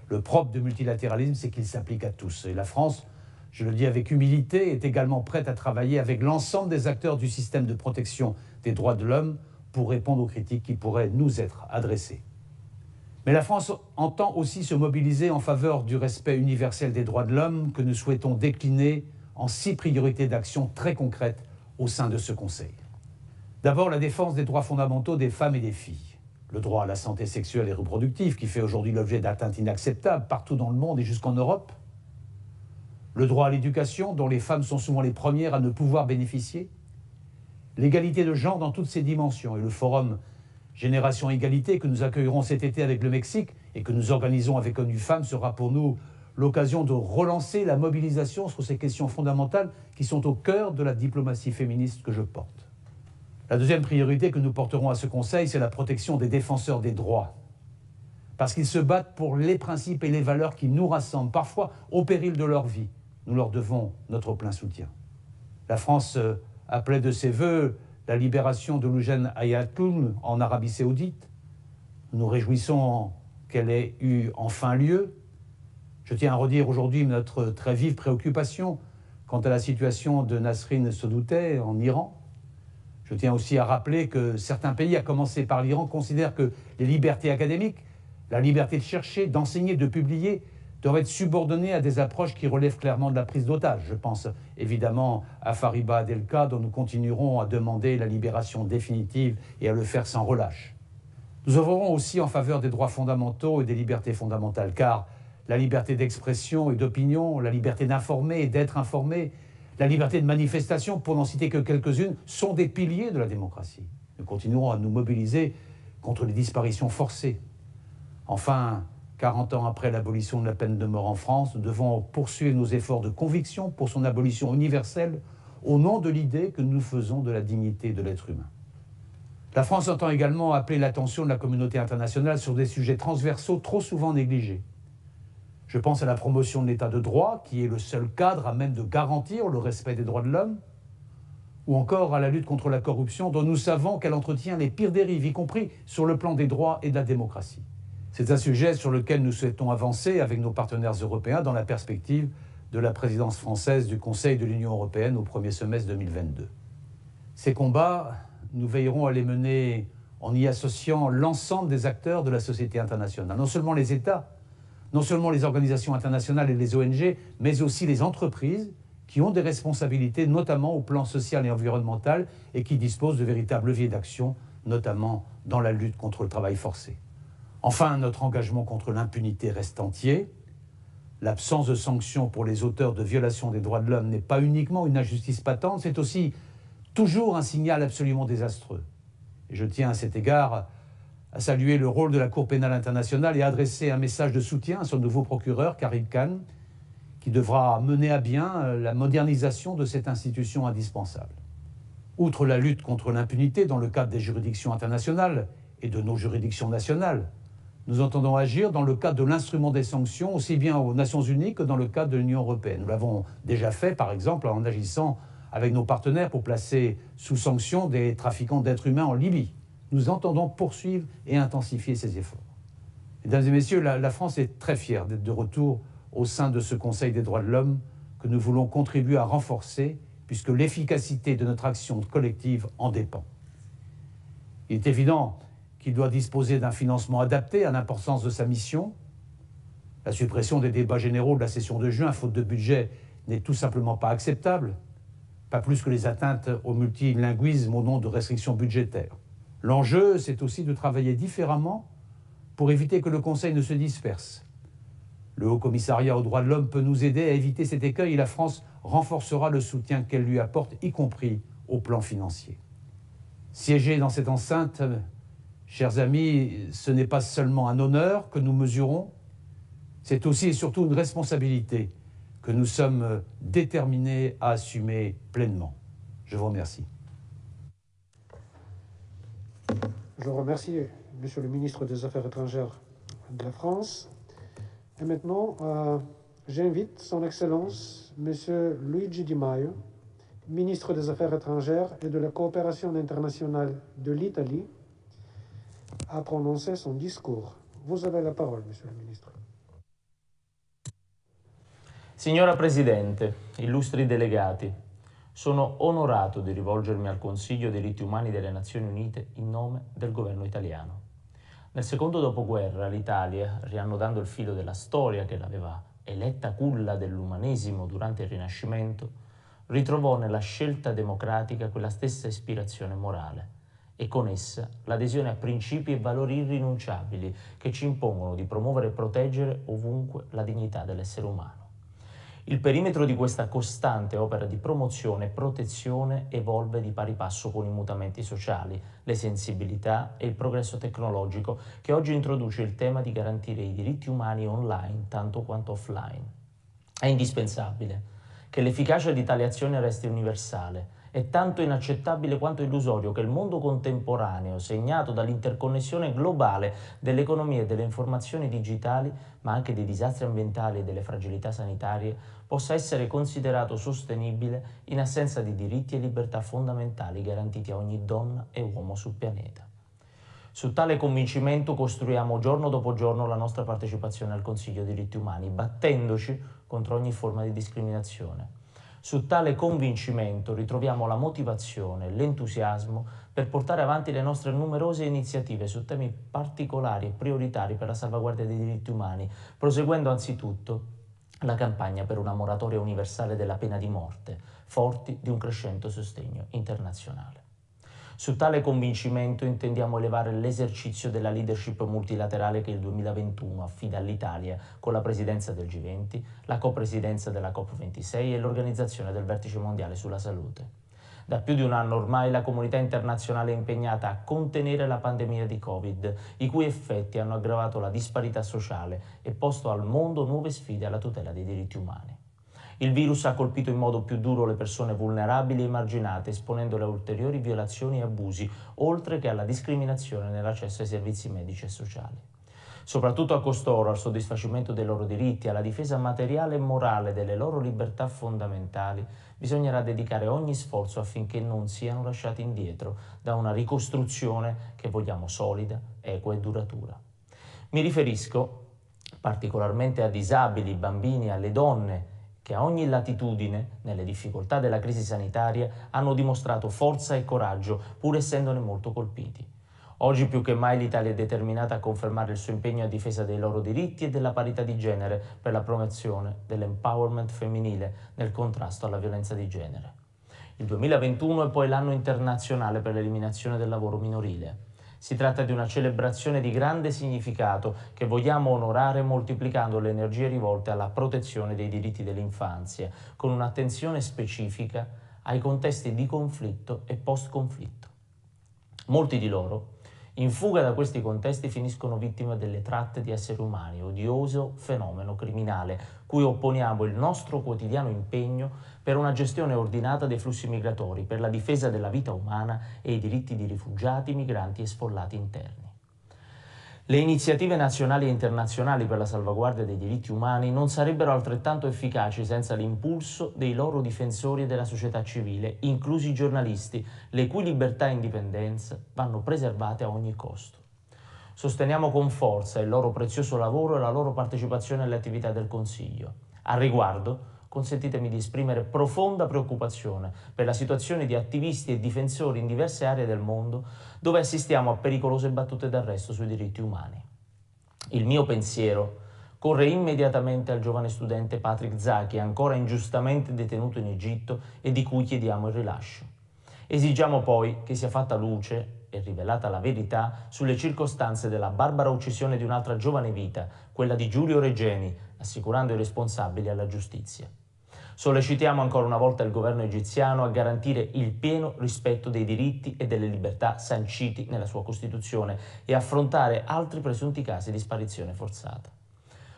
S18: Le propre du multilatéralisme, c'est qu'il s'applique à tous. Et la France, je le dis avec humilité, est également prête à travailler avec l'ensemble des acteurs du système de protection des droits de l'homme pour répondre aux critiques qui pourraient nous être adressées. Mais la France entend aussi se mobiliser en faveur du respect universel des droits de l'homme que nous souhaitons décliner en 6 priorités d'action très concrètes au sein de ce Conseil. D'abord, la défense des droits fondamentaux des femmes et des filles. Le droit à la santé sexuelle et reproductive qui fait aujourd'hui l'objet d'atteintes inacceptables partout dans le monde et jusqu'en Europe. Le droit à l'éducation dont les femmes sont souvent les premières à ne pouvoir bénéficier. L'égalité de genre dans toutes ses dimensions et le forum Génération Égalité que nous accueillerons cet été avec le Mexique et que nous organisons avec ONU Femmes sera pour nous l'occasion de relancer la mobilisation sur ces questions fondamentales qui sont au cœur de la diplomatie féministe que je porte. La deuxième priorité que nous porterons à ce Conseil, c'est la protection des défenseurs des droits. Parce qu'ils se battent pour les principes et les valeurs qui nous rassemblent, parfois au péril de leur vie. Nous leur devons notre plein soutien. La France appelait de ses vœux la libération de Loujain Hayatou en Arabie Saoudite. Nous nous réjouissons qu'elle ait eu enfin lieu. Je tiens à redire aujourd'hui notre très vive préoccupation quant à la situation de Nasrin Sotoudeh en Iran. Je tiens aussi à rappeler que certains pays, à commencer par l'Iran, considèrent que les libertés académiques, la liberté de chercher, d'enseigner, de publier, doivent être subordonnées à des approches qui relèvent clairement de la prise d'otage. Je pense évidemment à Fariba Adelka, dont nous continuerons à demander la libération définitive et à le faire sans relâche. Nous œuvrerons aussi en faveur des droits fondamentaux et des libertés fondamentales, car la liberté d'expression et d'opinion, la liberté d'informer et d'être informé, la liberté de manifestation, pour n'en citer que quelques-unes, sont des piliers de la démocratie. Nous continuerons à nous mobiliser contre les disparitions forcées. Enfin, 40 ans après l'abolition de la peine de mort en France, nous devons poursuivre nos efforts de conviction pour son abolition universelle au nom de l'idée que nous faisons de la dignité de l'être humain. La France entend également appeler l'attention de la communauté internationale sur des sujets transversaux trop souvent négligés. Je pense à la promotion de l'état de droit, qui est le seul cadre à même de garantir le respect des droits de l'homme, ou encore à la lutte contre la corruption, dont nous savons qu'elle entretient les pires dérives, y compris sur le plan des droits et de la démocratie. C'est un sujet sur lequel nous souhaitons avancer avec nos partenaires européens dans la perspective de la présidence française du Conseil de l'Union européenne au premier semestre 2022. Ces combats, nous veillerons à les mener en y associant l'ensemble des acteurs de la société internationale, non seulement les États, non seulement les organisations internationales et les ONG, mais aussi les entreprises qui ont des responsabilités, notamment au plan social et environnemental, et qui disposent de véritables leviers d'action, notamment dans la lutte contre le travail forcé. Enfin, notre engagement contre l'impunité reste entier. L'absence de sanctions pour les auteurs de violations des droits de l'homme n'est pas uniquement une injustice patente, c'est aussi toujours un signal absolument désastreux. Et je tiens à cet égard à saluer le rôle de la Cour pénale internationale et à adresser un message de soutien à son nouveau procureur, Karim Khan, qui devra mener à bien la modernisation de cette institution indispensable. Outre la lutte contre l'impunité dans le cadre des juridictions internationales et de nos juridictions nationales, nous entendons agir dans le cadre de l'instrument des sanctions, aussi bien aux Nations Unies que dans le cadre de l'Union européenne. Nous l'avons déjà fait, par exemple, en agissant avec nos partenaires pour placer sous sanction des trafiquants d'êtres humains en Libye. Nous entendons poursuivre et intensifier ces efforts. Mesdames et messieurs, la France est très fière d'être de retour au sein de ce Conseil des droits de l'homme que nous voulons contribuer à renforcer, puisque l'efficacité de notre action collective en dépend. Il est évident qu'il doit disposer d'un financement adapté à l'importance de sa mission. La suppression des débats généraux de la session de juin, faute de budget, n'est tout simplement pas acceptable, pas plus que les atteintes au multilinguisme au nom de restrictions budgétaires. L'enjeu, c'est aussi de travailler différemment pour éviter que le Conseil ne se disperse. Le Haut-Commissariat aux droits de l'homme peut nous aider à éviter cet écueil et la France renforcera le soutien qu'elle lui apporte, y compris au plan financier. Siéger dans cette enceinte, chers amis, ce n'est pas seulement un honneur que nous mesurons, c'est aussi et surtout une responsabilité que nous sommes déterminés à assumer pleinement. Je vous remercie.
S1: Je remercie Monsieur le ministre des Affaires étrangères de la France. Et maintenant, j'invite Son Excellence Monsieur Luigi Di Maio, ministre des Affaires étrangères et de la coopération internationale de l'Italie, à prononcer son discours. Vous avez la parole, Monsieur le ministre.
S19: Signora Presidente, illustri delegati, sono onorato di rivolgermi al Consiglio dei diritti umani delle Nazioni Unite in nome del governo italiano. Nel secondo dopoguerra l'Italia, riannodando il filo della storia che l'aveva eletta culla dell'umanesimo durante il Rinascimento, ritrovò nella scelta democratica quella stessa ispirazione morale e con essa l'adesione a principi e valori irrinunciabili che ci impongono di promuovere e proteggere ovunque la dignità dell'essere umano. Il perimetro di questa costante opera di promozione e protezione evolve di pari passo con i mutamenti sociali, le sensibilità e il progresso tecnologico che oggi introduce il tema di garantire i diritti umani online tanto quanto offline. È indispensabile che l'efficacia di tale azione resti universale. È tanto inaccettabile quanto illusorio che il mondo contemporaneo, segnato dall'interconnessione globale dell'economia e delle informazioni digitali, ma anche dei disastri ambientali e delle fragilità sanitarie, possa essere considerato sostenibile in assenza di diritti e libertà fondamentali garantiti a ogni donna e uomo sul pianeta. Su tale convincimento costruiamo giorno dopo giorno la nostra partecipazione al Consiglio dei diritti umani, battendoci contro ogni forma di discriminazione. Su tale convincimento ritroviamo la motivazione e l'entusiasmo per portare avanti le nostre numerose iniziative su temi particolari e prioritari per la salvaguardia dei diritti umani, proseguendo anzitutto la campagna per una moratoria universale della pena di morte, forti di un crescente sostegno internazionale. Su tale convincimento intendiamo elevare l'esercizio della leadership multilaterale che il 2021 affida all'Italia con la presidenza del G20, la copresidenza della COP26 e l'organizzazione del Vertice Mondiale sulla Salute. Da più di un anno ormai la comunità internazionale è impegnata a contenere la pandemia di Covid, i cui effetti hanno aggravato la disparità sociale e posto al mondo nuove sfide alla tutela dei diritti umani. Il virus ha colpito in modo più duro le persone vulnerabili e emarginate, esponendole a ulteriori violazioni e abusi, oltre che alla discriminazione nell'accesso ai servizi medici e sociali. Soprattutto a costoro, al soddisfacimento dei loro diritti, alla difesa materiale e morale delle loro libertà fondamentali, bisognerà dedicare ogni sforzo affinché non siano lasciati indietro da una ricostruzione che vogliamo solida, equa e duratura. Mi riferisco particolarmente a disabili, bambini e alle donne che a ogni latitudine, nelle difficoltà della crisi sanitaria, hanno dimostrato forza e coraggio, pur essendone molto colpiti. Oggi più che mai l'Italia è determinata a confermare il suo impegno a difesa dei loro diritti e della parità di genere per la promozione dell'empowerment femminile nel contrasto alla violenza di genere. Il 2021 è poi l'anno internazionale per l'eliminazione del lavoro minorile. Si tratta di una celebrazione di grande significato che vogliamo onorare moltiplicando le energie rivolte alla protezione dei diritti dell'infanzia, con un'attenzione specifica ai contesti di conflitto e post-conflitto. Molti di loro In fuga da questi contesti finiscono vittime delle tratte di esseri umani, odioso fenomeno criminale, cui opponiamo il nostro quotidiano impegno per una gestione ordinata dei flussi migratori, per la difesa della vita umana e i diritti di rifugiati, migranti e sfollati interni. Le iniziative nazionali e internazionali per la salvaguardia dei diritti umani non sarebbero altrettanto efficaci senza l'impulso dei loro difensori e della società civile, inclusi i giornalisti, le cui libertà e indipendenza vanno preservate a ogni costo. Sosteniamo con forza il loro prezioso lavoro e la loro partecipazione alle attività del Consiglio. Al riguardo, consentitemi di esprimere profonda preoccupazione per la situazione di attivisti e difensori in diverse aree del mondo dove assistiamo a pericolose battute d'arresto sui diritti umani. Il mio pensiero corre immediatamente al giovane studente Patrick Zaki, ancora ingiustamente detenuto in Egitto e di cui chiediamo il rilascio. Esigiamo poi che sia fatta luce e rivelata la verità sulle circostanze della barbara uccisione di un'altra giovane vita, quella di Giulio Regeni, assicurando i responsabili alla giustizia. Sollecitiamo ancora una volta il governo egiziano a garantire il pieno rispetto dei diritti e delle libertà sanciti nella sua Costituzione e affrontare altri presunti casi di sparizione forzata.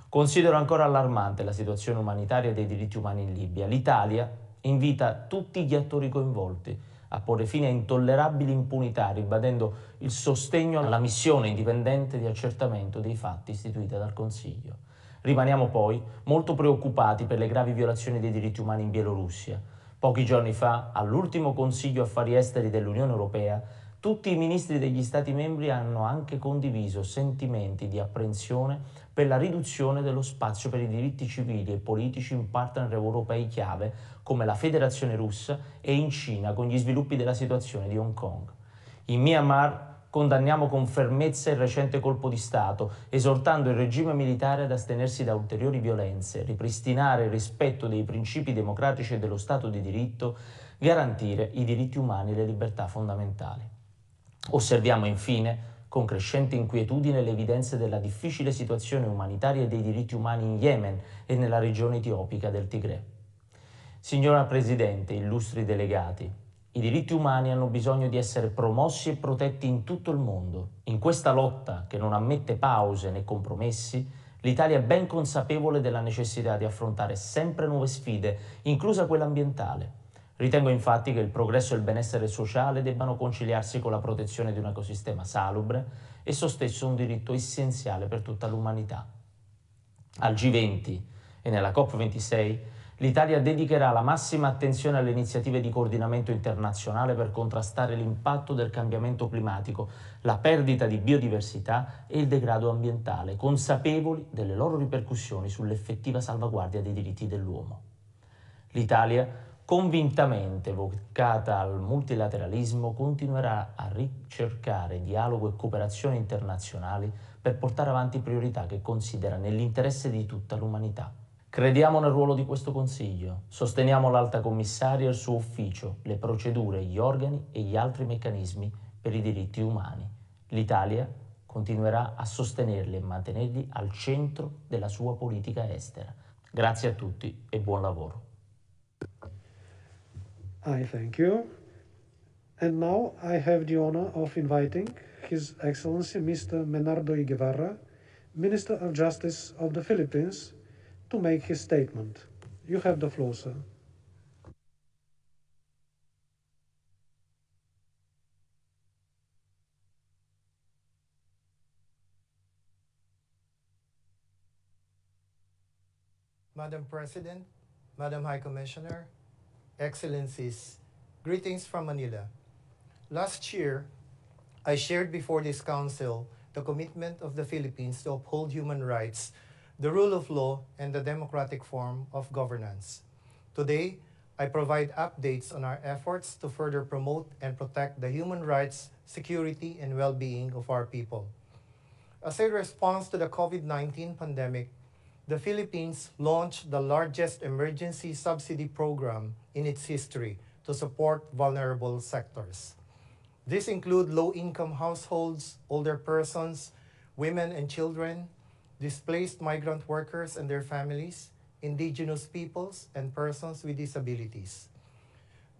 S19: Considero ancora allarmante la situazione umanitaria dei diritti umani in Libia. L'Italia invita tutti gli attori coinvolti a porre fine a intollerabili impunità, ribadendo il sostegno alla missione indipendente di accertamento dei fatti istituita dal Consiglio. Rimaniamo poi molto preoccupati per le gravi violazioni dei diritti umani in Bielorussia. Pochi giorni fa, all'ultimo Consiglio Affari Esteri dell'Unione Europea, tutti i ministri degli Stati membri hanno anche condiviso sentimenti di apprensione per la riduzione dello spazio per i diritti civili e politici in partner europei chiave come la Federazione Russa e in Cina con gli sviluppi della situazione di Hong Kong. In Myanmar condanniamo con fermezza il recente colpo di Stato, esortando il regime militare ad astenersi da ulteriori violenze, ripristinare il rispetto dei principi democratici e dello Stato di diritto, garantire i diritti umani e le libertà fondamentali. Osserviamo infine con crescente inquietudine le evidenze della difficile situazione umanitaria e dei diritti umani in Yemen e nella regione etiopica del Tigre. Signora Presidente, illustri delegati, i diritti umani hanno bisogno di essere promossi e protetti in tutto il mondo. In questa lotta, che non ammette pause né compromessi, l'Italia è ben consapevole della necessità di affrontare sempre nuove sfide, inclusa quella ambientale. Ritengo infatti che il progresso e il benessere sociale debbano conciliarsi con la protezione di un ecosistema salubre, esso stesso un diritto essenziale per tutta l'umanità. Al G20 e nella COP26 l'Italia dedicherà la massima attenzione alle iniziative di coordinamento internazionale per contrastare l'impatto del cambiamento climatico, la perdita di biodiversità e il degrado ambientale, consapevoli delle loro ripercussioni sull'effettiva salvaguardia dei diritti dell'uomo. L'Italia, convintamente vocata al multilateralismo, continuerà a ricercare dialogo e cooperazione internazionali per portare avanti priorità che considera nell'interesse di tutta l'umanità. Crediamo nel ruolo di questo Consiglio, sosteniamo l'Alta Commissaria e il suo ufficio, le procedure, gli organi e gli altri meccanismi per i diritti umani. L'Italia continuerà a sostenerli e mantenerli al centro della sua politica estera. Grazie a tutti e buon lavoro.
S1: I thank you. And now I have the honor of inviting His Excellency Mr. Menardo Guevara, Minister of Justice of the Philippines, to make his statement. You have the floor, sir.
S20: Madam President, Madam High Commissioner, Excellencies, greetings from Manila. Last year, I shared before this Council the commitment of the Philippines to uphold human rights, the rule of law, and the democratic form of governance. Today, I provide updates on our efforts to further promote and protect the human rights, security, and well-being of our people. As a response to the COVID-19 pandemic, the Philippines launched the largest emergency subsidy program in its history to support vulnerable sectors. These include low-income households, older persons, women and children, displaced migrant workers and their families, indigenous peoples, and persons with disabilities.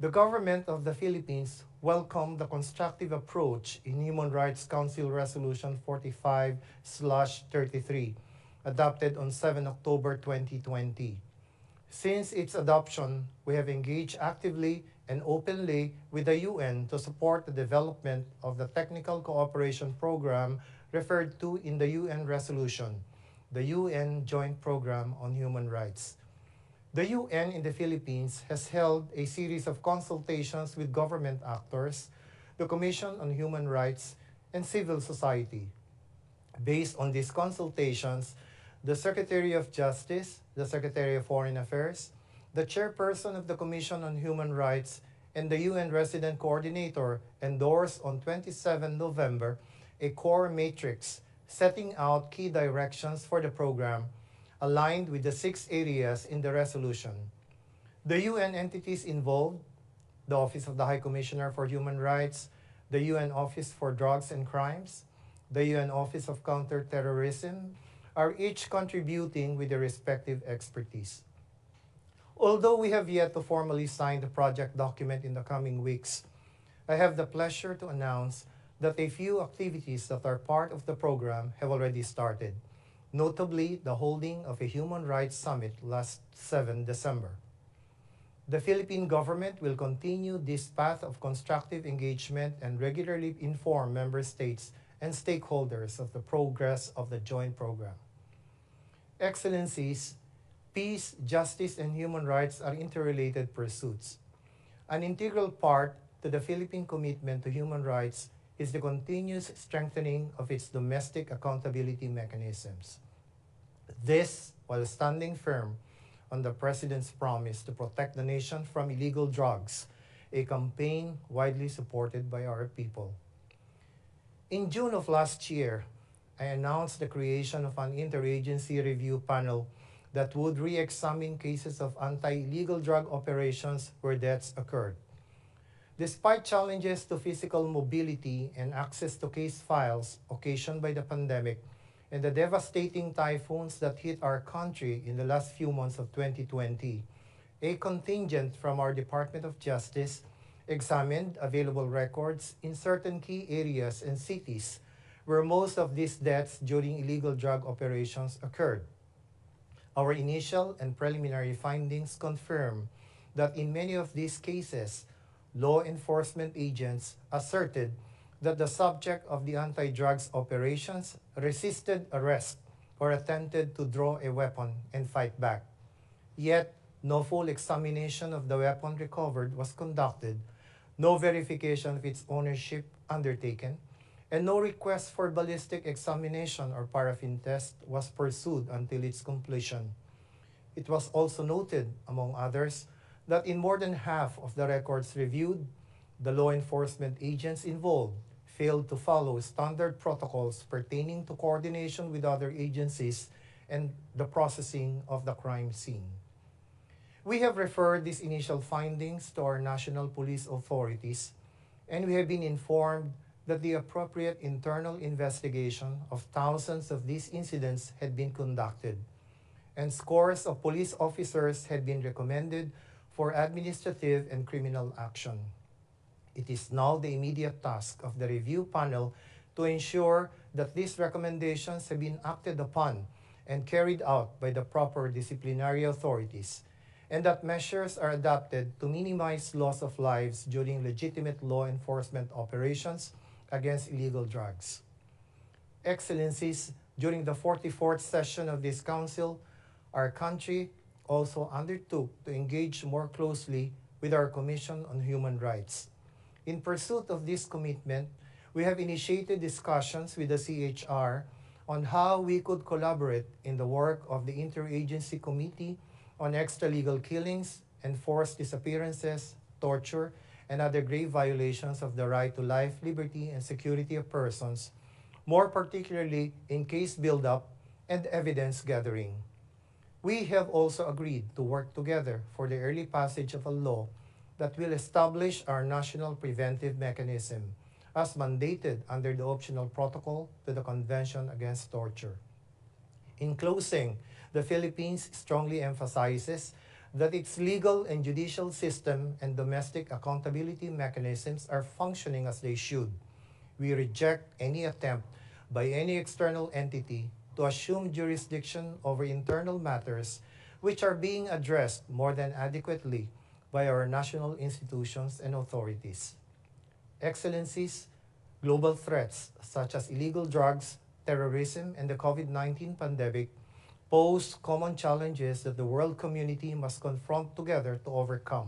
S20: The government of the Philippines welcomed the constructive approach in Human Rights Council Resolution 45/33, adopted on 7 October 2020. Since its adoption, we have engaged actively and openly with the UN to support the development of the Technical Cooperation Program referred to in the UN resolution, the UN Joint Program on Human Rights. The UN in the Philippines has held a series of consultations with government actors, the Commission on Human Rights, and civil society. Based on these consultations, the Secretary of Justice, the Secretary of Foreign Affairs, the Chairperson of the Commission on Human Rights, and the UN Resident Coordinator endorsed on 27 November a core matrix setting out key directions for the program, aligned with the 6 areas in the resolution. The UN entities involved, the Office of the High Commissioner for Human Rights, the UN Office for Drugs and Crimes, the UN Office of Counterterrorism, are each contributing with their respective expertise. Although we have yet to formally sign the project document in the coming weeks, I have the pleasure to announce that a few activities that are part of the program have already started, notably the holding of a Human Rights Summit last 7 December. The Philippine government will continue this path of constructive engagement and regularly inform member states and stakeholders of the progress of the joint program. Excellencies, peace, justice, and human rights are interrelated pursuits. An integral part to the Philippine commitment to human rights is the continuous strengthening of its domestic accountability mechanisms. This, while standing firm on the President's promise to protect the nation from illegal drugs, a campaign widely supported by our people. In June of last year, I announced the creation of an interagency review panel that would re-examine cases of anti-illegal drug operations where deaths occurred. Despite challenges to physical mobility and access to case files occasioned by the pandemic and the devastating typhoons that hit our country in the last few months of 2020, a contingent from our Department of Justice examined available records in certain key areas and cities where most of these deaths during illegal drug operations occurred. Our initial and preliminary findings confirm that in many of these cases, law enforcement agents asserted that the subject of the anti-drugs operations resisted arrest or attempted to draw a weapon and fight back. Yet, no full examination of the weapon recovered was conducted, no verification of its ownership undertaken, and no request for ballistic examination or paraffin test was pursued until its completion. It was also noted, among others, that in more than half of the records reviewed, the law enforcement agents involved failed to follow standard protocols pertaining to coordination with other agencies and the processing of the crime scene. We have referred these initial findings to our national police authorities, and we have been informed that the appropriate internal investigation of thousands of these incidents had been conducted, and scores of police officers had been recommended for administrative and criminal action. It is now the immediate task of the review panel to ensure that these recommendations have been acted upon and carried out by the proper disciplinary authorities, and that measures are adopted to minimize loss of lives during legitimate law enforcement operations against illegal drugs. Excellencies, during the 44th session of this Council, our country also undertook to engage more closely with our Commission on Human Rights. In pursuit of this commitment, we have initiated discussions with the CHR on how we could collaborate in the work of the Interagency Committee on Extralegal Killings, Enforced Disappearances, Torture, and other grave violations of the right to life, liberty, and security of persons, more particularly in case build-up and evidence gathering. We have also agreed to work together for the early passage of a law that will establish our national preventive mechanism, as mandated under the optional protocol to the Convention Against Torture. In closing, the Philippines strongly emphasizes that its legal and judicial system and domestic accountability mechanisms are functioning as they should. We reject any attempt by any external entity to assume jurisdiction over internal matters which are being addressed more than adequately by our national institutions and authorities. Excellencies, global threats such as illegal drugs, terrorism, and the COVID-19 pandemic pose common challenges that the world community must confront together to overcome.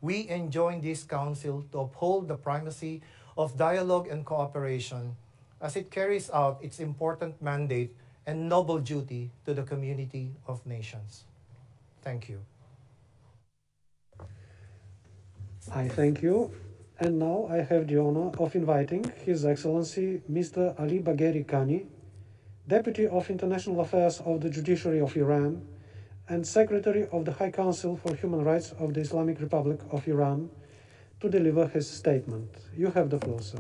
S20: We enjoin this Council to uphold the primacy of dialogue and cooperation as it carries out its important mandate and noble duty to the community of nations. Thank you.
S1: I thank you. And now I have the honor of inviting His Excellency Mr. Ali Bagheri-Kani, Deputy of International Affairs of the Judiciary of Iran and Secretary of the High Council for Human Rights of the Islamic Republic of Iran, to deliver his statement. You have the floor, sir.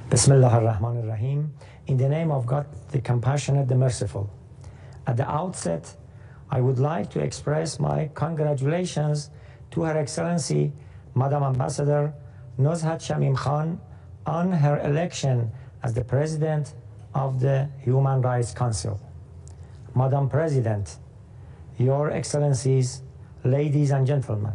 S21: Bismillah ar-Rahman ar-Rahim. In the name of God, the Compassionate, the Merciful. At the outset, I would like to express my congratulations to Her Excellency, Madam Ambassador Nozhat Shamim Khan, on her election as the President of the Human Rights Council. Madam President, Your Excellencies, ladies and gentlemen,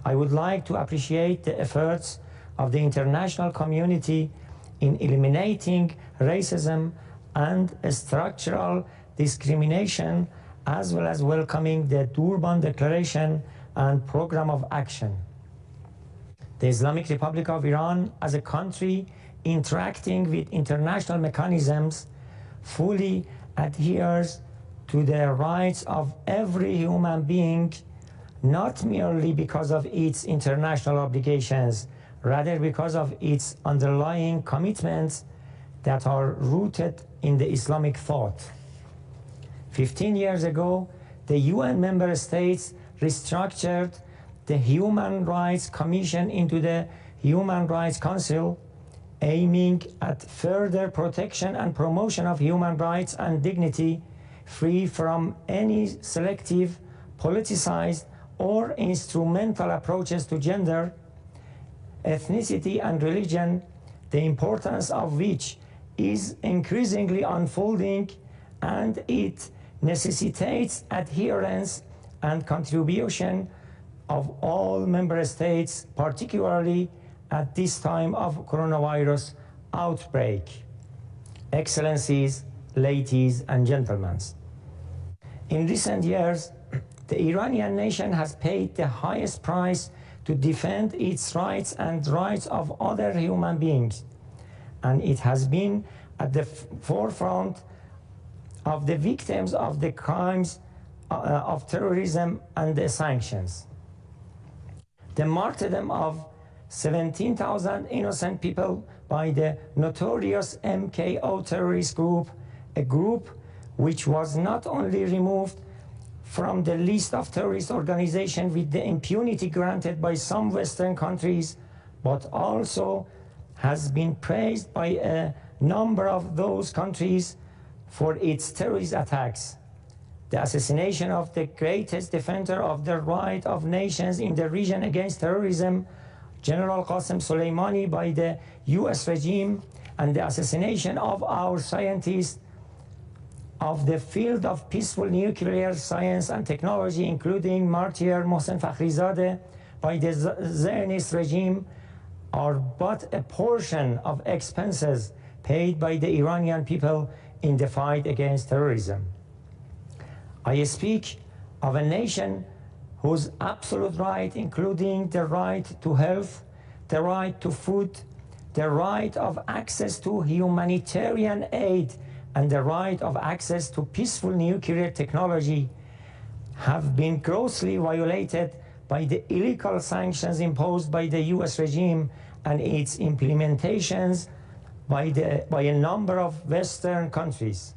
S21: I would like to appreciate the efforts of the international community in eliminating racism and structural discrimination, as well as welcoming the Durban Declaration and Program of Action. The Islamic Republic of Iran, as a country interacting with international mechanisms, fully adheres to the rights of every human being, not merely because of its international obligations, rather because of its underlying commitments that are rooted in the Islamic thought. 15 years ago, the UN member states restructured the Human Rights Commission into the Human Rights Council, aiming at further protection and promotion of human rights and dignity, free from any selective, politicized, or instrumental approaches to gender, ethnicity, and religion, the importance of which is increasingly unfolding, and it necessitates adherence and contribution of all member states, particularly at this time of coronavirus outbreak. Excellencies, ladies and gentlemen, in recent years, the Iranian nation has paid the highest price to defend its rights and rights of other human beings, and it has been at the forefront of the victims of the crimes of terrorism and the sanctions. The martyrdom of 17,000 innocent people by the notorious MKO terrorist group, a group which was not only removed from the list of terrorist organizations with the impunity granted by some Western countries, but also has been praised by a number of those countries for its terrorist attacks. The assassination of the greatest defender of the right of nations in the region against terrorism, General Qasem Soleimani, by the US regime, and the assassination of our scientists of the field of peaceful nuclear science and technology, including martyr Mohsen Fakhrizadeh, by the Zionist regime, are but a portion of expenses paid by the Iranian people in the fight against terrorism. I speak of a nation whose absolute right, including the right to health, the right to food, the right of access to humanitarian aid, and the right of access to peaceful nuclear technology, have been grossly violated by the illegal sanctions imposed by the US regime and its implementations by a number of Western countries.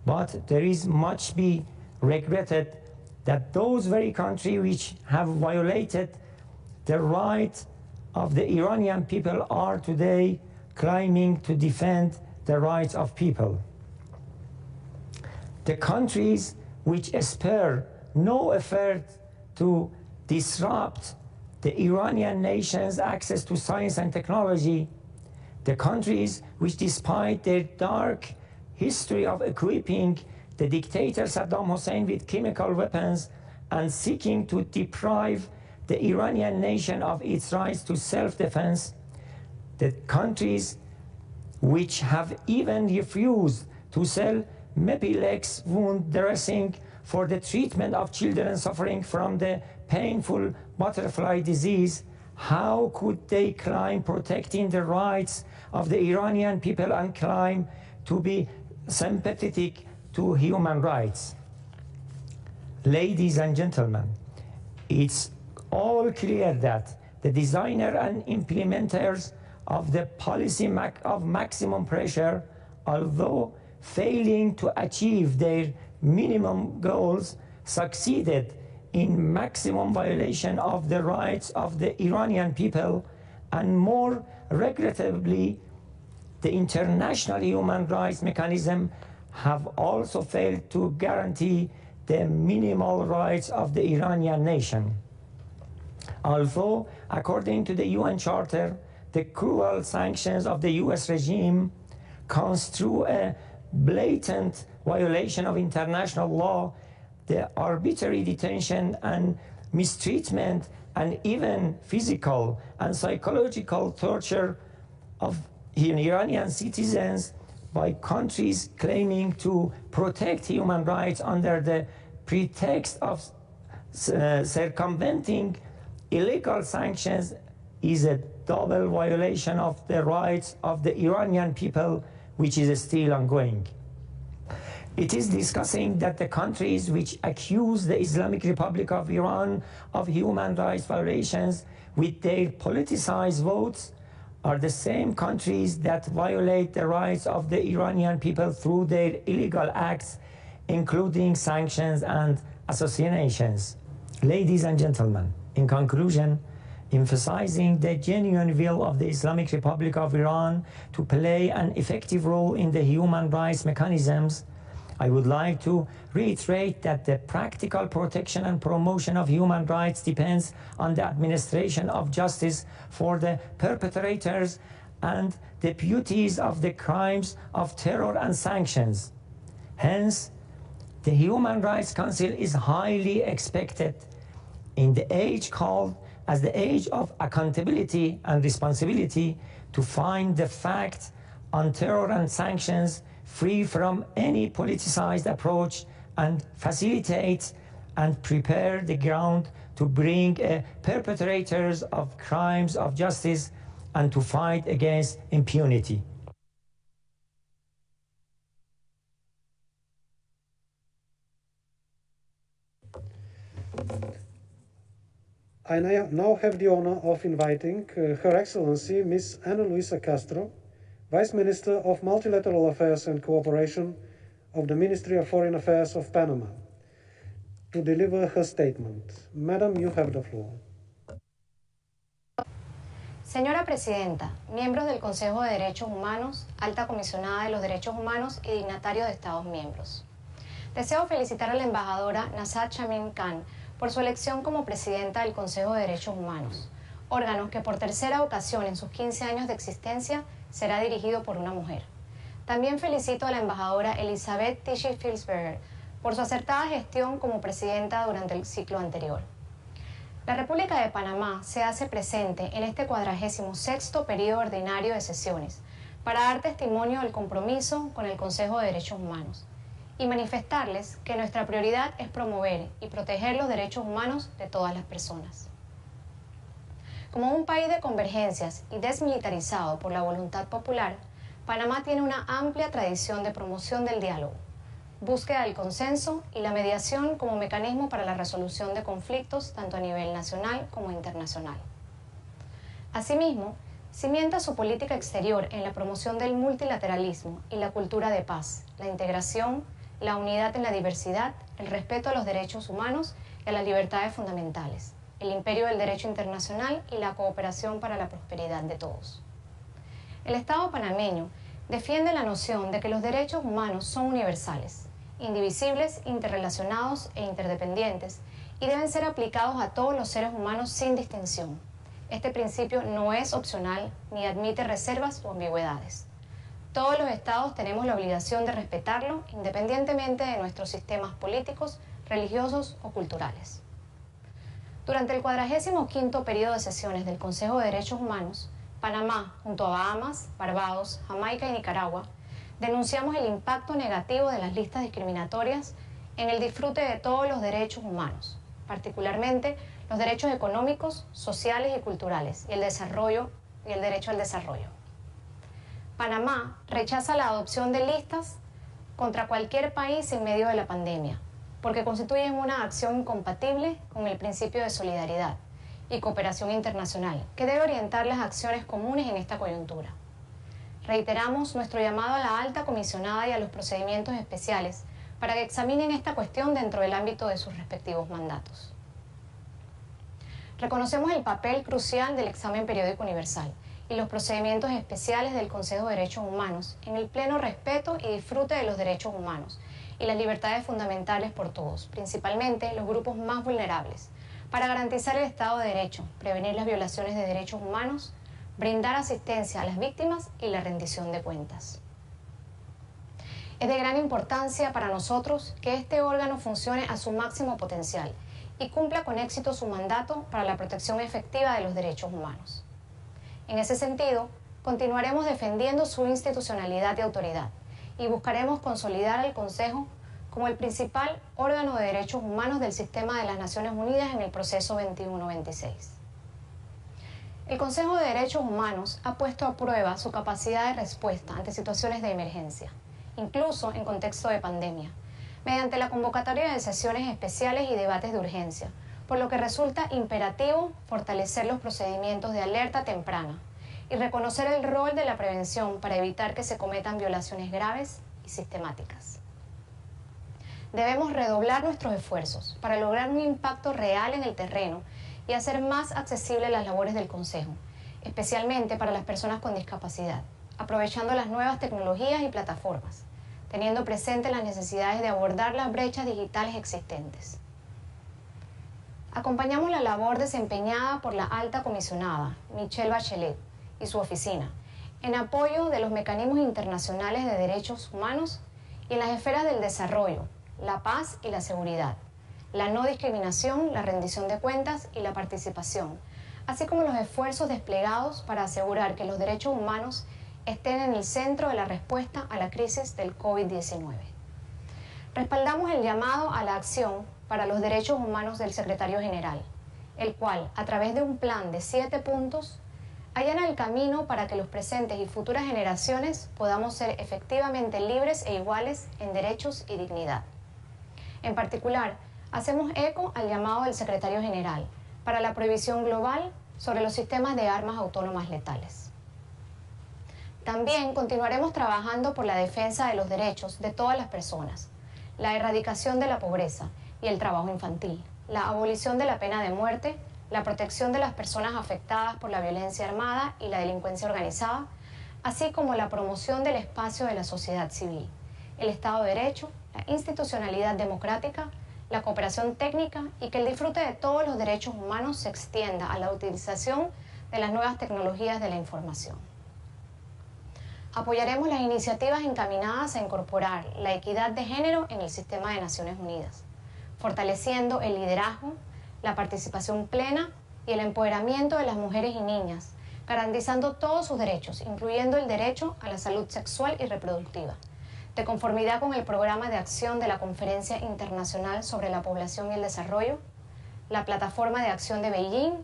S21: But there is much be regretted that those very countries which have violated the right of the Iranian people are today claiming to defend the rights of people. The countries which aspire no effort to disrupt the Iranian nation's access to science and technology, the countries which, despite their dark history of equipping the dictator Saddam Hussein with chemical weapons and seeking to deprive the Iranian nation of its rights to self-defense, the countries which have even refused to sell Mepilex wound dressing for the treatment of children suffering from the painful butterfly disease, how could they claim protecting the rights of the Iranian people and claim to be sympathetic to human rights? Ladies and gentlemen, it's all clear that the designer and implementers of the policy of maximum pressure, although failing to achieve their minimum goals, succeeded in maximum violation of the rights of the Iranian people, and more regrettably, the international human rights mechanism have also failed to guarantee the minimal rights of the Iranian nation. Although, according to the UN Charter, the cruel sanctions of the US regime constitute a blatant violation of international law, the arbitrary detention and mistreatment and even physical and psychological torture of Iranian citizens by countries claiming to protect human rights under the pretext of circumventing illegal sanctions is a double violation of the rights of the Iranian people, which is still ongoing. It is discussing that the countries which accuse the Islamic Republic of Iran of human rights violations with their politicized votes are the same countries that violate the rights of the Iranian people through their illegal acts, including sanctions and assassinations. Ladies and gentlemen, in conclusion, emphasizing the genuine will of the Islamic Republic of Iran to play an effective role in the human rights mechanisms, I would like to reiterate that the practical protection and promotion of human rights depends on the administration of justice for the perpetrators and deputies of the crimes of terror and sanctions. Hence, the Human Rights Council is highly expected in the age called as the age of accountability and responsibility to find the facts on terror and sanctions free from any politicized approach and facilitate and prepare the ground to bring perpetrators of crimes of justice and to fight against impunity.
S1: I now have the honor of inviting Her Excellency Ms. Ana Luisa Castro, Vice Minister of Multilateral Affairs and Cooperation of the Ministry of Foreign Affairs of Panama, to deliver her statement. Madam, you have the floor.
S2: Señora Presidenta, miembros del Consejo de Derechos Humanos, Alta Comisionada de los Derechos Humanos y dignatarios de Estados miembros. Deseo felicitar a la embajadora Nazat Shamin Khan por su elección como presidenta del Consejo de Derechos Humanos, órgano que por tercera ocasión en sus 15 años de existencia será dirigido por una mujer. También felicito a la embajadora Elizabeth Tichy-Filsberger por su acertada gestión como presidenta durante el ciclo anterior. La República de Panamá se hace presente en este 46º periodo ordinario de sesiones para dar testimonio del compromiso con el Consejo de Derechos Humanos y manifestarles que nuestra prioridad es promover y proteger los derechos humanos de todas las personas. Como un país de convergencias y desmilitarizado por la voluntad popular, Panamá tiene una amplia tradición de promoción del diálogo, búsqueda del consenso y la mediación como mecanismo para la resolución de conflictos tanto a nivel nacional como internacional. Asimismo, cimienta su política exterior en la promoción del multilateralismo y la cultura de paz, la integración, la unidad en la diversidad, el respeto a los derechos humanos y a las libertades fundamentales, el imperio del derecho internacional y la cooperación para la prosperidad de todos. El Estado panameño defiende la noción de que los derechos humanos son universales indivisibles, interrelacionados e interdependientes, y deben ser aplicados a todos los seres humanos sin distinción. Este principio no es opcional ni admite reservas o ambigüedades. Todos los estados tenemos la obligación de respetarlo, independientemente de nuestros sistemas políticos, religiosos o culturales. Durante el 45º periodo de sesiones del Consejo de Derechos Humanos, Panamá, junto a Bahamas, Barbados, Jamaica y Nicaragua, denunciamos el impacto negativo de las listas discriminatorias en el disfrute de todos los derechos humanos, particularmente los derechos económicos, sociales y culturales, y el derecho al desarrollo. Panamá rechaza la adopción de listas contra cualquier país en medio de la pandemia, porque constituyen una acción incompatible con el principio de solidaridad y cooperación internacional, que debe orientar las acciones comunes en esta coyuntura. Reiteramos nuestro llamado a la alta comisionada y a los procedimientos especiales para que examinen esta cuestión dentro del ámbito de sus respectivos mandatos. Reconocemos el papel crucial del examen periódico universal y los procedimientos especiales del Consejo de Derechos Humanos en el pleno respeto y disfrute de los derechos humanos y las libertades fundamentales por todos, principalmente los grupos más vulnerables, para garantizar el Estado de Derecho, prevenir las violaciones de derechos humanos, brindar asistencia a las víctimas y la rendición de cuentas. Es de gran importancia para nosotros que este órgano funcione a su máximo potencial y cumpla con éxito su mandato para la protección efectiva de los derechos humanos. En ese sentido, continuaremos defendiendo su institucionalidad y autoridad y buscaremos consolidar al Consejo como el principal órgano de derechos humanos del sistema de las Naciones Unidas en el proceso 21-26. El Consejo de Derechos Humanos ha puesto a prueba su capacidad de respuesta ante situaciones de emergencia, incluso en contexto de pandemia, mediante la convocatoria de sesiones especiales y debates de urgencia, por lo que resulta imperativo fortalecer los procedimientos de alerta temprana y reconocer el rol de la prevención para evitar que se cometan violaciones graves y sistemáticas. Debemos redoblar nuestros esfuerzos para lograr un impacto real en el terreno y hacer más accesibles las labores del Consejo, especialmente para las personas con discapacidad, aprovechando las nuevas tecnologías y plataformas, teniendo presente las necesidades de abordar las brechas digitales existentes. Acompañamos la labor desempeñada por la alta comisionada Michelle Bachelet y su oficina en apoyo de los mecanismos internacionales de derechos humanos y en las esferas del desarrollo, la paz y la seguridad, la no discriminación, la rendición de cuentas y la participación, así como los esfuerzos desplegados para asegurar que los derechos humanos estén en el centro de la respuesta a la crisis del COVID-19. Respaldamos el llamado a la acción para los derechos humanos del Secretario General, el cual, a través de un plan de 7 puntos, allana el camino para que los presentes y futuras generaciones podamos ser efectivamente libres e iguales en derechos y dignidad. En particular, hacemos eco al llamado del Secretario General para la prohibición global sobre los sistemas de armas autónomas letales. También continuaremos trabajando por la defensa de los derechos de todas las personas, la erradicación de la pobreza y el trabajo infantil, la abolición de la pena de muerte, la protección de las personas afectadas por la violencia armada y la delincuencia organizada, así como la promoción del espacio de la sociedad civil, el Estado de Derecho, la institucionalidad democrática, la cooperación técnica y que el disfrute de todos los derechos humanos se extienda a la utilización de las nuevas tecnologías de la información. Apoyaremos las iniciativas encaminadas a incorporar la equidad de género en el sistema de Naciones Unidas, fortaleciendo el liderazgo, la participación plena y el empoderamiento de las mujeres y niñas, garantizando todos sus derechos, incluyendo el derecho a la salud sexual y reproductiva, de conformidad con el programa de acción de la Conferencia Internacional sobre la Población y el Desarrollo, la Plataforma de Acción de Beijing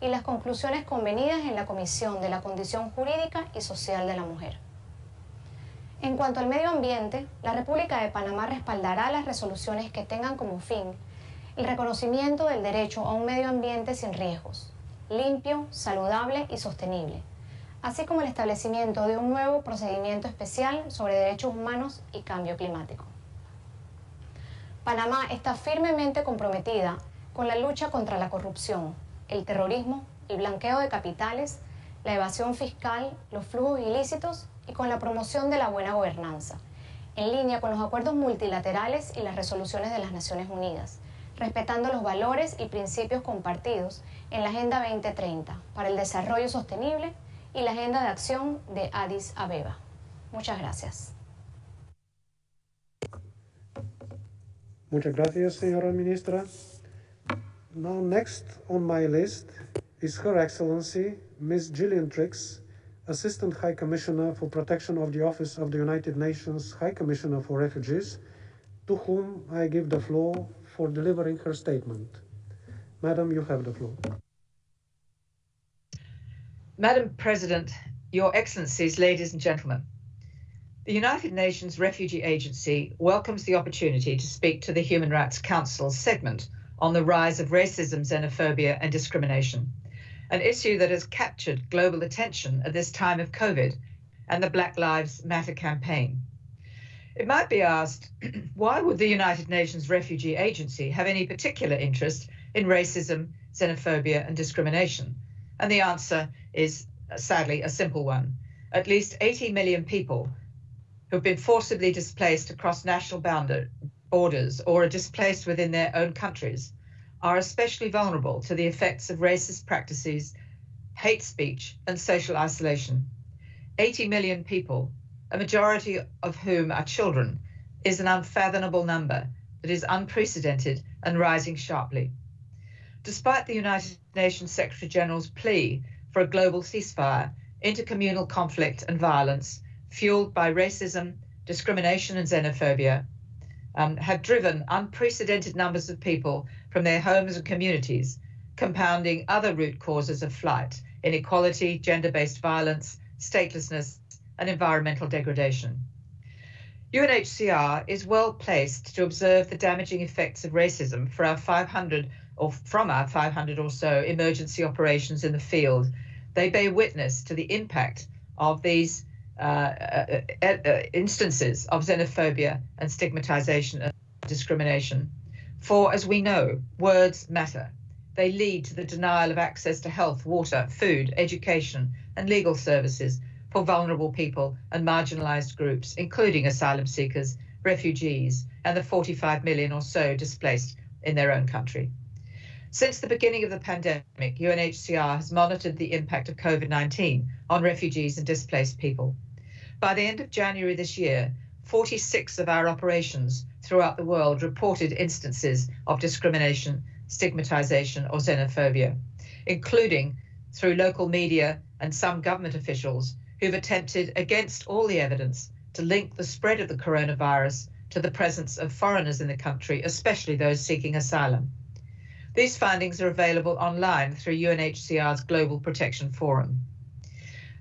S2: y las conclusiones convenidas en la Comisión de la Condición Jurídica y Social de la Mujer. En cuanto al medio ambiente, la República de Panamá respaldará las resoluciones que tengan como fin el reconocimiento del derecho a un medio ambiente sin riesgos, limpio, saludable y sostenible, así como el establecimiento de un nuevo procedimiento especial sobre derechos humanos y cambio climático. Panamá está firmemente comprometida con la lucha contra la corrupción, el terrorismo, el blanqueo de capitales, la evasión fiscal, los flujos ilícitos y con la promoción de la buena gobernanza, en línea con los acuerdos multilaterales y las resoluciones de las Naciones Unidas, respetando los valores y principios compartidos en la Agenda 2030 para el Desarrollo Sostenible y la Agenda de Acción de Addis Abeba. Muchas gracias.
S1: Muchas gracias, señora ministra. Now, next on my list is Her Excellency Ms. Gillian Triggs, Assistant High Commissioner for Protection of the Office of the United Nations High Commissioner for Refugees, to whom I give the floor for delivering her statement. Madam, you have the floor.
S3: Madam President, Your Excellencies, ladies and gentlemen, the United Nations Refugee Agency welcomes the opportunity to speak to the Human Rights Council segment on the rise of racism, xenophobia and discrimination, an issue that has captured global attention at this time of COVID and the Black Lives Matter campaign. It might be asked, why would the United Nations Refugee Agency have any particular interest in racism, xenophobia and discrimination? And the answer is, sadly, a simple one. At least 80 million people who've been forcibly displaced across national borders or are displaced within their own countries are especially vulnerable to the effects of racist practices, hate speech, and social isolation. 80 million people, a majority of whom are children, is an unfathomable number that is unprecedented and rising sharply. Despite the United Nations Secretary General's plea for a global ceasefire, intercommunal conflict and violence fueled by racism, discrimination and xenophobia have driven unprecedented numbers of people from their homes and communities, compounding other root causes of flight: inequality, gender-based violence, statelessness, and environmental degradation. UNHCR is well placed to observe the damaging effects of racism from our 500 or so emergency operations in the field. They bear witness to the impact of these instances of xenophobia and stigmatization and discrimination. For, as we know, words matter. They lead to the denial of access to health, water, food, education, and legal services for vulnerable people and marginalized groups, including asylum seekers, refugees, and the 45 million or so displaced in their own country. Since the beginning of the pandemic, UNHCR has monitored the impact of COVID-19 on refugees and displaced people. By the end of January this year, 46 of our operations throughout the world reported instances of discrimination, stigmatization, or xenophobia, including through local media and some government officials who've attempted, against all the evidence, to link the spread of the coronavirus to the presence of foreigners in the country, especially those seeking asylum. These findings are available online through UNHCR's Global Protection Forum.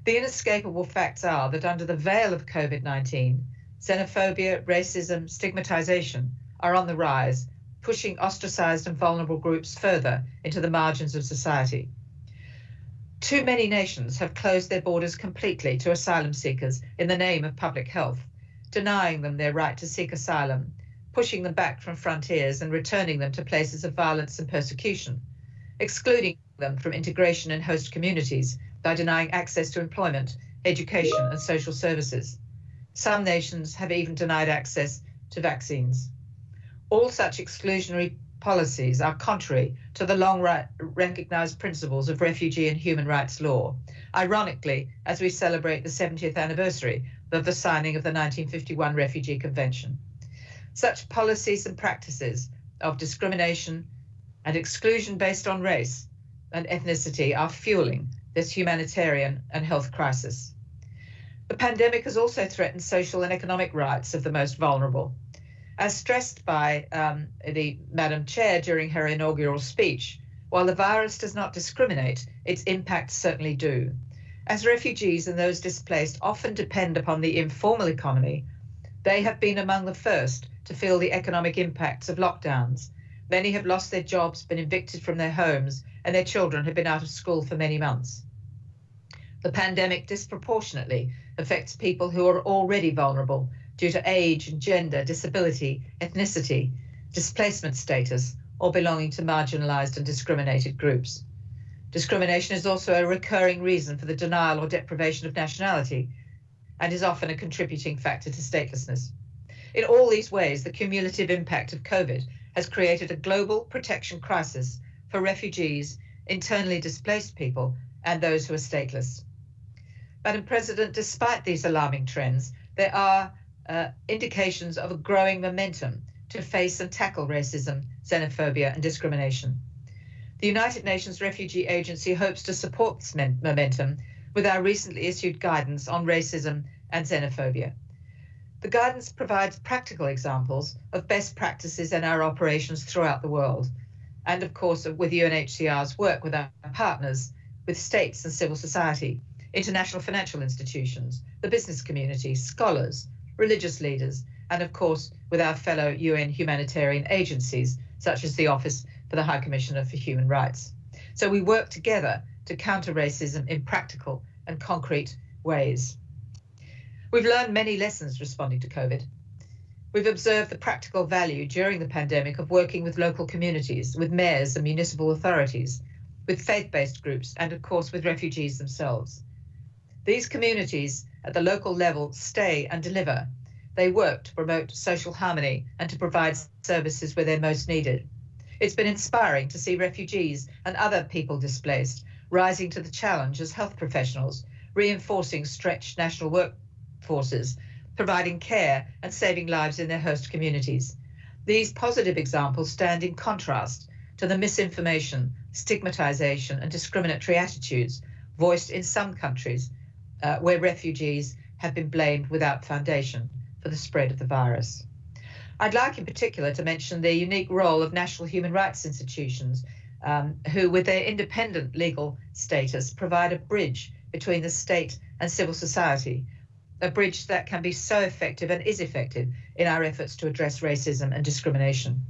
S3: The inescapable facts are that under the veil of COVID-19, xenophobia, racism, stigmatization are on the rise, pushing ostracized and vulnerable groups further into the margins of society. Too many nations have closed their borders completely to asylum seekers in the name of public health, denying them their right to seek asylum, pushing them back from frontiers and returning them to places of violence and persecution, excluding them from integration in host communities by denying access to employment, education, and social services. Some nations have even denied access to vaccines. All such exclusionary policies are contrary to the long-recognized principles of refugee and human rights law. Ironically, as we celebrate the 70th anniversary of the signing of the 1951 Refugee Convention. Such policies and practices of discrimination and exclusion based on race and ethnicity are fueling this humanitarian and health crisis. The pandemic has also threatened social and economic rights of the most vulnerable. As stressed by the Madam Chair during her inaugural speech, while the virus does not discriminate, its impacts certainly do. As refugees and those displaced often depend upon the informal economy, they have been among the first to feel the economic impacts of lockdowns. Many have lost their jobs, been evicted from their homes, and their children have been out of school for many months. The pandemic disproportionately affects people who are already vulnerable due to age, gender, disability, ethnicity, displacement status, or belonging to marginalized and discriminated groups. Discrimination is also a recurring reason for the denial or deprivation of nationality and is often a contributing factor to statelessness. In all these ways, the cumulative impact of COVID has created a global protection crisis for refugees, internally displaced people, and those who are stateless. Madam President, despite these alarming trends, there are indications of a growing momentum to face and tackle racism, xenophobia, and discrimination. The United Nations Refugee Agency hopes to support this momentum with our recently issued guidance on racism and xenophobia. The guidance provides practical examples of best practices in our operations throughout the world, and of course with UNHCR's work with our partners, with states and civil society, international financial institutions, the business community, scholars, religious leaders, and of course with our fellow UN humanitarian agencies, such as the Office for the High Commissioner for Human Rights. So we work together to counter racism in practical and concrete ways. We've learned many lessons responding to COVID. We've observed the practical value during the pandemic of working with local communities, with mayors and municipal authorities, with faith-based groups, and of course with refugees themselves. These communities at the local level stay and deliver. They work to promote social harmony and to provide services where they're most needed. It's been inspiring to see refugees and other people displaced rising to the challenge as health professionals, reinforcing stretched national workforces, providing care and saving lives in their host communities. These positive examples stand in contrast to the misinformation, stigmatization, and discriminatory attitudes voiced in some countries where refugees have been blamed without foundation for the spread of the virus. I'd like in particular to mention the unique role of national human rights institutions who, with their independent legal status, provide a bridge between the state and civil society, a bridge that can be so effective and is effective in our efforts to address racism and discrimination.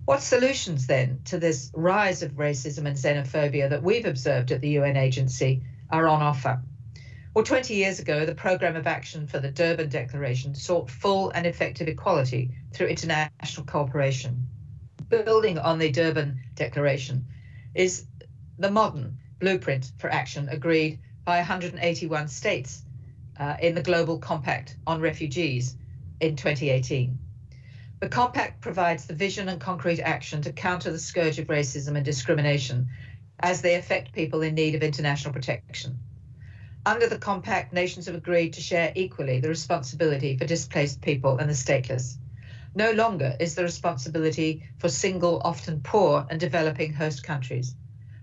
S3: What solutions then to this rise of racism and xenophobia that we've observed at the UN agency are on offer? Well, 20 years ago, the Programme of Action for the Durban Declaration sought full and effective equality through international cooperation. Building on the Durban Declaration is the modern blueprint for action agreed by 181 states in the Global Compact on Refugees in 2018. The Compact provides the vision and concrete action to counter the scourge of racism and discrimination as they affect people in need of international protection. Under the Compact, nations have agreed to share equally the responsibility for displaced people and the stateless. No longer is the responsibility for single, often poor and developing host countries.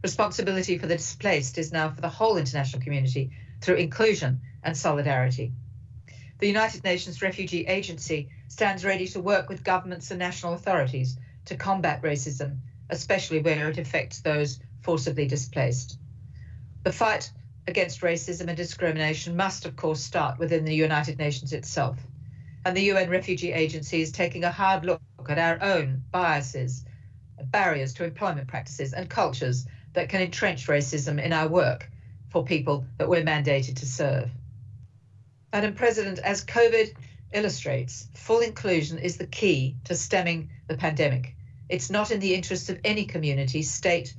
S3: Responsibility for the displaced is now for the whole international community through inclusion and solidarity. The United Nations Refugee Agency stands ready to work with governments and national authorities to combat racism, especially where it affects those forcibly displaced. The fight against racism and discrimination must, of course, start within the United Nations itself. And the UN Refugee Agency is taking a hard look at our own biases, barriers to employment practices and cultures that can entrench racism in our work for people that we're mandated to serve. Madam President, as COVID illustrates, full inclusion is the key to stemming the pandemic. It's not in the interest of any community, state,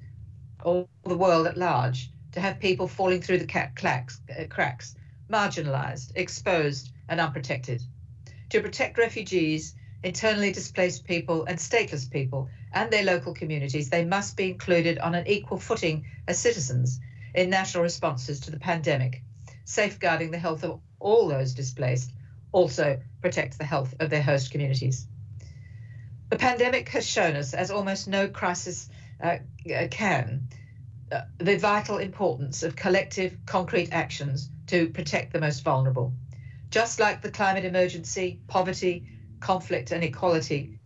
S3: or the world at large to have people falling through the cracks, marginalized, exposed, and unprotected. To protect refugees, internally displaced people, and stateless people, and their local communities, they must be included on an equal footing as citizens in national responses to the pandemic. Safeguarding the health of all those displaced also protects the health of their host communities. The pandemic has shown us, as almost no crisis can, the vital importance of collective, concrete actions to protect the most vulnerable. Just like the climate emergency, poverty, conflict, and equality,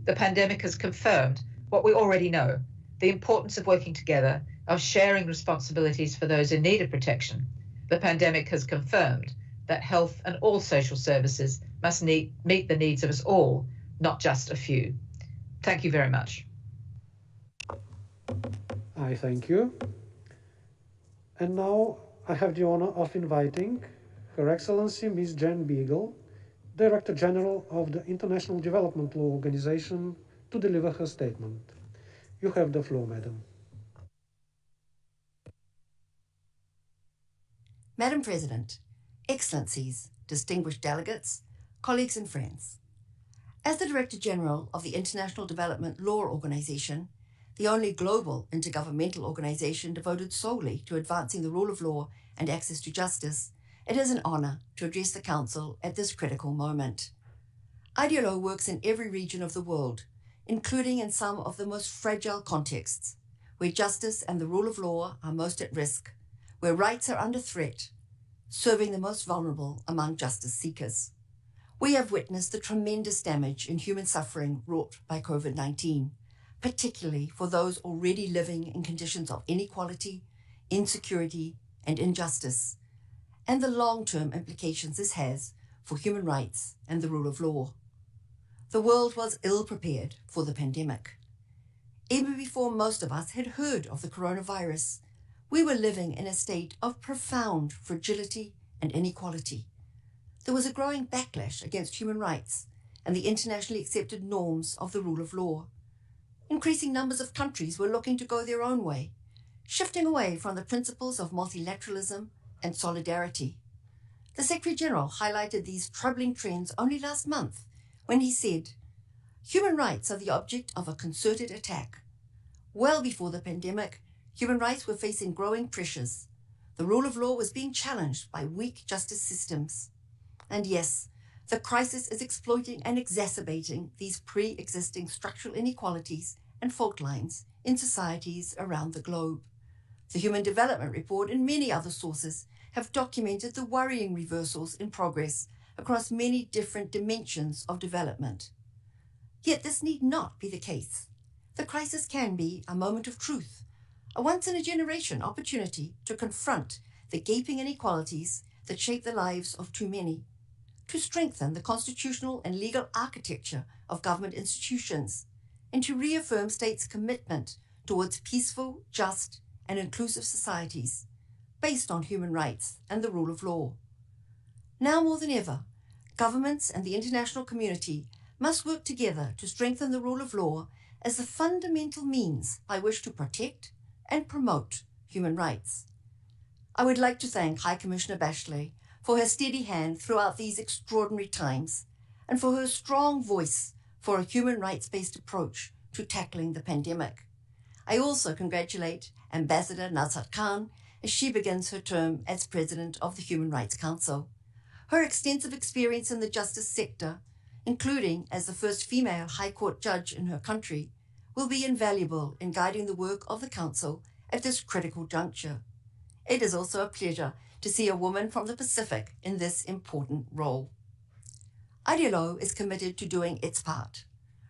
S3: the pandemic has confirmed what we already know, the importance of working together, of sharing responsibilities for those in need of protection. The pandemic has confirmed that health and all social services must meet the needs of us all, not just a few. Thank you very much.
S1: I thank you. And now I have the honor of inviting Her Excellency Ms. Jan Beagle, Director General of the International Development Law Organization, to deliver her statement. You have the floor, Madam.
S4: Madam President, Excellencies, distinguished delegates, colleagues and friends. As the Director General of the International Development Law Organization, the only global intergovernmental organization devoted solely to advancing the rule of law and access to justice, it is an honor to address the Council at this critical moment. IDLO works in every region of the world, including in some of the most fragile contexts, where justice and the rule of law are most at risk, where rights are under threat, serving the most vulnerable among justice seekers. We have witnessed the tremendous damage and human suffering wrought by COVID-19, particularly for those already living in conditions of inequality, insecurity, and injustice, and the long-term implications this has for human rights and the rule of law. The world was ill-prepared for the pandemic. Even before most of us had heard of the coronavirus, we were living in a state of profound fragility and inequality. There was a growing backlash against human rights and the internationally accepted norms of the rule of law. Increasing numbers of countries were looking to go their own way, shifting away from the principles of multilateralism and solidarity. The Secretary General highlighted these troubling trends only last month when he said, "Human rights are the object of a concerted attack." Well before the pandemic, human rights were facing growing pressures. The rule of law was being challenged by weak justice systems. And yes, the crisis is exploiting and exacerbating these pre-existing structural inequalities and fault lines in societies around the globe. The Human Development Report and many other sources have documented the worrying reversals in progress across many different dimensions of development. Yet this need not be the case. The crisis can be a moment of truth, a once-in-a-generation opportunity to confront the gaping inequalities that shape the lives of too many, to strengthen the constitutional and legal architecture of government institutions, and to reaffirm states' commitment towards peaceful, just, and inclusive societies based on human rights and the rule of law. Now more than ever, governments and the international community must work together to strengthen the rule of law as the fundamental means by which to protect and promote human rights. I would like to thank High Commissioner Bachelet for her steady hand throughout these extraordinary times and for her strong voice for a human rights-based approach to tackling the pandemic. I also congratulate Ambassador Nazhat Khan as she begins her term as President of the Human Rights Council. Her extensive experience in the justice sector, including as the first female High Court judge in her country, will be invaluable in guiding the work of the Council at this critical juncture. It is also a pleasure to see a woman from the Pacific in this important role. IDLO is committed to doing its part.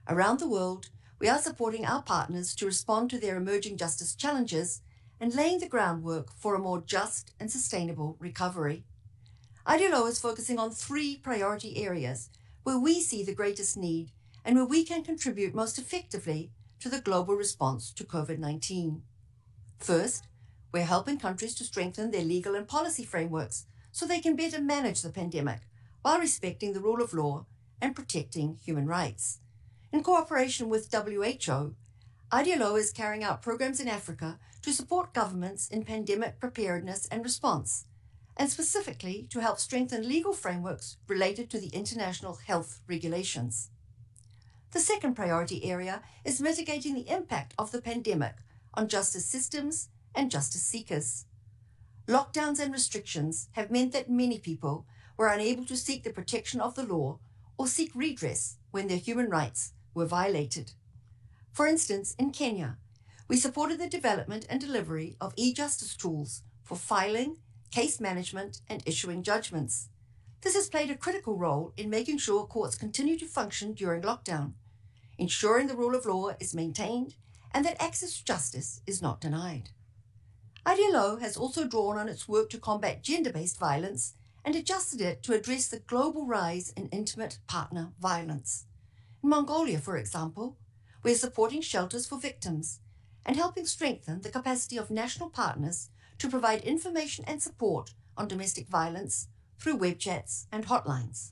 S4: Around the world, we are supporting our partners to respond to their emerging justice challenges and laying the groundwork for a more just and sustainable recovery. IDLO is focusing on 3 priority areas where we see the greatest need and where we can contribute most effectively to the global response to COVID-19. First, we're helping countries to strengthen their legal and policy frameworks so they can better manage the pandemic while respecting the rule of law and protecting human rights. In cooperation with WHO, IDLO is carrying out programs in Africa to support governments in pandemic preparedness and response, and specifically to help strengthen legal frameworks related to the international health regulations. The second priority area is mitigating the impact of the pandemic on justice systems and justice seekers. Lockdowns and restrictions have meant that many people were unable to seek the protection of the law or seek redress when their human rights were violated. For instance, in Kenya, we supported the development and delivery of e-justice tools for filing, case management, and issuing judgments. This has played a critical role in making sure courts continue to function during lockdown, ensuring the rule of law is maintained and that access to justice is not denied. IDLO has also drawn on its work to combat gender-based violence and adjusted it to address the global rise in intimate partner violence. In Mongolia, for example, we are supporting shelters for victims and helping strengthen the capacity of national partners to provide information and support on domestic violence through web chats and hotlines.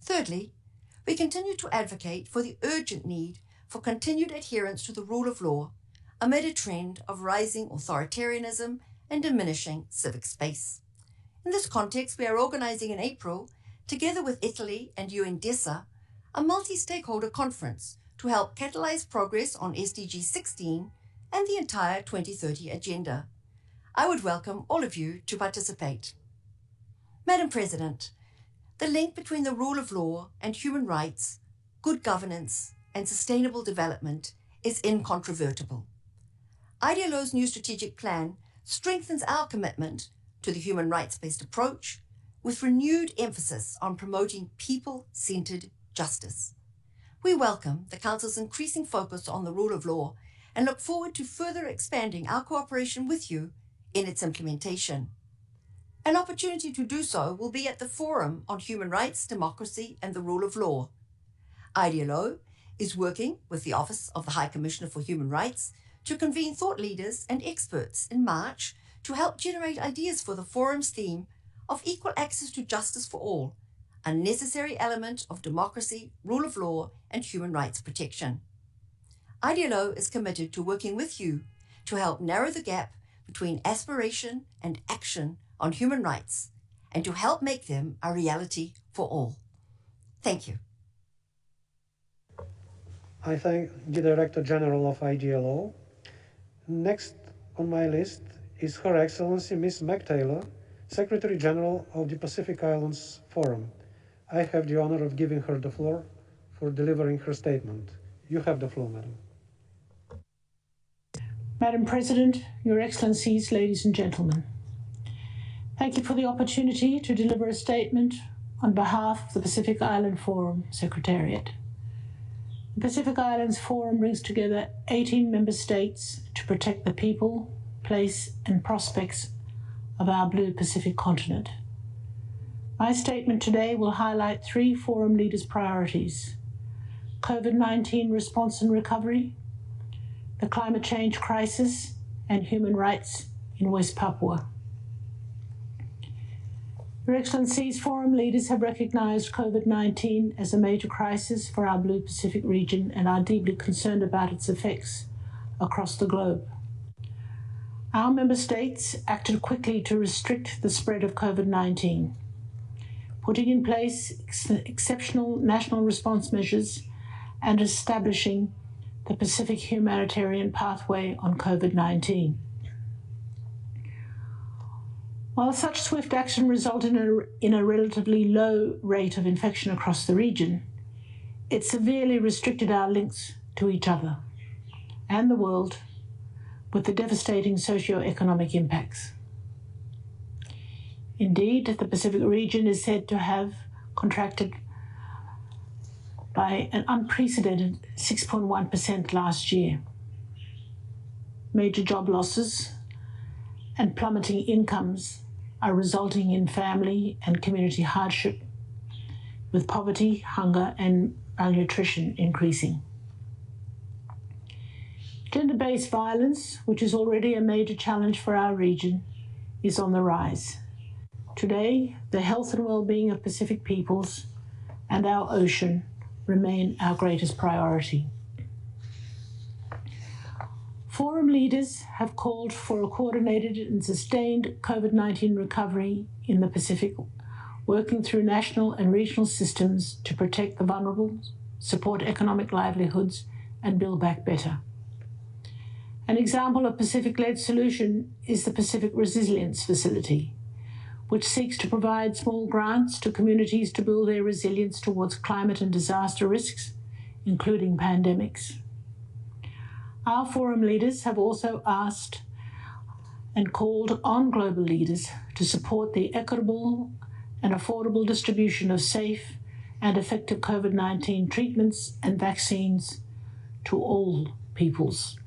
S4: Thirdly, we continue to advocate for the urgent need for continued adherence to the rule of law amid a trend of rising authoritarianism and diminishing civic space. In this context, we are organizing in April together with Italy and UNDESA, a multi-stakeholder conference to help catalyze progress on SDG 16 and the entire 2030 agenda. I would welcome all of you to participate. Madam President, the link between the rule of law and human rights, good governance, and sustainable development is incontrovertible. IDLO's new strategic plan strengthens our commitment to the human rights-based approach with renewed emphasis on promoting people-centered justice. We welcome the Council's increasing focus on the rule of law and look forward to further expanding our cooperation with you in its implementation. An opportunity to do so will be at the Forum on Human Rights, Democracy and the Rule of Law. IDLO is working with the Office of the High Commissioner for Human Rights to convene thought leaders and experts in March to help generate ideas for the forum's theme of equal access to justice for all, a necessary element of democracy, rule of law, and human rights protection. IDLO is committed to working with you to help narrow the gap between aspiration and action on human rights and to help make them a reality for all. Thank you.
S1: I thank the Director General of IDLO. Next on my list is Her Excellency Ms. McTaylor, Secretary General of the Pacific Islands Forum. I have the honor of giving her the floor for delivering her statement. You have the floor, Madam.
S5: Madam President, Your Excellencies, ladies and gentlemen, thank you for the opportunity to deliver a statement on behalf of the Pacific Island Forum Secretariat. The Pacific Islands Forum brings together 18 member states to protect the people, place, and prospects of our blue Pacific continent. My statement today will highlight 3 Forum leaders' priorities: COVID-19 response and recovery, the climate change crisis, and human rights in West Papua. Your Excellencies, Forum leaders have recognized COVID-19 as a major crisis for our Blue Pacific region and are deeply concerned about its effects across the globe. Our member states acted quickly to restrict the spread of COVID-19, putting in place exceptional national response measures and establishing the Pacific Humanitarian Pathway on COVID-19. While such swift action resulted in a relatively low rate of infection across the region, it severely restricted our links to each other and the world with the devastating socio-economic impacts. Indeed, the Pacific region is said to have contracted by an unprecedented 6.1% last year. Major job losses and plummeting incomes are resulting in family and community hardship, with poverty, hunger, and malnutrition increasing. Gender-based violence, which is already a major challenge for our region, is on the rise. Today, the health and well-being of Pacific peoples and our ocean remain our greatest priority. Forum leaders have called for a coordinated and sustained COVID-19 recovery in the Pacific, working through national and regional systems to protect the vulnerable, support economic livelihoods, and build back better. An example of Pacific-led solution is the Pacific Resilience Facility, which seeks to provide small grants to communities to build their resilience towards climate and disaster risks, including pandemics. Our forum leaders have also asked and called on global leaders to support the equitable and affordable distribution of safe and effective COVID-19 treatments and vaccines to all peoples.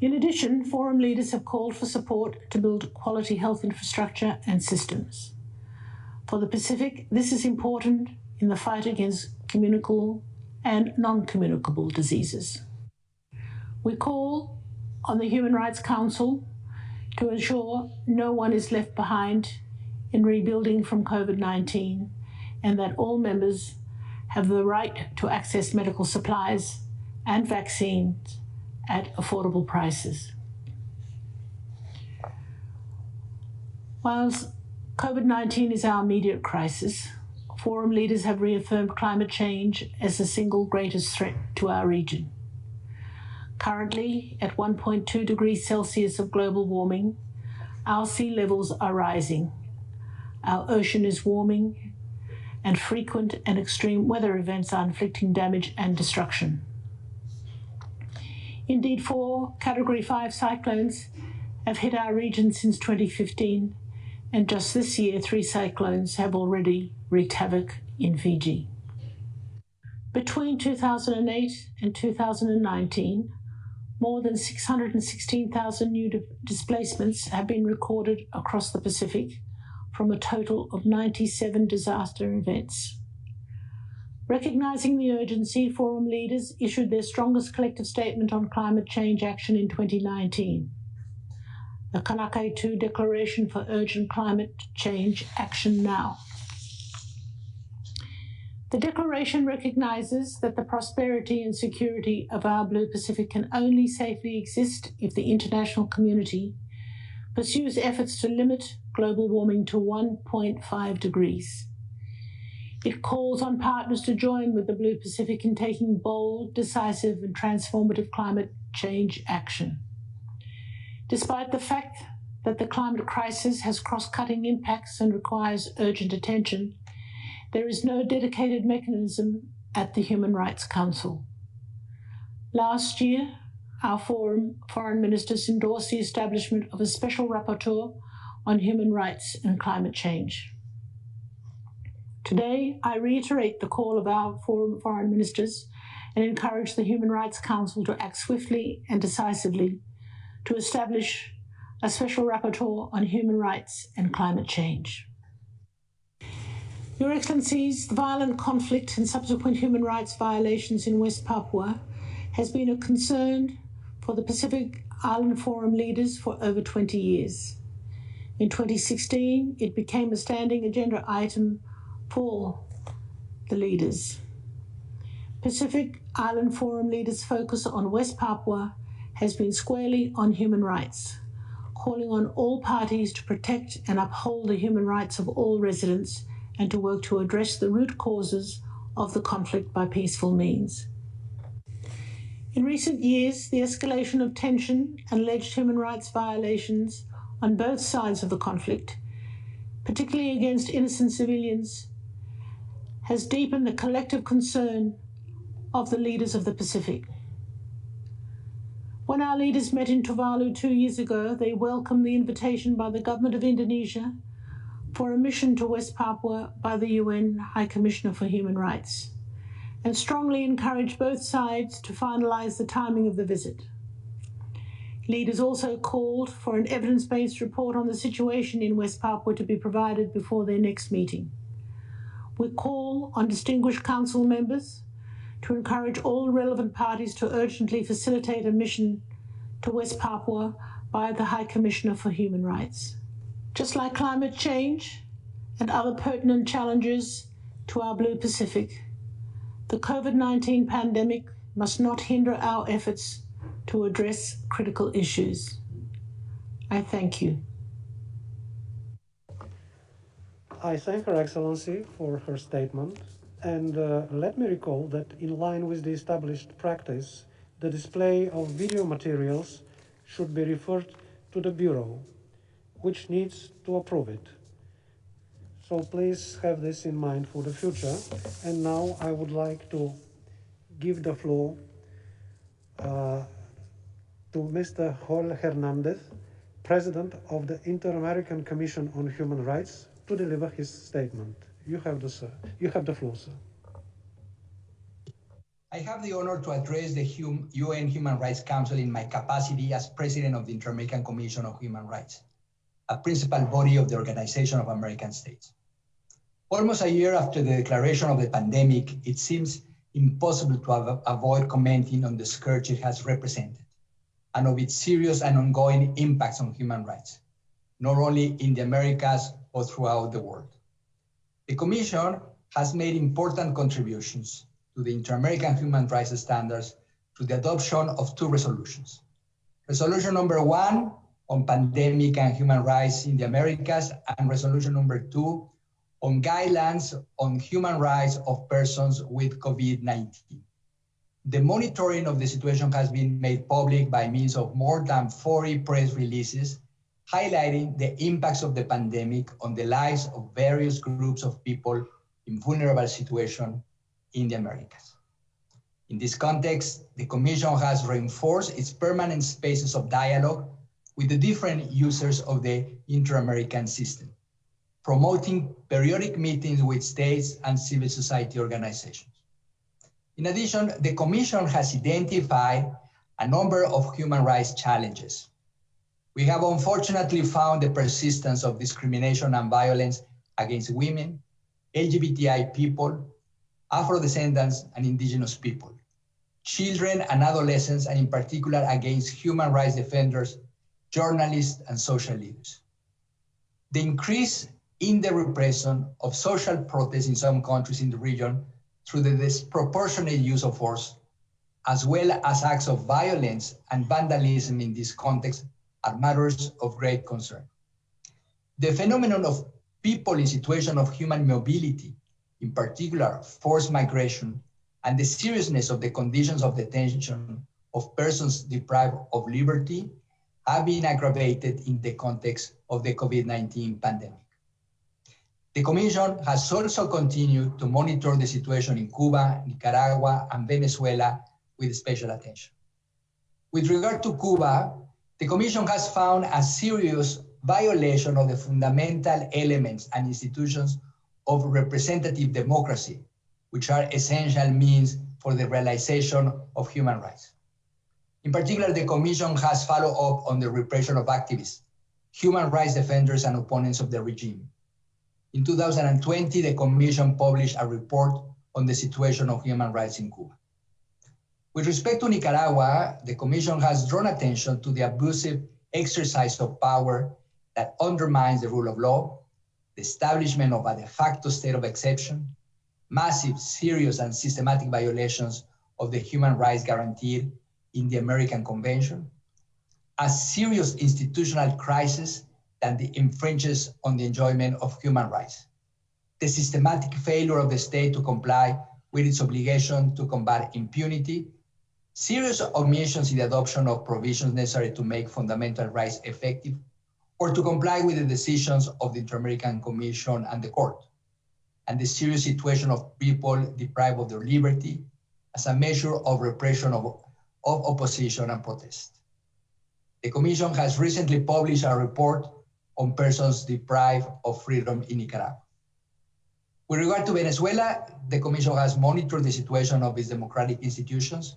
S5: In addition, forum leaders have called for support to build quality health infrastructure and systems. For the Pacific, this is important in the fight against communicable and non-communicable diseases. We call on the Human Rights Council to ensure no one is left behind in rebuilding from COVID-19 and that all members have the right to access medical supplies and vaccines at affordable prices. Whilst COVID-19 is our immediate crisis. Forum leaders have reaffirmed climate change as the single greatest threat to our region. Currently, at 1.2 degrees Celsius of global warming, our sea levels are rising, our ocean is warming, and frequent and extreme weather events are inflicting damage and destruction. Indeed, 4 Category 5 cyclones have hit our region since 2015, and just this year, 3 cyclones have already wreaked havoc in Fiji. Between 2008 and 2019, more than 616,000 new displacements have been recorded across the Pacific from a total of 97 disaster events. Recognizing the urgency, Forum leaders issued their strongest collective statement on climate change action in 2019, the Kanake II Declaration for Urgent Climate Change Action Now. The declaration recognizes that the prosperity and security of our Blue Pacific can only safely exist if the international community pursues efforts to limit global warming to 1.5 degrees. It calls on partners to join with the Blue Pacific in taking bold, decisive, and transformative climate change action. Despite the fact that the climate crisis has cross-cutting impacts and requires urgent attention, there is no dedicated mechanism at the Human Rights Council. Last year, our foreign ministers endorsed the establishment of a special rapporteur on human rights and climate change. Today, I reiterate the call of our foreign ministers and encourage the Human Rights Council to act swiftly and decisively to establish a special rapporteur on human rights and climate change. Your Excellencies, the violent conflict and subsequent human rights violations in West Papua has been a concern for the Pacific Island Forum leaders for over 20 years. In 2016, it became a standing agenda item for the leaders. Pacific Island Forum leaders' focus on West Papua has been squarely on human rights, calling on all parties to protect and uphold the human rights of all residents and to work to address the root causes of the conflict by peaceful means. In recent years, the escalation of tension and alleged human rights violations on both sides of the conflict, particularly against innocent civilians, has deepened the collective concern of the leaders of the Pacific. When our leaders met in Tuvalu 2 years ago, they welcomed the invitation by the government of Indonesia for a mission to West Papua by the UN High Commissioner for Human Rights, and strongly encouraged both sides to finalize the timing of the visit. Leaders also called for an evidence-based report on the situation in West Papua to be provided before their next meeting. We call on distinguished council members to encourage all relevant parties to urgently facilitate a mission to West Papua by the High Commissioner for Human Rights. Just like climate change and other pertinent challenges to our Blue Pacific, the COVID-19 pandemic must not hinder our efforts to address critical issues. I thank you.
S1: I thank Her Excellency for her statement, and let me recall that in line with the established practice, the display of video materials should be referred to the Bureau, which needs to approve it. So please have this in mind for the future. And now I would like to give the floor to Mr. Jorge Hernandez, President of the Inter-American Commission on Human Rights, to deliver his statement. You have the floor, sir.
S6: I have the honor to address the UN Human Rights Council in my capacity as President of the Inter-American Commission on Human Rights, a principal body of the Organization of American States. Almost a year after the declaration of the pandemic, it seems impossible to avoid commenting on the scourge it has represented and of its serious and ongoing impacts on human rights, not only in the Americas or throughout the world. The Commission has made important contributions to the Inter-American human rights standards through the adoption of 2 resolutions. Resolution number 1 on pandemic and human rights in the Americas, and resolution number 2 on guidelines on human rights of persons with COVID-19. The monitoring of the situation has been made public by means of more than 40 press releases, highlighting the impacts of the pandemic on the lives of various groups of people in vulnerable situations in the Americas. In this context, the Commission has reinforced its permanent spaces of dialogue with the different users of the inter-American system, promoting periodic meetings with states and civil society organizations. In addition, the Commission has identified a number of human rights challenges. We have unfortunately found the persistence of discrimination and violence against women, LGBTI people, Afro-descendants, and indigenous people, children and adolescents, and in particular against human rights defenders, journalists, and social leaders. The increase in the repression of social protests in some countries in the region through the disproportionate use of force, as well as acts of violence and vandalism in this context, are matters of great concern. The phenomenon of people in situation of human mobility, in particular forced migration, and the seriousness of the conditions of detention of persons deprived of liberty have been aggravated in the context of the COVID-19 pandemic. The Commission has also continued to monitor the situation in Cuba, Nicaragua, and Venezuela with special attention. With regard to Cuba, the Commission has found a serious violation of the fundamental elements and institutions of representative democracy, which are essential means for the realization of human rights. In particular, the Commission has followed up on the repression of activists, human rights defenders, and opponents of the regime. In 2020, the Commission published a report on the situation of human rights in Cuba. With respect to Nicaragua, the Commission has drawn attention to the abusive exercise of power that undermines the rule of law, the establishment of a de facto state of exception, massive, serious, and systematic violations of the human rights guaranteed in the American Convention, a serious institutional crisis that infringes on the enjoyment of human rights, the systematic failure of the state to comply with its obligation to combat impunity, serious omissions in the adoption of provisions necessary to make fundamental rights effective, or to comply with the decisions of the Inter-American Commission and the Court, and the serious situation of people deprived of their liberty as a measure of repression of opposition and protest. The Commission has recently published a report on persons deprived of freedom in Nicaragua. With regard to Venezuela, the Commission has monitored the situation of its democratic institutions,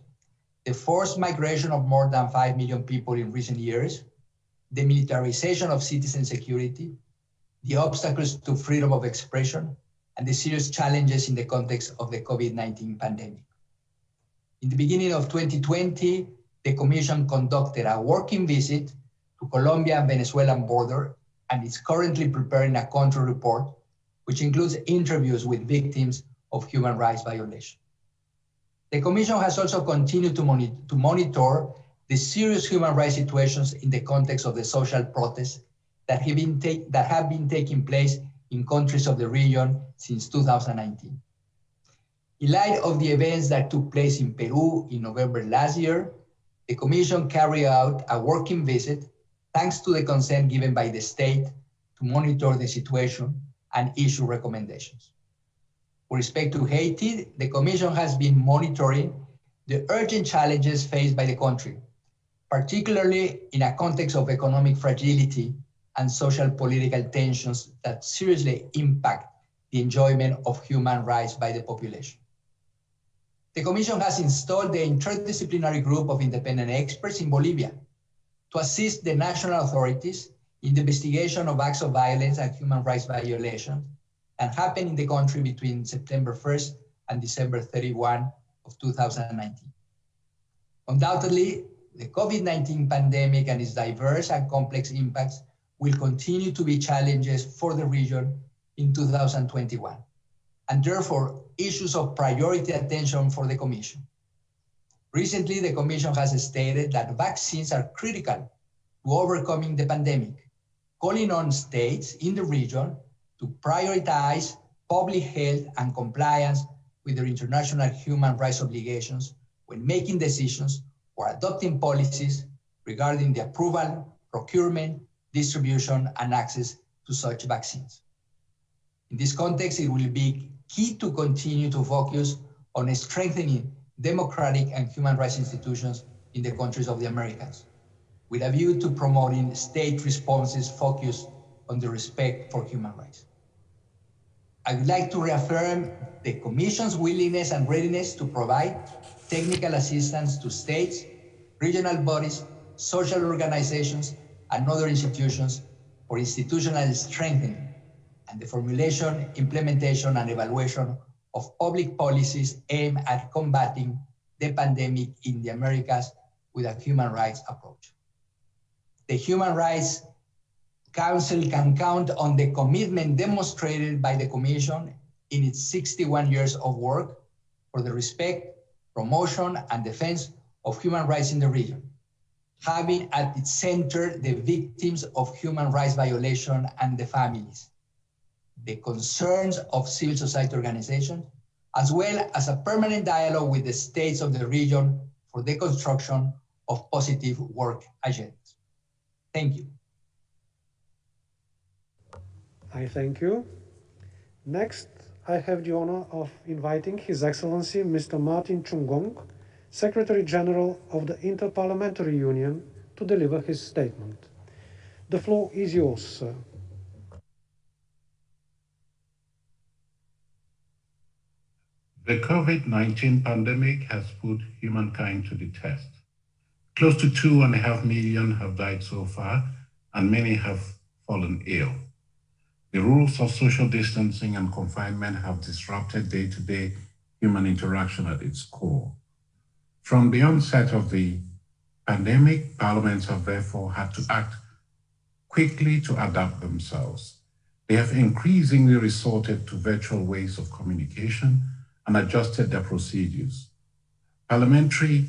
S6: the forced migration of more than 5 million people in recent years, the militarization of citizen security, the obstacles to freedom of expression, and the serious challenges in the context of the COVID-19 pandemic. In the beginning of 2020, the Commission conducted a working visit to Colombia and Venezuelan border, and is currently preparing a country report, which includes interviews with victims of human rights violations. The Commission has also continued to monitor the serious human rights situations in the context of the social protests that have been taking place in countries of the region since 2019. In light of the events that took place in Peru in November last year, the Commission carried out a working visit thanks to the consent given by the state to monitor the situation and issue recommendations. With respect to Haiti, the Commission has been monitoring the urgent challenges faced by the country, particularly in a context of economic fragility and social political tensions that seriously impact the enjoyment of human rights by the population. The Commission has installed the interdisciplinary group of independent experts in Bolivia to assist the national authorities in the investigation of acts of violence and human rights violations that happened in the country between September 1st and December 31 of 2019. Undoubtedly, the COVID-19 pandemic and its diverse and complex impacts will continue to be challenges for the region in 2021, and therefore issues of priority attention for the Commission. Recently, the Commission has stated that vaccines are critical to overcoming the pandemic, calling on states in the region to prioritize public health and compliance with their international human rights obligations when making decisions or adopting policies regarding the approval, procurement, distribution, and access to such vaccines. In this context, it will be key to continue to focus on strengthening democratic and human rights institutions in the countries of the Americas, with a view to promoting state responses focused on the respect for human rights. I would like to reaffirm the Commission's willingness and readiness to provide technical assistance to states, regional bodies, social organizations, and other institutions for institutional strengthening and the formulation, implementation, and evaluation of public policies aimed at combating the pandemic in the Americas with a human rights approach. The Human Rights Council can count on the commitment demonstrated by the Commission in its 61 years of work for the respect, promotion, and defense of human rights in the region, having at its center the victims of human rights violation and the families, the concerns of civil society organizations, as well as a permanent dialogue with the states of the region for the construction of positive work agendas. Thank you.
S1: I thank you. Next, I have the honor of inviting His Excellency Mr. Martin Chungong, Secretary General of the Interparliamentary Union, to deliver his statement. The floor is yours, sir.
S7: The COVID-19 pandemic has put humankind to the test. Close to 2.5 million have died so far, and many have fallen ill. The rules of social distancing and confinement have disrupted day-to-day human interaction at its core. From the onset of the pandemic, parliaments have therefore had to act quickly to adapt themselves. They have increasingly resorted to virtual ways of communication and adjusted their procedures. Parliamentary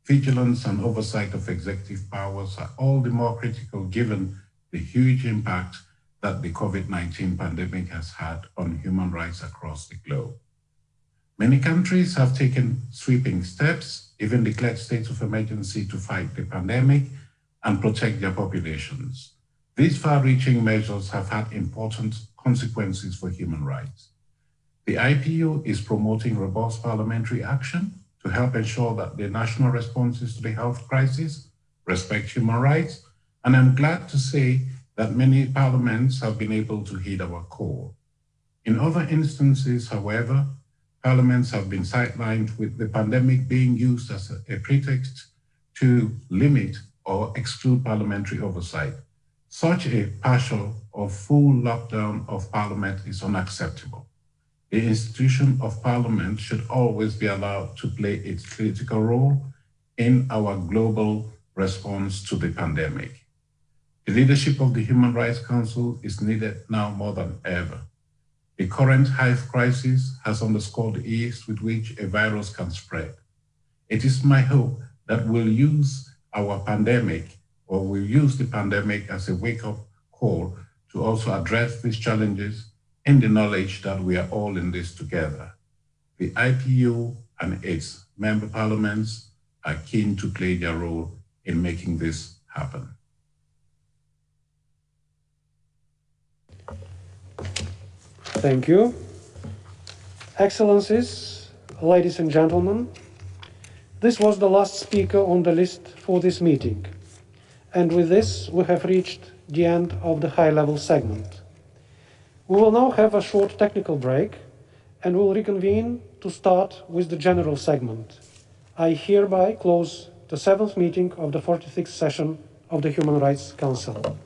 S7: vigilance and oversight of executive powers are all the more critical given the huge impact that the COVID-19 pandemic has had on human rights across the globe. Many countries have taken sweeping steps, even declared states of emergency to fight the pandemic and protect their populations. These far-reaching measures have had important consequences for human rights. The IPU is promoting robust parliamentary action to help ensure that the national responses to the health crisis respect human rights, and I'm glad to say that many parliaments have been able to heed our call. In other instances, however, parliaments have been sidelined with the pandemic being used as a pretext to limit or exclude parliamentary oversight. Such a partial or full lockdown of parliament is unacceptable. The institution of parliament should always be allowed to play its critical role in our global response to the pandemic. The leadership of the Human Rights Council is needed now more than ever. The current health crisis has underscored the ease with which a virus can spread. It is my hope that we'll use the pandemic as a wake-up call to also address these challenges in the knowledge that we are all in this together. The IPU and its member parliaments are keen to play their role in making this happen.
S1: Thank you. Excellencies, ladies and gentlemen, this was the last speaker on the list for this meeting. And with this, we have reached the end of the high-level segment. We will now have a short technical break and will reconvene to start with the general segment. I hereby close the 7th meeting of the 46th session of the Human Rights Council.